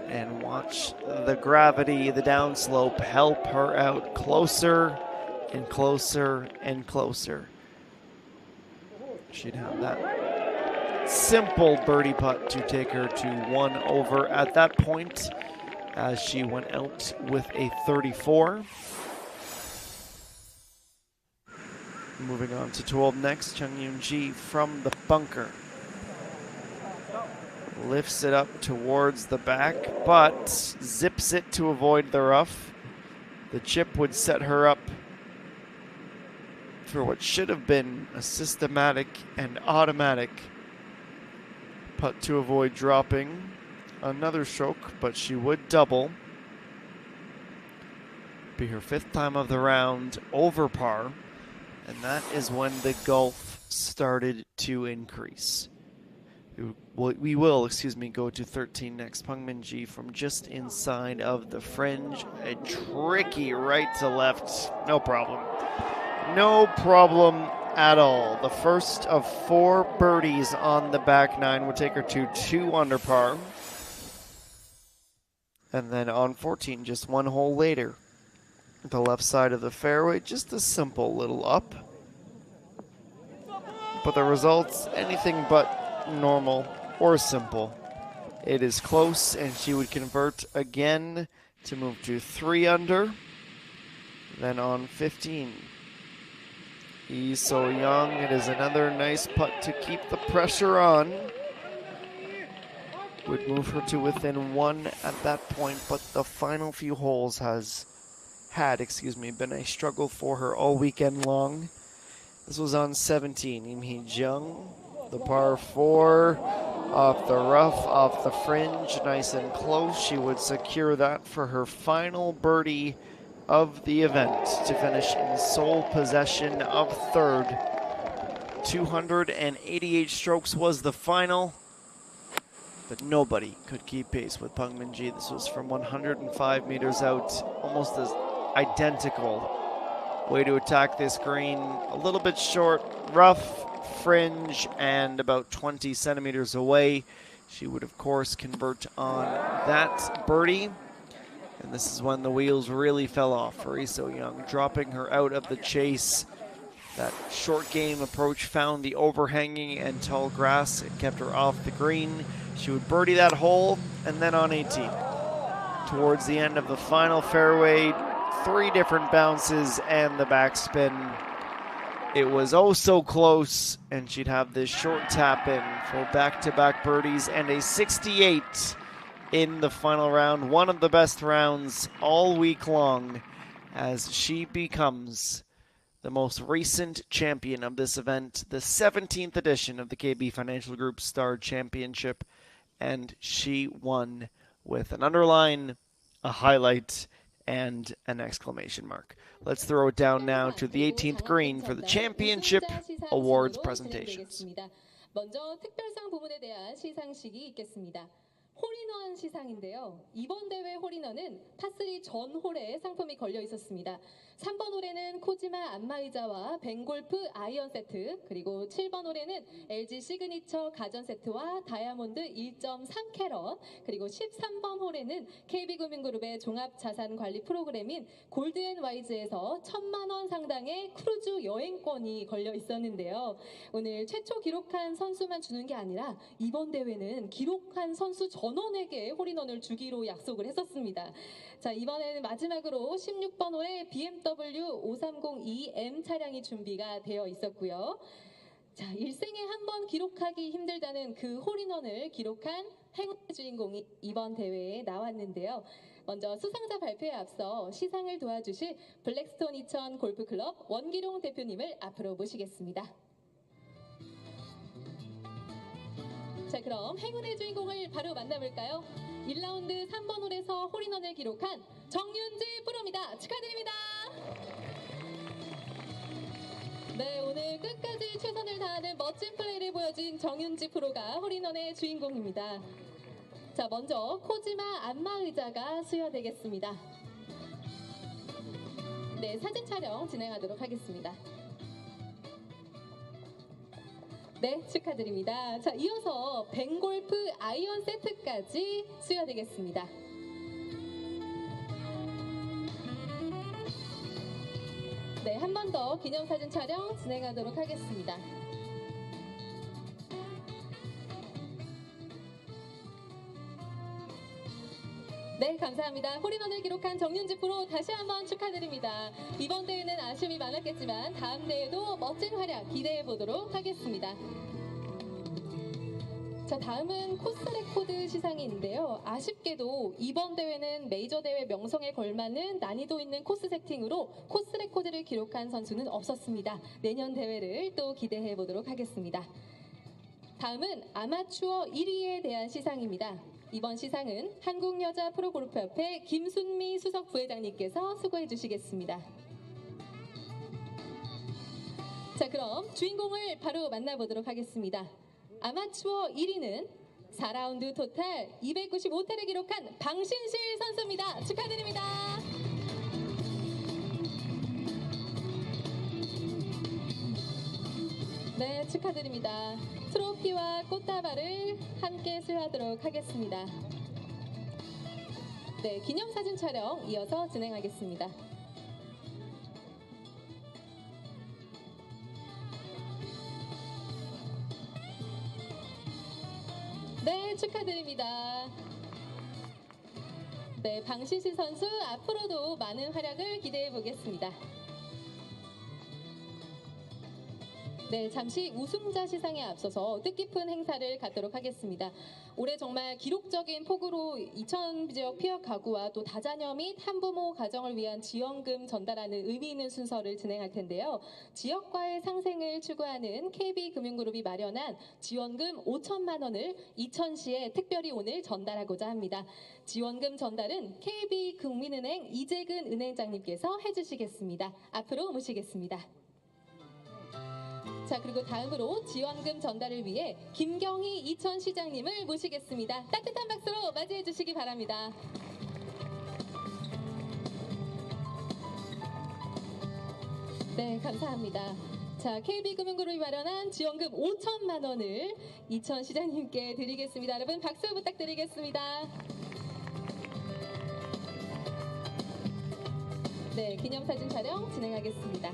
And watch the gravity, the downslope, help her out closer and closer and closer. She'd have that simple birdie putt to take her to 1 over at that point, as she went out with a 34. Moving on to 12 next, Chung Yoon-ji from the bunker. Lifts it up towards the back, but zips it to avoid the rough. The chip would set her up for what should have been a systematic and automatic putt to avoid dropping another stroke, but she would double. Be her 5th time of the round over par, and that is when the gulf started to increase. We will, go to 13 next. Peng Min-ji from just inside of the fringe. A tricky right to left. No problem. No problem at all. The first of 4 birdies on the back 9 would take her to 2 under par. And then on 14, just 1 hole later, the left side of the fairway, just a simple little up. But the results, anything but normal or simple. It is close, and she would convert again to move to 3 under. Then on 15, Lee So-young, it is another nice putt to keep the pressure on. Would move her to within 1 at that point, but the final few holes had been a struggle for her all weekend long. This was on 17. Im Hee-jung The par 4 off the rough, off the fringe, nice and close. She would secure that for her final birdie of the event to finish in sole possession of third. 288 strokes was the final, but nobody could keep pace with Peng Minji. This was from 105 meters out, almost as identical way to attack this green. A little bit short, rough, fringe, and about 20 centimeters away. She would, of course, convert on that birdie. And this is when the wheels really fell off for Lee So-young, dropping her out of the chase. That short game approach found the overhanging and tall grass. It kept her off the green. She would birdie that hole, and then on 18. Towards the end of the final fairway, 3 different bounces and the backspin. It was oh so close, and she'd have this short tap in for back-to-back birdies and a 68 in the final round. One of the best rounds all week long, as she becomes the most recent champion of this event, the 17th edition of the KB Financial Group Star Championship, and she won with an underline, a highlight, and an exclamation mark. Let's throw it down now to the 18th green for the championship awards presentations. 먼저 특별상 부문에 대한 시상식이 있겠습니다. 홀인원 시상인데요. 이번 대회 홀인원은 파3 전 홀에 상품이 걸려 있었습니다. 3번 홀에는 코지마 안마의자와 벤골프 아이언 세트, 그리고 7번 홀에는 LG 시그니처 가전 세트와 다이아몬드 1.3캐럿, 그리고 13번 홀에는 KB금융그룹의 종합자산관리 프로그램인 골드앤와이즈에서 1,000만 원 상당의 크루즈 여행권이 걸려 있었는데요. 오늘 최초 기록한 선수만 주는 게 아니라 이번 대회는 기록한 선수 전원에게 홀인원을 주기로 약속을 했었습니다. 자, 이번에는 마지막으로 16번 홀에 BMW 530EM 차량이 준비가 되어 있었고요. 자, 일생에 한 번 기록하기 힘들다는 그 홀인원을 기록한 행운의 주인공이 이번 대회에 나왔는데요. 먼저 수상자 발표에 앞서 시상을 도와주실 블랙스톤 2000 골프클럽 원기룡 대표님을 앞으로 모시겠습니다. 자, 그럼 행운의 주인공을 바로 만나볼까요? 1라운드 3번 홀에서 홀인원을 기록한 정윤지 프로입니다. 축하드립니다. 네, 오늘 끝까지 최선을 다하는 멋진 플레이를 보여준 정윤지 프로가 홀인원의 주인공입니다. 자, 먼저 코지마 안마의자가 수여되겠습니다. 네, 사진 촬영 진행하도록 하겠습니다. 네, 축하드립니다. 자, 이어서 벤골프 아이언 세트까지 수여되겠습니다. 네, 한 번 더 기념사진 촬영 진행하도록 하겠습니다. 네, 감사합니다. 홀인원을 기록한 정윤지 프로 다시 한번 축하드립니다. 이번 대회는 아쉬움이 많았겠지만 다음 대회도 멋진 활약 기대해 보도록 하겠습니다. 자, 다음은 코스 레코드 시상이 있는데요. 아쉽게도 이번 대회는 메이저 대회 명성에 걸맞는 난이도 있는 코스 세팅으로 코스 레코드를 기록한 선수는 없었습니다. 내년 대회를 또 기대해 보도록 하겠습니다. 다음은 아마추어 1위에 대한 시상입니다. 이번 시상은 한국여자 프로골프협회 김순미 수석 부회장님께서 수고해 주시겠습니다. 자, 그럼 주인공을 바로 만나보도록 하겠습니다. 아마추어 1위는 4라운드 토탈 295타를 기록한 방신실 선수입니다. 축하드립니다. 네, 축하드립니다. 트로피와 꽃다발을 함께 수여하도록 하겠습니다. 네, 기념사진 촬영 이어서 진행하겠습니다. 네, 축하드립니다. 네, 방신실 선수 앞으로도 많은 활약을 기대해 보겠습니다. 네, 잠시 우승자 시상에 앞서서 뜻깊은 행사를 갖도록 하겠습니다. 올해 정말 기록적인 폭우로 이천 지역 피해 가구와 또 다자녀 및 한부모 가정을 위한 지원금 전달하는 의미 있는 순서를 진행할 텐데요. 지역과의 상생을 추구하는 KB금융그룹이 마련한 지원금 5천만 원을 이천시에 특별히 오늘 전달하고자 합니다. 지원금 전달은 KB국민은행 이재근 은행장님께서 해주시겠습니다. 앞으로 모시겠습니다. 자, 그리고 다음으로 지원금 전달을 위해 김경희 이천시장님을 모시겠습니다. 따뜻한 박수로 맞이해 주시기 바랍니다. 네, 감사합니다. 자, KB금융그룹이 마련한 지원금 5천만 원을 이천시장님께 드리겠습니다. 여러분 박수 부탁드리겠습니다. 네, 기념사진 촬영 진행하겠습니다.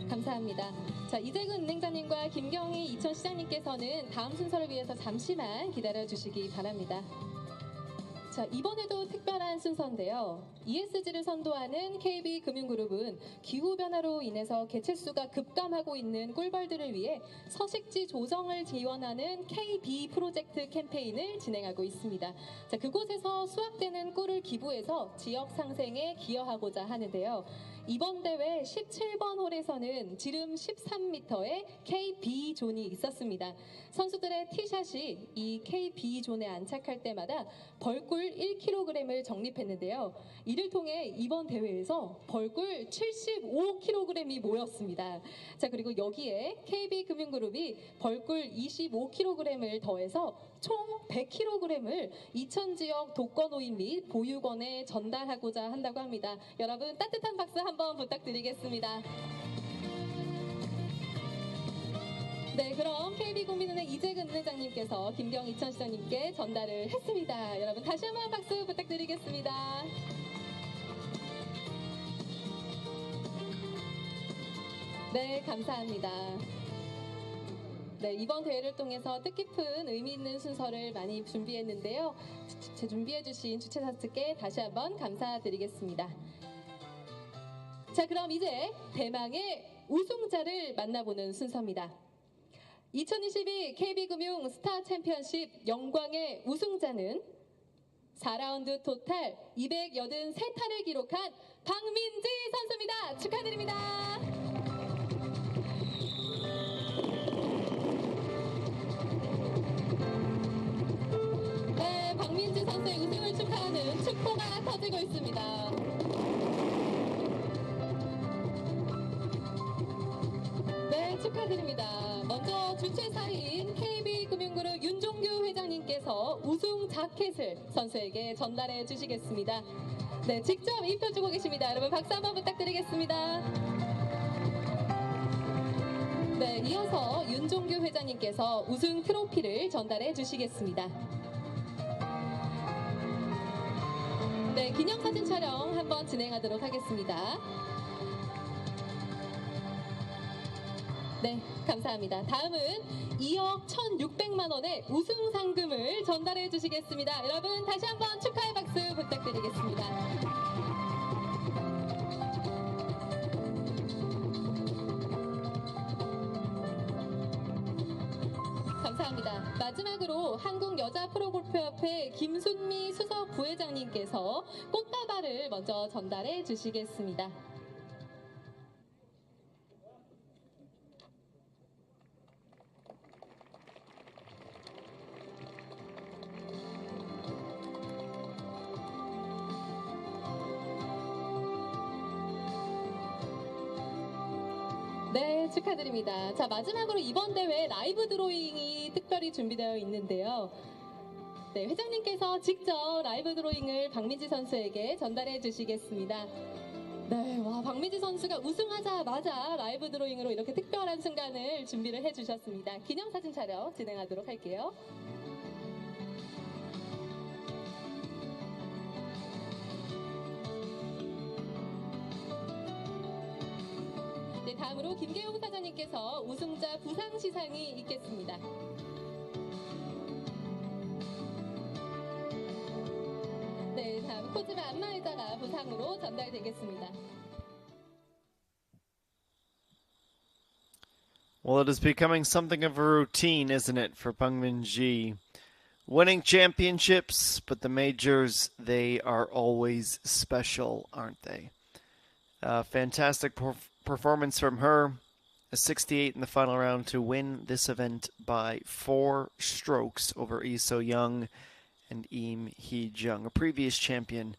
감사합니다. 자, 이재근 은행장님과 김경희 이천시장님께서는 다음 순서를 위해서 잠시만 기다려 주시기 바랍니다. 자, 이번에도 특별한 순서인데요. ESG를 선도하는 KB금융그룹은 기후변화로 인해서 개체수가 급감하고 있는 꿀벌들을 위해 서식지 조정을 지원하는 KB 프로젝트 캠페인을 진행하고 있습니다. 자, 그곳에서 수확되는 꿀을 기부해서 지역 상생에 기여하고자 하는데요. 이번 대회 17번 홀에서는 지름 13m의 KB존이 있었습니다. 선수들의 티샷이 이 KB존에 안착할 때마다 벌꿀 1kg을 적립했는데요. 이를 통해 이번 대회에서 벌꿀 75kg이 모였습니다. 자, 그리고 여기에 KB금융그룹이 벌꿀 25kg을 더해서 총 100kg을 이천지역 독거노인 및 보육원에 전달하고자 한다고 합니다. 여러분 따뜻한 박수 한번 부탁드리겠습니다. 네, 그럼 KB국민은행 이재근 은행장님께서 김경희 이천시장님께 전달을 했습니다. 여러분 다시 한번 박수 부탁드리겠습니다. 네, 감사합니다. 네, 이번 대회를 통해서 뜻깊은 의미 있는 순서를 많이 준비했는데요. 준비해주신 주최사측께 다시 한번 감사드리겠습니다. 자, 그럼 이제 대망의 우승자를 만나보는 순서입니다. 2022 KB금융 스타 챔피언십 영광의 우승자는 4라운드 토탈 283타를 기록한 박민지 선수입니다. 축하드립니다. 네, 박민지 선수의 우승을 축하하는 축포가 터지고 있습니다. 네, 축하드립니다. 먼저 주최사인 KB금융그룹 윤종규 회장님께서 우승 자켓을 선수에게 전달해 주시겠습니다. 네, 직접 입혀주고 계십니다. 여러분 박수 한번 부탁드리겠습니다. 네, 이어서 윤종규 회장님께서 우승 트로피를 전달해 주시겠습니다. 네, 기념사진 촬영 한번 진행하도록 하겠습니다. 네, 감사합니다. 다음은 2억 1,600만 원의 우승 상금을 전달해 주시겠습니다. 여러분 다시 한번 축하의 박수 부탁드리겠습니다. 감사합니다. 마지막으로 한국여자프로골프협회 김순미 수석 부회장님께서 꽃다발을 먼저 전달해 주시겠습니다. 네, 축하드립니다. 자, 마지막으로 이번 대회 라이브 드로잉이 특별히 준비되어 있는데요. 네, 회장님께서 직접 라이브 드로잉을 박민지 선수에게 전달해 주시겠습니다. 네, 와, 박민지 선수가 우승하자마자 라이브 드로잉으로 이렇게 특별한 순간을 준비를 해 주셨습니다. 기념사진 촬영 진행하도록 할게요. 네, 다음으로 김계용 사장님께서 우승자 부상 시상이 있겠습니다. 네, 다음 코즈마 안마의자가 부상으로 전달되겠습니다. Well, it is becoming something of a routine, isn't it, for Pengmin-ji? Winning championships, but the majors, they are always special, aren't they? Fantastic performance from her. A 68 in the final round to win this event by 4 strokes over Lee So-young and Im Hee-jung, a previous champion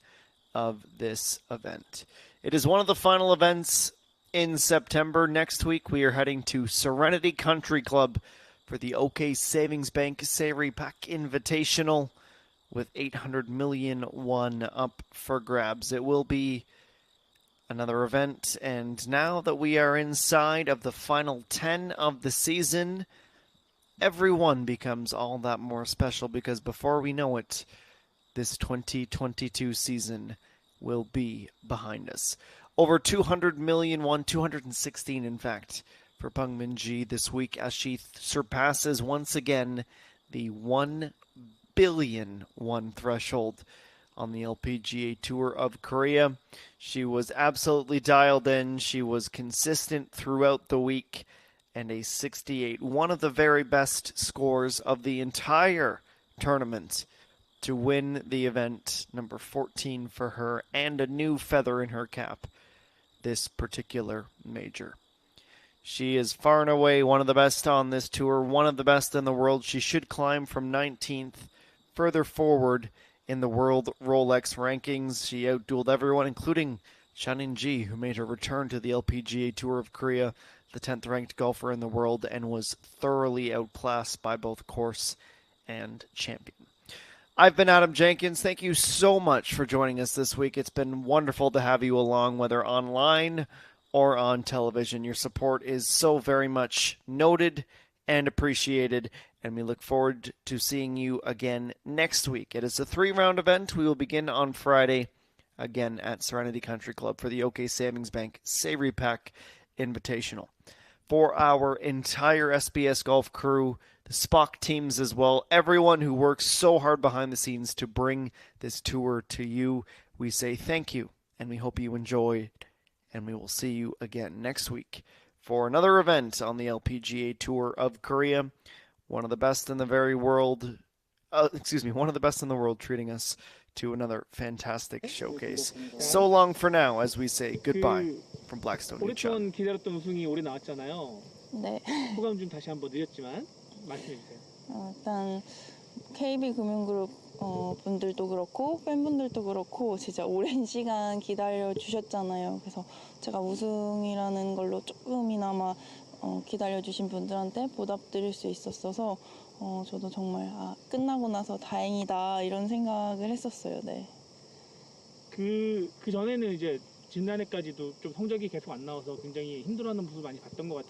of this event. It is one of the final events in September. Next week, we are heading to Serenity Country Club for the OK Savings Bank Sayri Pak Invitational with 800 million won up for grabs. It will be another event, and now that we are inside of the final 10 of the season, everyone becomes all that more special because before we know it, this 2022 season will be behind us. Over 200 million won, 216 in fact, for Pengmin-ji this week as she surpasses once again the 1 billion won threshold on the LPGA Tour of Korea. She was absolutely dialed in. She was consistent throughout the week, and a 68, one of the very best scores of the entire tournament to win the event, number 14 for her, and a new feather in her cap this particular major. She is far and away one of the best on this tour, one of the best in the world. She should climb from 19th further forward in the world Rolex rankings. She outdueled everyone, including Shannon Ji, who made her return to the LPGA Tour of Korea, the 10th ranked golfer in the world, and was thoroughly outclassed by both course and champion. I've been Adam Jenkins. Thank you so much for joining us this week. It's been wonderful to have you along, whether online or on television. Your support is so very much noted and appreciated, and we look forward to seeing you again next week. It is a 3-round event. We will begin on Friday again at Serenity Country Club for the OK Savings Bank Sayri Pak Invitational. For our entire SBS Golf crew, the Spock teams as well, everyone who works so hard behind the scenes to bring this tour to you, we say thank you, and we hope you enjoy, and we will see you again next week for another event on the LPGA Tour of Korea. One of the best in the very world, one of the best in the world, treating us to another fantastic showcase. So long for now, as we say goodbye from Blackstone Incheon. 오랫동안 기다렸던 우승이 올해 나왔잖아요. 네. 소감 좀 다시 한번 늦었지만 말씀해 주세요. 일단 KB금융그룹 분들도 그렇고 팬분들도 그렇고 진짜 오랜 시간 기다려 주셨잖아요. 그래서 제가 우승이라는 걸로 조금이나마 기다려 주신 분들한테 보답드릴 수 있었어서 저도 정말 끝나고 나서 다행이다 이런 생각을 했었어요. 네. 그 전에는 이제 지난해까지도 좀 성적이 계속 안 나와서 굉장히 힘들어하는 모습 많이 봤던 것 같은데